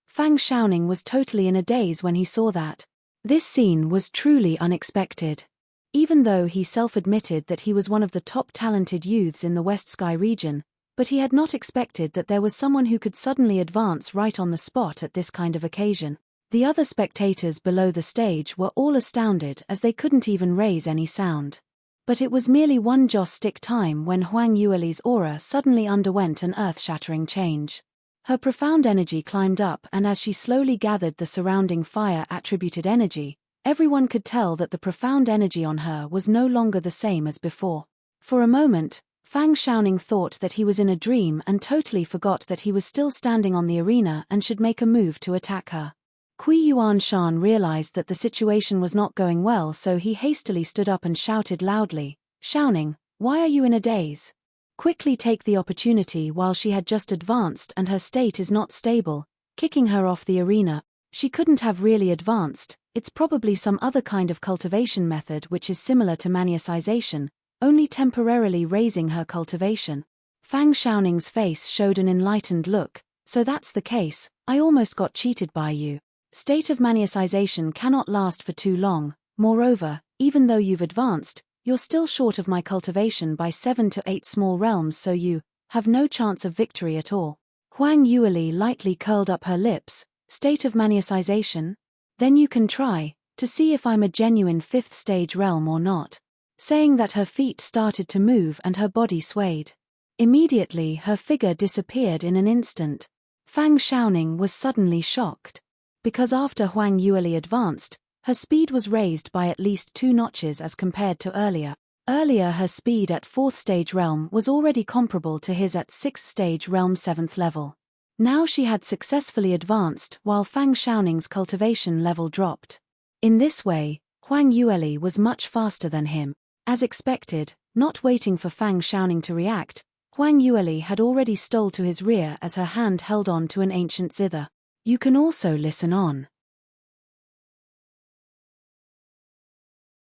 Fang Xiaoning was totally in a daze when he saw that. This scene was truly unexpected. Even though he self-admitted that he was one of the top talented youths in the West Sky region, but he had not expected that there was someone who could suddenly advance right on the spot at this kind of occasion. The other spectators below the stage were all astounded as they couldn't even raise any sound. But it was merely one joss-stick time when Huang Yueli's aura suddenly underwent an earth-shattering change. Her profound energy climbed up, and as she slowly gathered the surrounding fire-attributed energy, everyone could tell that the profound energy on her was no longer the same as before. For a moment, Fang Xiaoning thought that he was in a dream and totally forgot that he was still standing on the arena and should make a move to attack her. Kui Yuanshan realized that the situation was not going well, so he hastily stood up and shouted loudly, "Xiaoning, why are you in a daze? Quickly take the opportunity while she had just advanced and her state is not stable, kicking her off the arena. She couldn't have really advanced, it's probably some other kind of cultivation method which is similar to maniacization, only temporarily raising her cultivation." Fang Xiaoning's face showed an enlightened look. "So that's the case, I almost got cheated by you. State of maniacization cannot last for too long, moreover, even though you've advanced, you're still short of my cultivation by 7 to 8 small realms, so you have no chance of victory at all." Huang Yueli lightly curled up her lips. "State of maniacization? Then you can try, to see if I'm a genuine 5th stage realm or not." Saying that, her feet started to move and her body swayed. Immediately her figure disappeared in an instant. Fang Xiaoning was suddenly shocked. Because after Huang Yueli advanced, her speed was raised by at least 2 notches as compared to earlier. Earlier her speed at 4th stage realm was already comparable to his at 6th stage realm 7th level. Now she had successfully advanced while Fang Xiaoning's cultivation level dropped. In this way, Huang Yueli was much faster than him. As expected, not waiting for Fang Xiaoning to react, Huang Yueli had already stole to his rear as her hand held on to an ancient zither. You can also listen on.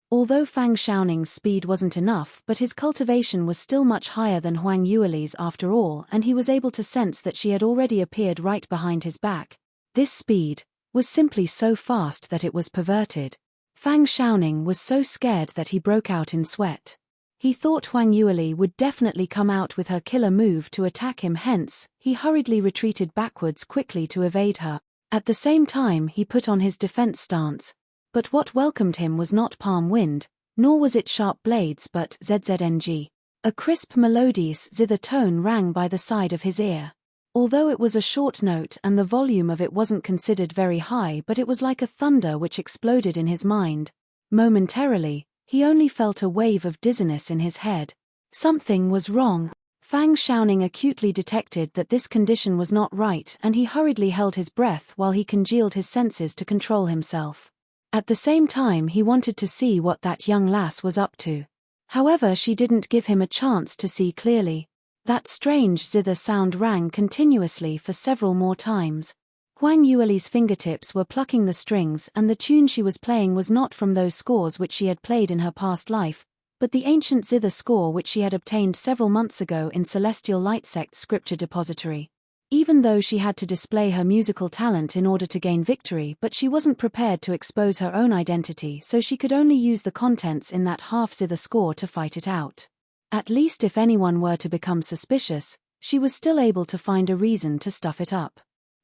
Although Fang Xiaoning's speed wasn't enough, but his cultivation was still much higher than Huang Yueli's after all, and he was able to sense that she had already appeared right behind his back. This speed was simply so fast that it was perverted. Fang Xiaoning was so scared that he broke out in sweat. He thought Huang Yueli would definitely come out with her killer move to attack him, hence, he hurriedly retreated backwards quickly to evade her. At the same time he put on his defense stance. But what welcomed him was not palm wind, nor was it sharp blades, but zzng. A crisp melodious zither tone rang by the side of his ear. Although it was a short note and the volume of it wasn't considered very high, but it was like a thunder which exploded in his mind. Momentarily, he only felt a wave of dizziness in his head. Something was wrong. Fang Xiaoning acutely detected that this condition was not right, and he hurriedly held his breath while he congealed his senses to control himself. At the same time he wanted to see what that young lass was up to. However, she didn't give him a chance to see clearly. That strange zither sound rang continuously for several more times. Huang Yueli's fingertips were plucking the strings, and the tune she was playing was not from those scores which she had played in her past life, but the ancient zither score which she had obtained several months ago in Celestial Light Sect Scripture Depository. Even though she had to display her musical talent in order to gain victory, but she wasn't prepared to expose her own identity, so she could only use the contents in that half-zither score to fight it out. At least if anyone were to become suspicious, she was still able to find a reason to stuff it up.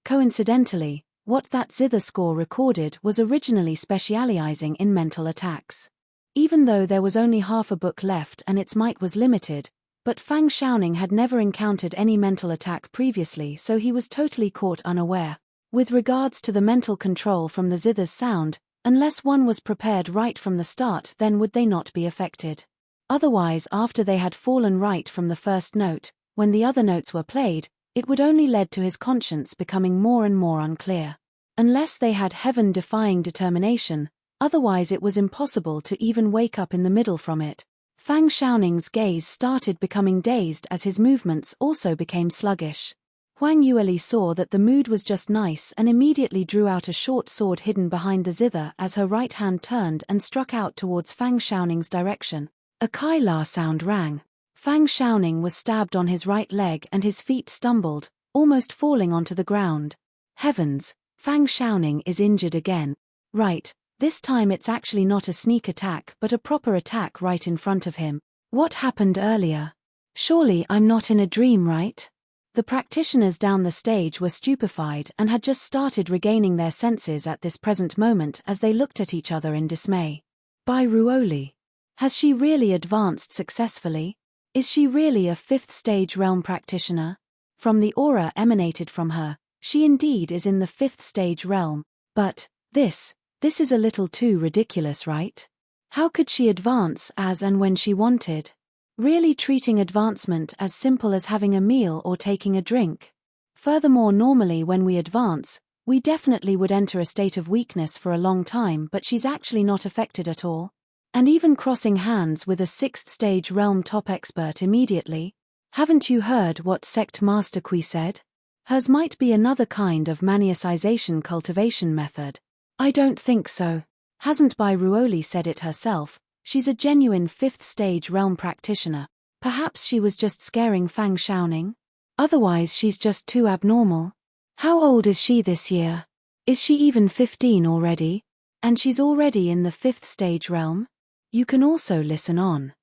Coincidentally, What that zither score recorded was originally specializing in mental attacks. Even though there was only half a book left and its might was limited, but Fang Xiaoning had never encountered any mental attack previously, so he was totally caught unaware. With regards to the mental control from the zither's sound, unless one was prepared right from the start, then would they not be affected. Otherwise, after they had fallen right from the first note, when the other notes were played, it would only lead to his conscience becoming more and more unclear. Unless they had heaven-defying determination, otherwise it was impossible to even wake up in the middle from it. Fang Xiaoning's gaze started becoming dazed as his movements also became sluggish. Huang Yueli saw that the mood was just nice and immediately drew out a short sword hidden behind the zither as her right hand turned and struck out towards Fang Xiaoning's direction. A Kai La sound rang. Fang Xiaoning was stabbed on his right leg and his feet stumbled, almost falling onto the ground. Heavens, Fang Xiaoning is injured again. Right, this time it's actually not a sneak attack but a proper attack right in front of him. What happened earlier? Surely I'm not in a dream, right? The practitioners down the stage were stupefied and had just started regaining their senses at this present moment as they looked at each other in dismay. By Ruoli. Has she really advanced successfully? Is she really a 5th stage realm practitioner? From the aura emanated from her, she indeed is in the 5th stage realm. But, this is a little too ridiculous, right? How could she advance as and when she wanted? Really treating advancement as simple as having a meal or taking a drink. Furthermore, normally when we advance, we definitely would enter a state of weakness for a long time, but she's actually not affected at all. And even crossing hands with a 6th stage realm top expert immediately. Haven't you heard what Sect Master Kui said? Hers might be another kind of maniacization cultivation method. I don't think so. Hasn't Bai Ruoli said it herself? She's a genuine 5th stage realm practitioner. Perhaps she was just scaring Fang Xiaoning? Otherwise she's just too abnormal. How old is she this year? Is she even 15 already? And she's already in the 5th stage realm? You can also listen on.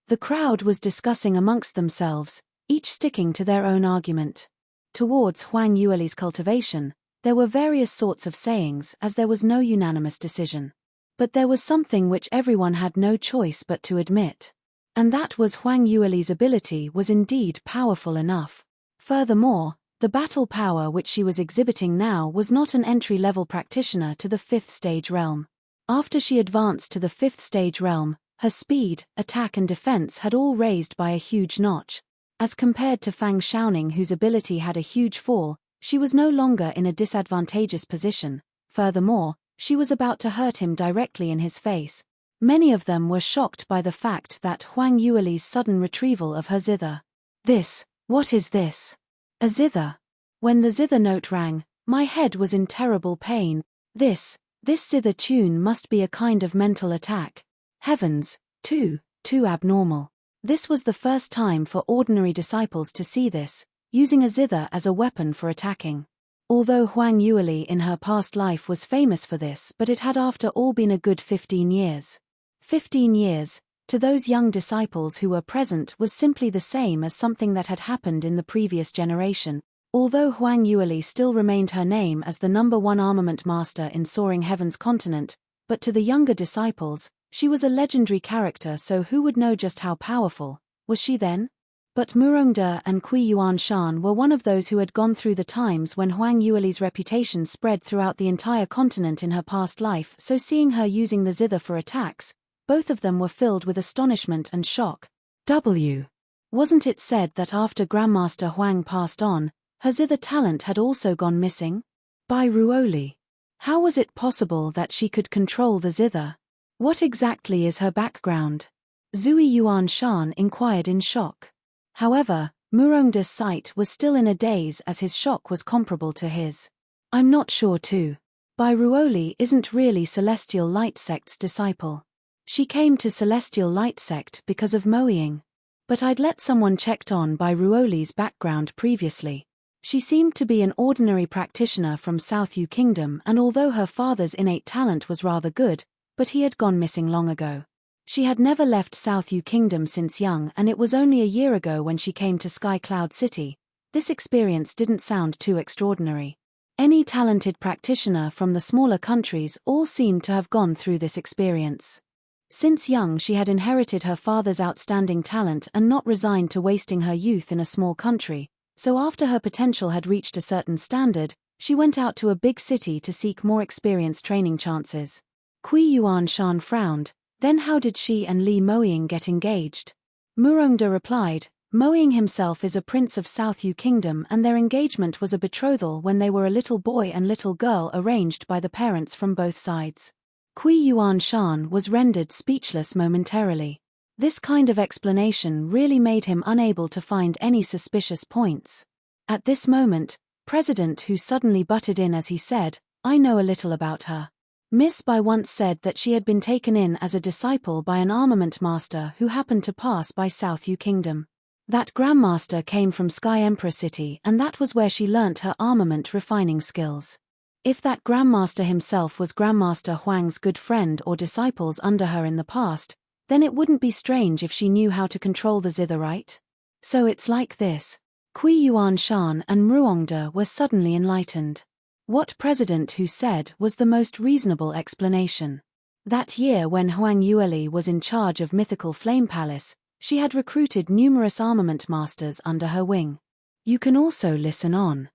The crowd was discussing amongst themselves, each sticking to their own argument. Towards Huang Yueli's cultivation, there were various sorts of sayings as there was no unanimous decision. But there was something which everyone had no choice but to admit. And that was Huang Yueli's ability was indeed powerful enough. Furthermore, the battle power which she was exhibiting now was not an entry-level practitioner to the 5th stage realm. After she advanced to the 5th stage realm, her speed, attack and defense had all raised by a huge notch. As compared to Fang Xiaoning, whose ability had a huge fall, she was no longer in a disadvantageous position. Furthermore, she was about to hurt him directly in his face. Many of them were shocked by the fact that Huang Yueli's sudden retrieval of her zither. What is this? A zither. When the zither note rang, my head was in terrible pain. This zither tune must be a kind of mental attack. Heavens, too abnormal. This was the first time for ordinary disciples to see this, using a zither as a weapon for attacking. Although Huang Yueli in her past life was famous for this, but it had after all been a good 15 years. 15 years, to those young disciples who were present, was simply the same as something that had happened in the previous generation. Although Huang Yueli still remained her name as the #1 armament master in Soaring Heaven's continent, but to the younger disciples, she was a legendary character, so who would know just how powerful was she then? But Murongde and Kui Yuanshan were one of those who had gone through the times when Huang Yueli's reputation spread throughout the entire continent in her past life, so seeing her using the zither for attacks, both of them were filled with astonishment and shock. Wasn't it said that after Grandmaster Huang passed on, her zither talent had also gone missing? By Ruoli. How was it possible that she could control the zither? What exactly is her background? Zui Yuanshan inquired in shock. However, Murongde's sight was still in a daze as his shock was comparable to his. I'm not sure too. Bai Ruoli isn't really Celestial Light Sect's disciple. She came to Celestial Light Sect because of Moeing. But I'd let someone checked on Bai Ruoli's background previously. She seemed to be an ordinary practitioner from South Yu Kingdom, and although her father's innate talent was rather good, but he had gone missing long ago. She had never left South Yu Kingdom since young, and it was only a year ago when she came to Sky Cloud City. this experience didn't sound too extraordinary. Any talented practitioner from the smaller countries all seemed to have gone through this experience. Since young she had inherited her father's outstanding talent and not resigned to wasting her youth in a small country, so after her potential had reached a certain standard, she went out to a big city to seek more experience training chances. Kui Yuan Shan frowned. Then how did she and Li Moying get engaged? Murongda replied, Moying himself is a prince of South Yu Kingdom and their engagement was a betrothal when they were a little boy and little girl arranged by the parents from both sides. Kui Yuan Shan was rendered speechless momentarily. This kind of explanation really made him unable to find any suspicious points. At this moment, President Hu suddenly butted in as he said, I know a little about her. Miss Bai once said that she had been taken in as a disciple by an armament master who happened to pass by South Yu Kingdom. That grandmaster came from Sky Emperor City and that was where she learnt her armament refining skills. If that grandmaster himself was Grandmaster Huang's good friend or disciples under her in the past, then it wouldn't be strange if she knew how to control the zither, right? So it's like this. Kui Yuan Shan and Murongda were suddenly enlightened. What President Hu said was the most reasonable explanation. That year when Huang Yueli was in charge of Mythical Flame Palace, she had recruited numerous armament masters under her wing. You can also listen on.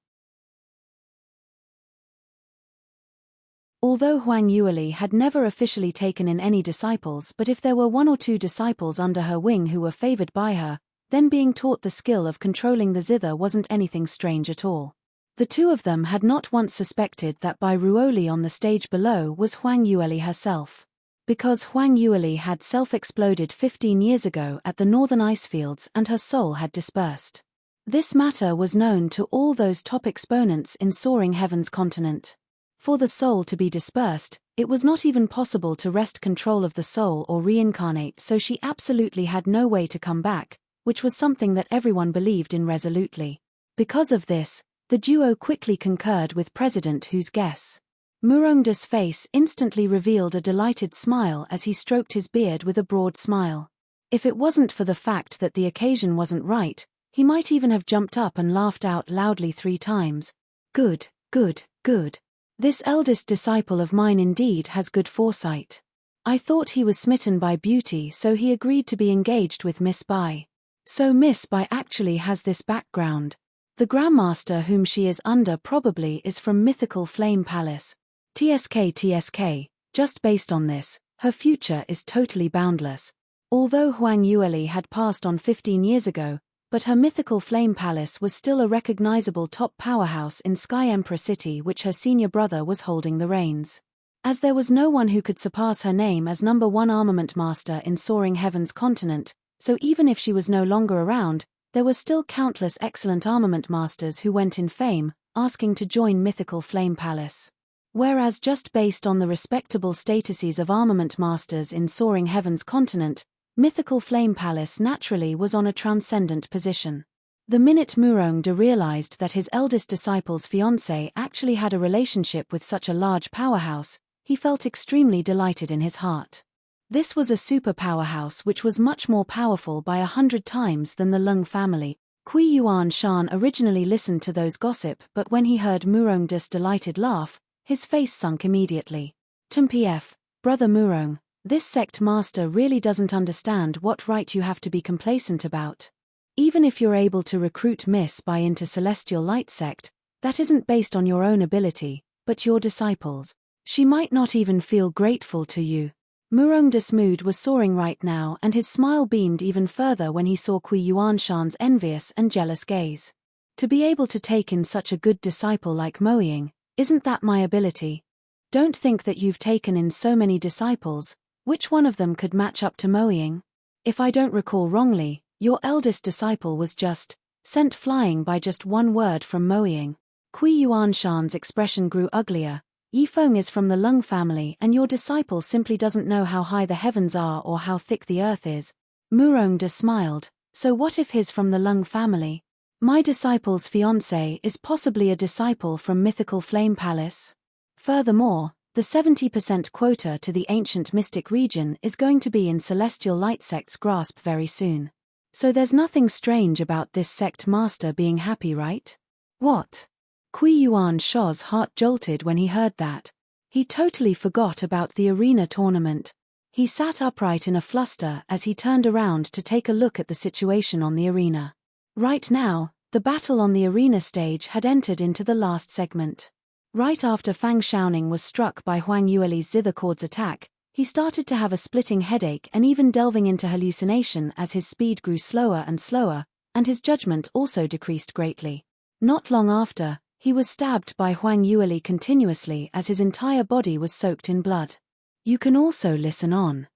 Although Huang Yueli had never officially taken in any disciples, but if there were one or two disciples under her wing who were favored by her, then being taught the skill of controlling the zither wasn't anything strange at all. The two of them had not once suspected that Bai Ruoli on the stage below was Huang Yueli herself. Because Huang Yueli had self-exploded 15 years ago at the northern icefields and her soul had dispersed. This matter was known to all those top exponents in Soaring Heaven's continent. For the soul to be dispersed, it was not even possible to wrest control of the soul or reincarnate, so she absolutely had no way to come back, which was something that everyone believed in resolutely. Because of this, the duo quickly concurred with President Hu's guess. Murongda's face instantly revealed a delighted smile as he stroked his beard with a broad smile. If it wasn't for the fact that the occasion wasn't right, he might even have jumped up and laughed out loudly 3 times. Good, good, good. This eldest disciple of mine indeed has good foresight. I thought he was smitten by beauty, so he agreed to be engaged with Miss Bai. So Miss Bai actually has this background. The Grandmaster whom she is under probably is from Mythical Flame Palace. TSK, just based on this, her future is totally boundless. Although Huang Yueli had passed on 15 years ago, but her Mythical Flame Palace was still a recognizable top powerhouse in Sky Emperor City, which her senior brother was holding the reins. As there was no one who could surpass her name as #1 armament master in Soaring Heaven's continent, so even if she was no longer around, there were still countless excellent armament masters who went in fame, asking to join Mythical Flame Palace. Whereas just based on the respectable statuses of armament masters in Soaring Heaven's continent, Mythical Flame Palace naturally was on a transcendent position. The minute Murongda realized that his eldest disciple's fiancée actually had a relationship with such a large powerhouse, he felt extremely delighted in his heart. This was a super powerhouse which was much more powerful by 100 times than the Lung family. Kui Yuan Shan originally listened to those gossip, but when he heard Murongda's delighted laugh, his face sunk immediately. Tumpf, Brother Murong, this sect master really doesn't understand what right you have to be complacent about. Even if you're able to recruit Miss Bai into Celestial Light sect, that isn't based on your own ability, but your disciples. She might not even feel grateful to you. Murongda's mood was soaring right now and his smile beamed even further when he saw Kui Yuan Shan's envious and jealous gaze. To be able to take in such a good disciple like Moying, isn't that my ability? Don't think that you've taken in so many disciples, which one of them could match up to Moying? If I don't recall wrongly, your eldest disciple was just sent flying by just one word from Moying. Kui Yuan Shan's expression grew uglier. Yifeng is from the Lung family and your disciple simply doesn't know how high the heavens are or how thick the earth is. Murongda smiled. So what if he's from the Lung family? My disciple's fiancé is possibly a disciple from Mythical Flame Palace. Furthermore, the 70% quota to the ancient mystic region is going to be in Celestial Light sect's grasp very soon. So there's nothing strange about this sect master being happy, right? What? Kui Yuan Shao's heart jolted when he heard that. He totally forgot about the arena tournament. He sat upright in a fluster as he turned around to take a look at the situation on the arena. Right now, the battle on the arena stage had entered into the last segment. Right after Fang Xiaoning was struck by Huang Yueli's zither chord's attack, he started to have a splitting headache and even delving into hallucination as his speed grew slower and slower, and his judgment also decreased greatly. Not long after, he was stabbed by Huang Yueli continuously as his entire body was soaked in blood. You can also listen on.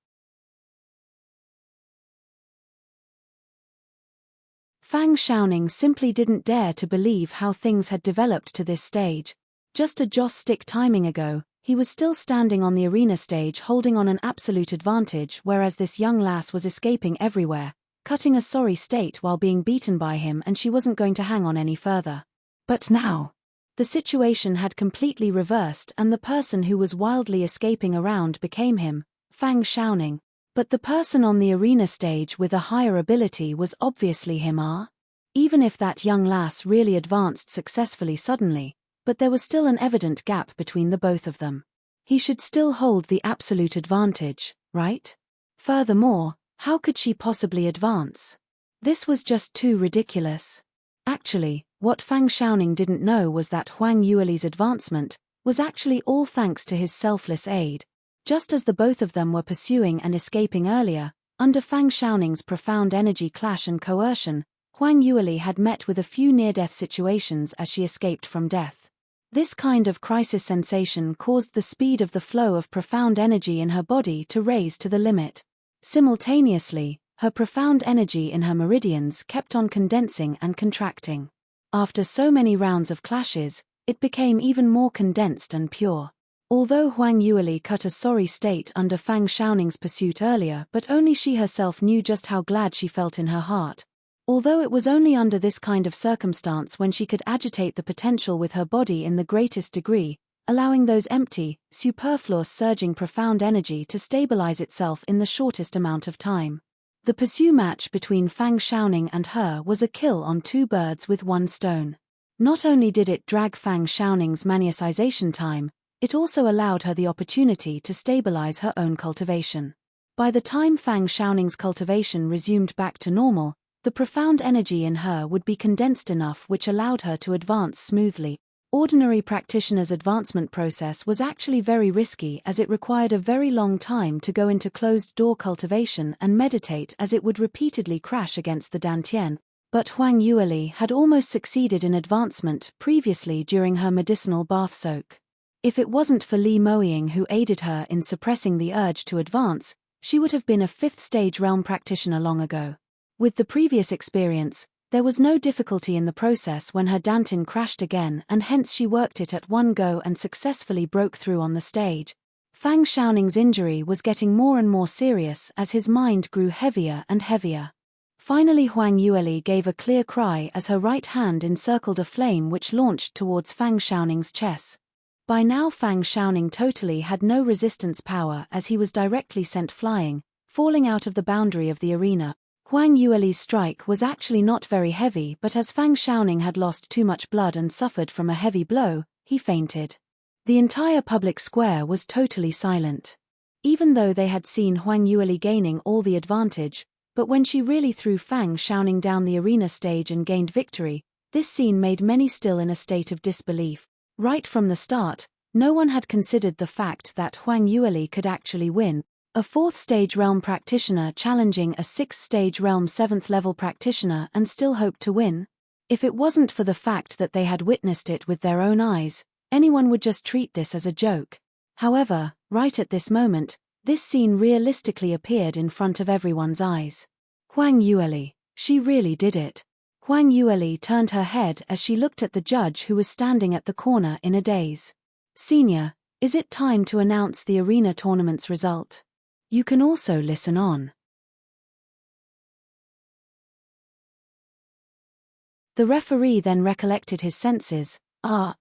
Fang Xiaoning simply didn't dare to believe how things had developed to this stage. Just a joss stick timing ago, he was still standing on the arena stage holding on an absolute advantage, whereas this young lass was escaping everywhere, cutting a sorry state while being beaten by him, and she wasn't going to hang on any further. But now, the situation had completely reversed, and the person who was wildly escaping around became him, Fang Xiaoning. But the person on the arena stage with a higher ability was obviously him. Even if that young lass really advanced successfully suddenly, but there was still an evident gap between the both of them. He should still hold the absolute advantage, right? Furthermore, how could she possibly advance? This was just too ridiculous. Actually, what Fang Xiaoning didn't know was that Huang Yueli's advancement was actually all thanks to his selfless aid. Just as the both of them were pursuing and escaping earlier, under Fang Xiaoning's profound energy clash and coercion, Huang Yueli had met with a few near-death situations as she escaped from death. This kind of crisis sensation caused the speed of the flow of profound energy in her body to raise to the limit. Simultaneously, her profound energy in her meridians kept on condensing and contracting. After so many rounds of clashes, it became even more condensed and pure. Although Huang Yueli cut a sorry state under Fang Xiaoning's pursuit earlier, but only she herself knew just how glad she felt in her heart. Although it was only under this kind of circumstance when she could agitate the potential with her body in the greatest degree, allowing those empty, superfluous surging profound energy to stabilize itself in the shortest amount of time. The pursue match between Fang Xiaoning and her was a kill on two birds with one stone. Not only did it drag Fang Xiaoning's maniacization time, it also allowed her the opportunity to stabilize her own cultivation. By the time Fang Xiaoning's cultivation resumed back to normal, the profound energy in her would be condensed enough which allowed her to advance smoothly. Ordinary practitioner's advancement process was actually very risky as it required a very long time to go into closed-door cultivation and meditate, as it would repeatedly crash against the dantian. But Huang Yueli had almost succeeded in advancement previously during her medicinal bath soak. If it wasn't for Li Moying who aided her in suppressing the urge to advance, she would have been a 5th-stage realm practitioner long ago. With the previous experience, there was no difficulty in the process when her dantian crashed again, and hence she worked it at one go and successfully broke through on the stage. Fang Xiaoning's injury was getting more and more serious as his mind grew heavier and heavier. Finally Huang Yueli gave a clear cry as her right hand encircled a flame which launched towards Fang Xiaoning's chest. By now Fang Xiaoning totally had no resistance power as he was directly sent flying, falling out of the boundary of the arena. Huang Yueli's strike was actually not very heavy, but as Fang Xiaoning had lost too much blood and suffered from a heavy blow, he fainted. The entire public square was totally silent. Even though they had seen Huang Yueli gaining all the advantage, but when she really threw Fang Xiaoning down the arena stage and gained victory, this scene made many still in a state of disbelief. Right from the start, no one had considered the fact that Huang Yueli could actually win. A 4th-stage realm practitioner challenging a 6th-stage realm 7th-level practitioner and still hoped to win? If it wasn't for the fact that they had witnessed it with their own eyes, anyone would just treat this as a joke. However, right at this moment, this scene realistically appeared in front of everyone's eyes. Huang Yueli, she really did it. Huang Yueli turned her head as she looked at the judge who was standing at the corner in a daze. Senior, is it time to announce the arena tournament's result? You can also listen on. The referee then recollected his senses. Oh,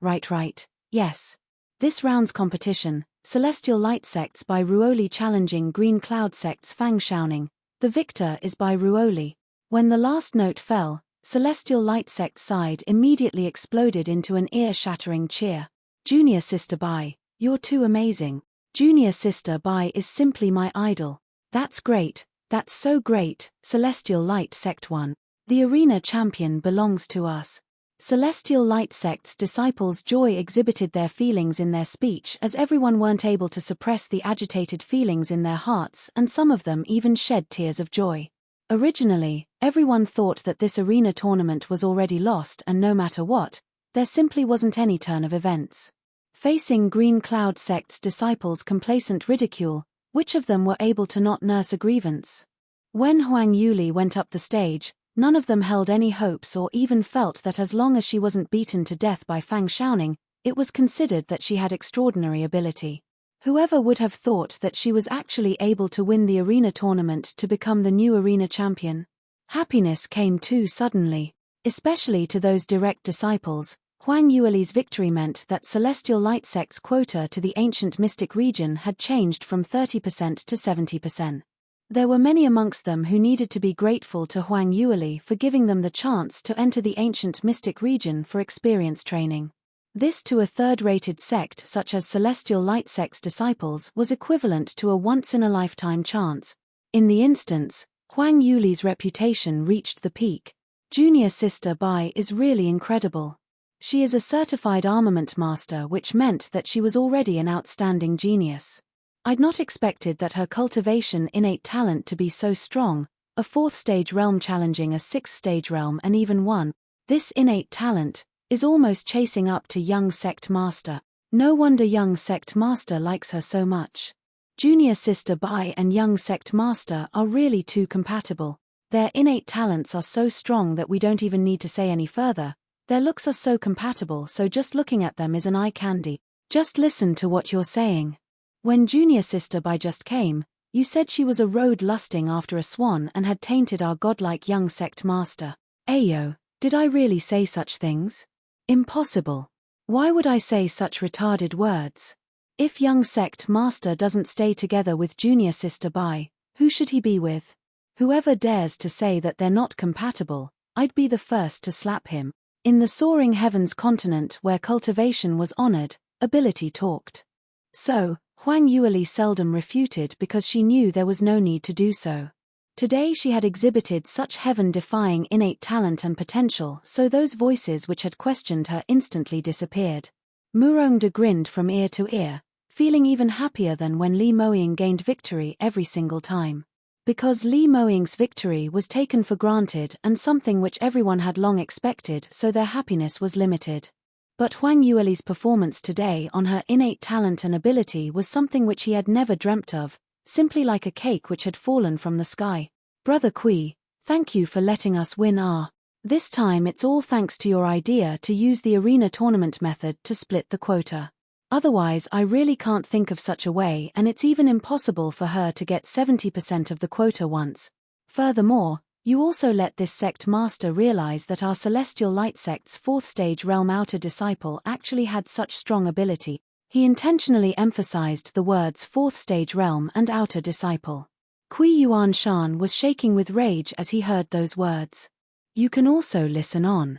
right, yes. This round's competition, Celestial Light Sects by Ruoli challenging Green Cloud Sects Fang Xiaoning, The victor is by Ruoli. When the last note fell, Celestial Light Sect's side immediately exploded into an ear-shattering cheer. Junior Sister Bai, you're too amazing. Junior Sister Bai is simply my idol. That's great, that's so great, Celestial Light Sect 1. The arena champion belongs to us. Celestial Light Sect's disciples' joy exhibited their feelings in their speech as everyone weren't able to suppress the agitated feelings in their hearts, and some of them even shed tears of joy. Originally, everyone thought that this arena tournament was already lost, and no matter what, there simply wasn't any turn of events. Facing Green Cloud Sect's disciples' complacent ridicule, which of them were able to not nurse a grievance? When Huang Yuli went up the stage, none of them held any hopes or even felt that as long as she wasn't beaten to death by Fang Xiaoning, it was considered that she had extraordinary ability. Whoever would have thought that she was actually able to win the arena tournament to become the new arena champion? Happiness came too suddenly, especially to those direct disciples. Huang Yueli's victory meant that Celestial Light Sect's quota to the ancient mystic region had changed from 30% to 70%. There were many amongst them who needed to be grateful to Huang Yueli for giving them the chance to enter the ancient mystic region for experience training. This to a third-rated sect such as Celestial Light Sect's disciples was equivalent to a once-in-a-lifetime chance. In the instance, Huang Yuli's reputation reached the peak. Junior Sister Bai is really incredible. She is a certified armament master, which meant that she was already an outstanding genius. I'd not expected that her cultivation innate talent to be so strong, a 4th stage realm challenging a 6th stage realm and even one. This innate talent is almost chasing up to Young Sect Master. No wonder Young Sect Master likes her so much. Junior Sister Bai and Young Sect Master are really too compatible. Their innate talents are so strong that we don't even need to say any further. Their looks are so compatible, so just looking at them is an eye candy. Just listen to what you're saying. When Junior Sister Bai just came, you said she was a road lusting after a swan and had tainted our godlike Young Sect Master. Ayo, did I really say such things? Impossible. Why would I say such retarded words? If Young Sect Master doesn't stay together with Junior Sister Bai, who should he be with? Whoever dares to say that they're not compatible, I'd be the first to slap him. In the soaring heavens continent where cultivation was honored, ability talked. So, Huang Yueli seldom refuted because she knew there was no need to do so. Today she had exhibited such heaven-defying innate talent and potential, so those voices which had questioned her instantly disappeared. Murongde grinned from ear to ear, feeling even happier than when Li Moying gained victory every single time. Because Li Moying's victory was taken for granted and something which everyone had long expected, so their happiness was limited. But Huang Yueli's performance today on her innate talent and ability was something which he had never dreamt of, simply like a cake which had fallen from the sky. Brother Kui, thank you for letting us win our. This time it's all thanks to your idea to use the arena tournament method to split the quota. Otherwise I really can't think of such a way, and it's even impossible for her to get 70% of the quota once. Furthermore, you also let this sect master realize that our Celestial Light Sect's 4th stage realm outer disciple actually had such strong ability. He intentionally emphasized the words 4th stage realm and outer disciple. Kui Yuan Shan was shaking with rage as he heard those words. You can also listen on.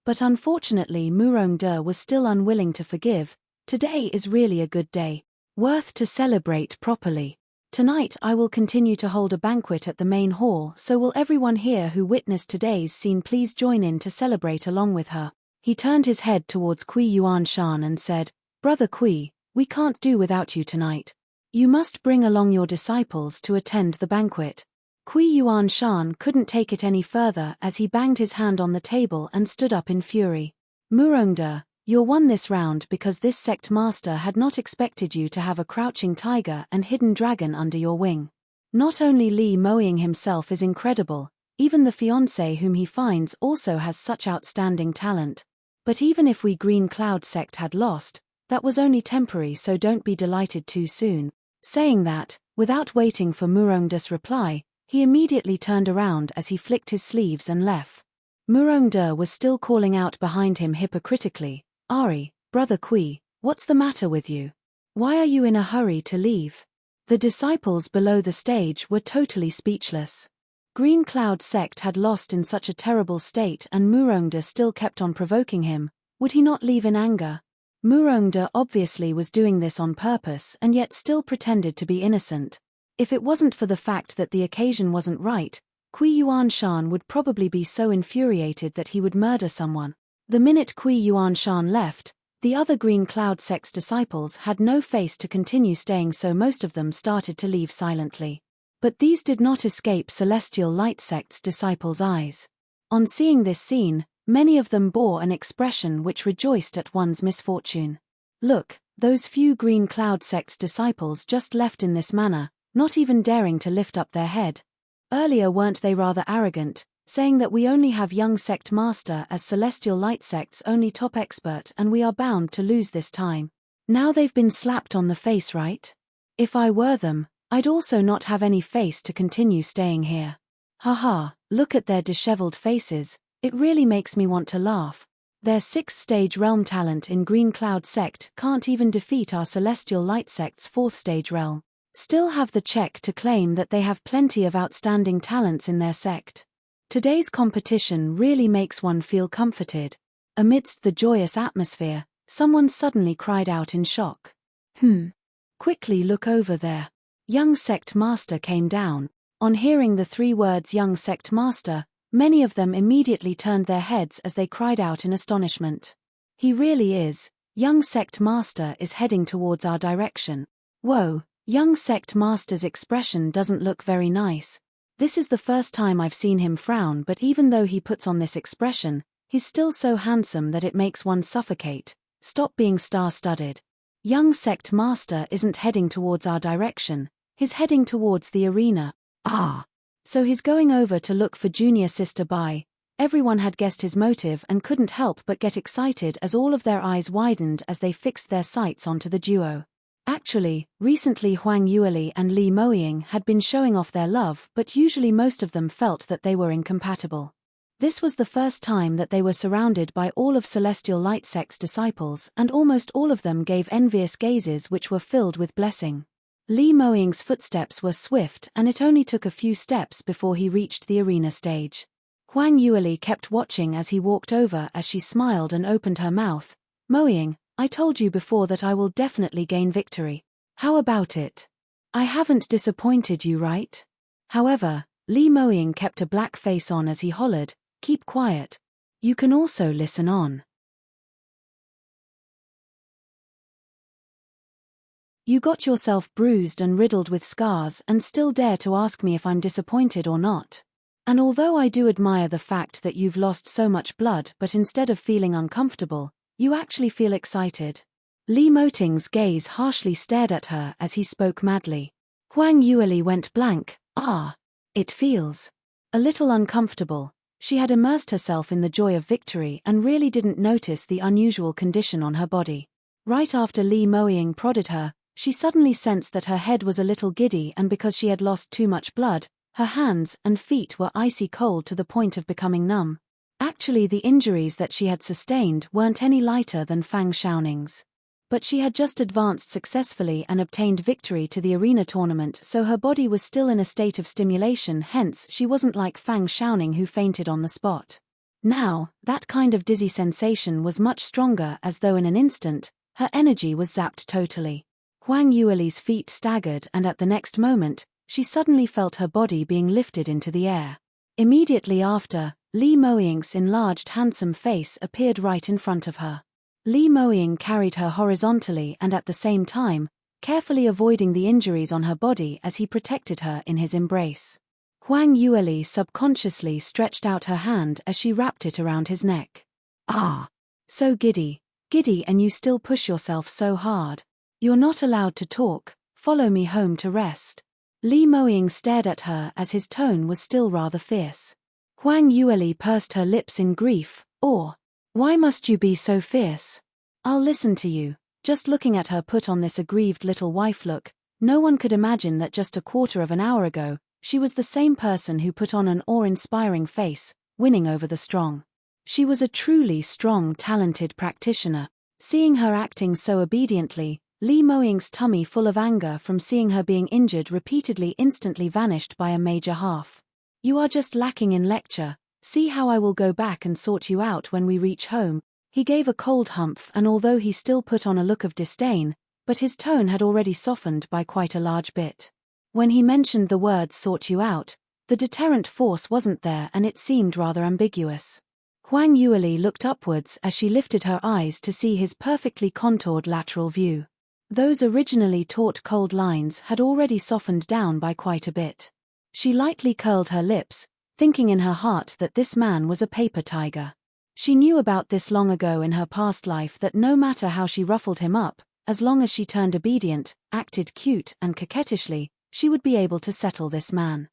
But unfortunately Murongde was still unwilling to forgive. Today is really a good day. Worth to celebrate properly. Tonight I will continue to hold a banquet at the main hall, so will everyone here who witnessed today's scene please join in to celebrate along with her. He turned his head towards Kui Yuan Shan and said, Brother Kui, we can't do without you tonight. You must bring along your disciples to attend the banquet. Kui Yuan Shan couldn't take it any further as he banged his hand on the table and stood up in fury. Murongde, you won this round because this sect master had not expected you to have a crouching tiger and hidden dragon under your wing. Not only Li Moying himself is incredible, even the fiancé whom he finds also has such outstanding talent. But even if we Green Cloud sect had lost, that was only temporary, so don't be delighted too soon. Saying that, without waiting for Murongde's reply, he immediately turned around as he flicked his sleeves and left. Murongde was still calling out behind him hypocritically, Ari, Brother Kui, what's the matter with you? Why are you in a hurry to leave? The disciples below the stage were totally speechless. Green Cloud sect had lost in such a terrible state and Murongda still kept on provoking him. Would he not leave in anger? Murongda obviously was doing this on purpose and yet still pretended to be innocent. If it wasn't for the fact that the occasion wasn't right, Kui Yuanshan would probably be so infuriated that he would murder someone. The minute Kui Yuanshan left, the other Green Cloud sect's disciples had no face to continue staying, so most of them started to leave silently. But these did not escape Celestial Light sect's disciples' eyes. On seeing this scene, many of them bore an expression which rejoiced at one's misfortune. Look, those few Green Cloud sect's disciples just left in this manner, not even daring to lift up their head. Earlier weren't they rather arrogant, saying that we only have young sect master as Celestial Light sect's only top expert and we are bound to lose this time. Now they've been slapped on the face, right? If I were them, I'd also not have any face to continue staying here. Haha, look at their disheveled faces, it really makes me want to laugh. Their 6th stage realm talent in Green Cloud sect can't even defeat our Celestial Light sect's 4th stage realm. Still have the check to claim that they have plenty of outstanding talents in their sect. Today's competition really makes one feel comforted. Amidst the joyous atmosphere, someone suddenly cried out in shock. Quickly look over there. Young Sect Master came down. On hearing the 3 words Young Sect Master, many of them immediately turned their heads as they cried out in astonishment. He really is. Young Sect Master is heading towards our direction. Whoa, Young Sect Master's expression doesn't look very nice. This is the first time I've seen him frown, but even though he puts on this expression, he's still so handsome that it makes one suffocate. Stop being star-studded. Young Sect Master isn't heading towards our direction, he's heading towards the arena. So he's going over to look for Junior Sister Bai. Everyone had guessed his motive and couldn't help but get excited as all of their eyes widened as they fixed their sights onto the duo. Actually, recently Huang Yueli and Li Moying had been showing off their love, but usually most of them felt that they were incompatible. This was the first time that they were surrounded by all of Celestial Light sect's disciples, and almost all of them gave envious gazes which were filled with blessing. Li Moying's footsteps were swift and it only took a few steps before he reached the arena stage. Huang Yueli kept watching as he walked over as she smiled and opened her mouth. Moying, I told you before that I will definitely gain victory. How about it? I haven't disappointed you, right? However, Li Moying kept a black face on as he hollered, keep quiet. You can also listen on. You got yourself bruised and riddled with scars and still dare to ask me if I'm disappointed or not. And although I do admire the fact that you've lost so much blood, but instead of feeling uncomfortable, you actually feel excited. Li Moting's gaze harshly stared at her as he spoke madly. Huang Yueli went blank. It feels a little uncomfortable. She had immersed herself in the joy of victory and really didn't notice the unusual condition on her body. Right after Li Moying prodded her, she suddenly sensed that her head was a little giddy, and because she had lost too much blood, her hands and feet were icy cold to the point of becoming numb. Actually, the injuries that she had sustained weren't any lighter than Fang Xiaoning's. But she had just advanced successfully and obtained victory to the arena tournament, so her body was still in a state of stimulation, hence she wasn't like Fang Xiaoning who fainted on the spot. Now, that kind of dizzy sensation was much stronger, as though in an instant, her energy was zapped totally. Huang Yueli's feet staggered and at the next moment, she suddenly felt her body being lifted into the air. Immediately after, Li Moying's enlarged handsome face appeared right in front of her. Li Moying carried her horizontally and at the same time, carefully avoiding the injuries on her body as he protected her in his embrace. Huang Yueli subconsciously stretched out her hand as she wrapped it around his neck. So giddy, and you still push yourself so hard. You're not allowed to talk, follow me home to rest. Li Moying stared at her as his tone was still rather fierce. Huang Yueli pursed her lips in grief. Why must you be so fierce? I'll listen to you. Just looking at her put on this aggrieved little wife look, no one could imagine that just a quarter of an hour ago, she was the same person who put on an awe-inspiring face, winning over the strong. She was a truly strong, talented practitioner. Seeing her acting so obediently, Lee Moying's tummy full of anger from seeing her being injured repeatedly instantly vanished by a major half. You are just lacking in lecture, see how I will go back and sort you out when we reach home. He gave a cold humph, and although he still put on a look of disdain, but his tone had already softened by quite a large bit. When he mentioned the words sort you out, the deterrent force wasn't there and it seemed rather ambiguous. Huang Yueli looked upwards as she lifted her eyes to see his perfectly contoured lateral view. Those originally taut cold lines had already softened down by quite a bit. She lightly curled her lips, thinking in her heart that this man was a paper tiger. She knew about this long ago in her past life that no matter how she ruffled him up, as long as she turned obedient, acted cute and coquettishly, she would be able to settle this man.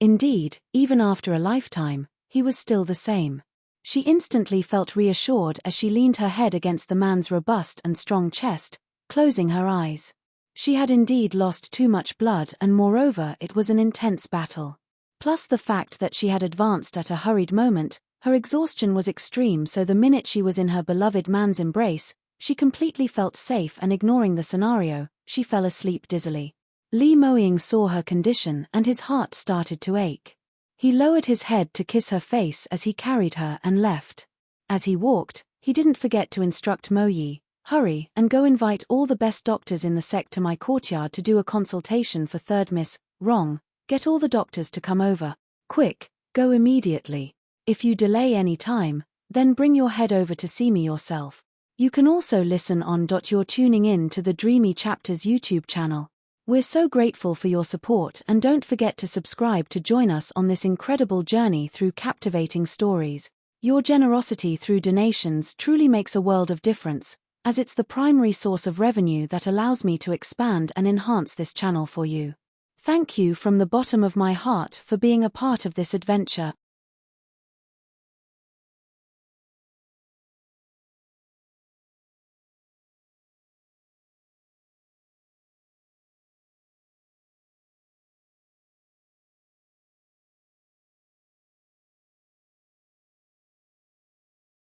Indeed, even after a lifetime, he was still the same. She instantly felt reassured as she leaned her head against the man's robust and strong chest, closing her eyes. She had indeed lost too much blood, and moreover it was an intense battle. Plus the fact that she had advanced at a hurried moment, her exhaustion was extreme, so the minute she was in her beloved man's embrace, she completely felt safe, and ignoring the scenario, she fell asleep dizzily. Lee Moying saw her condition and his heart started to ache. He lowered his head to kiss her face as he carried her and left. As he walked, he didn't forget to instruct Mo Yi, hurry and go invite all the best doctors in the sect to my courtyard to do a consultation for third Miss Wrong. Get all the doctors to come over. Quick, go immediately. If you delay any time, then bring your head over to see me yourself. You can also listen on. You're tuning in to the Dreamy Chapters YouTube channel. We're so grateful for your support, and don't forget to subscribe to join us on this incredible journey through captivating stories. Your generosity through donations truly makes a world of difference, as it's the primary source of revenue that allows me to expand and enhance this channel for you. Thank you from the bottom of my heart for being a part of this adventure.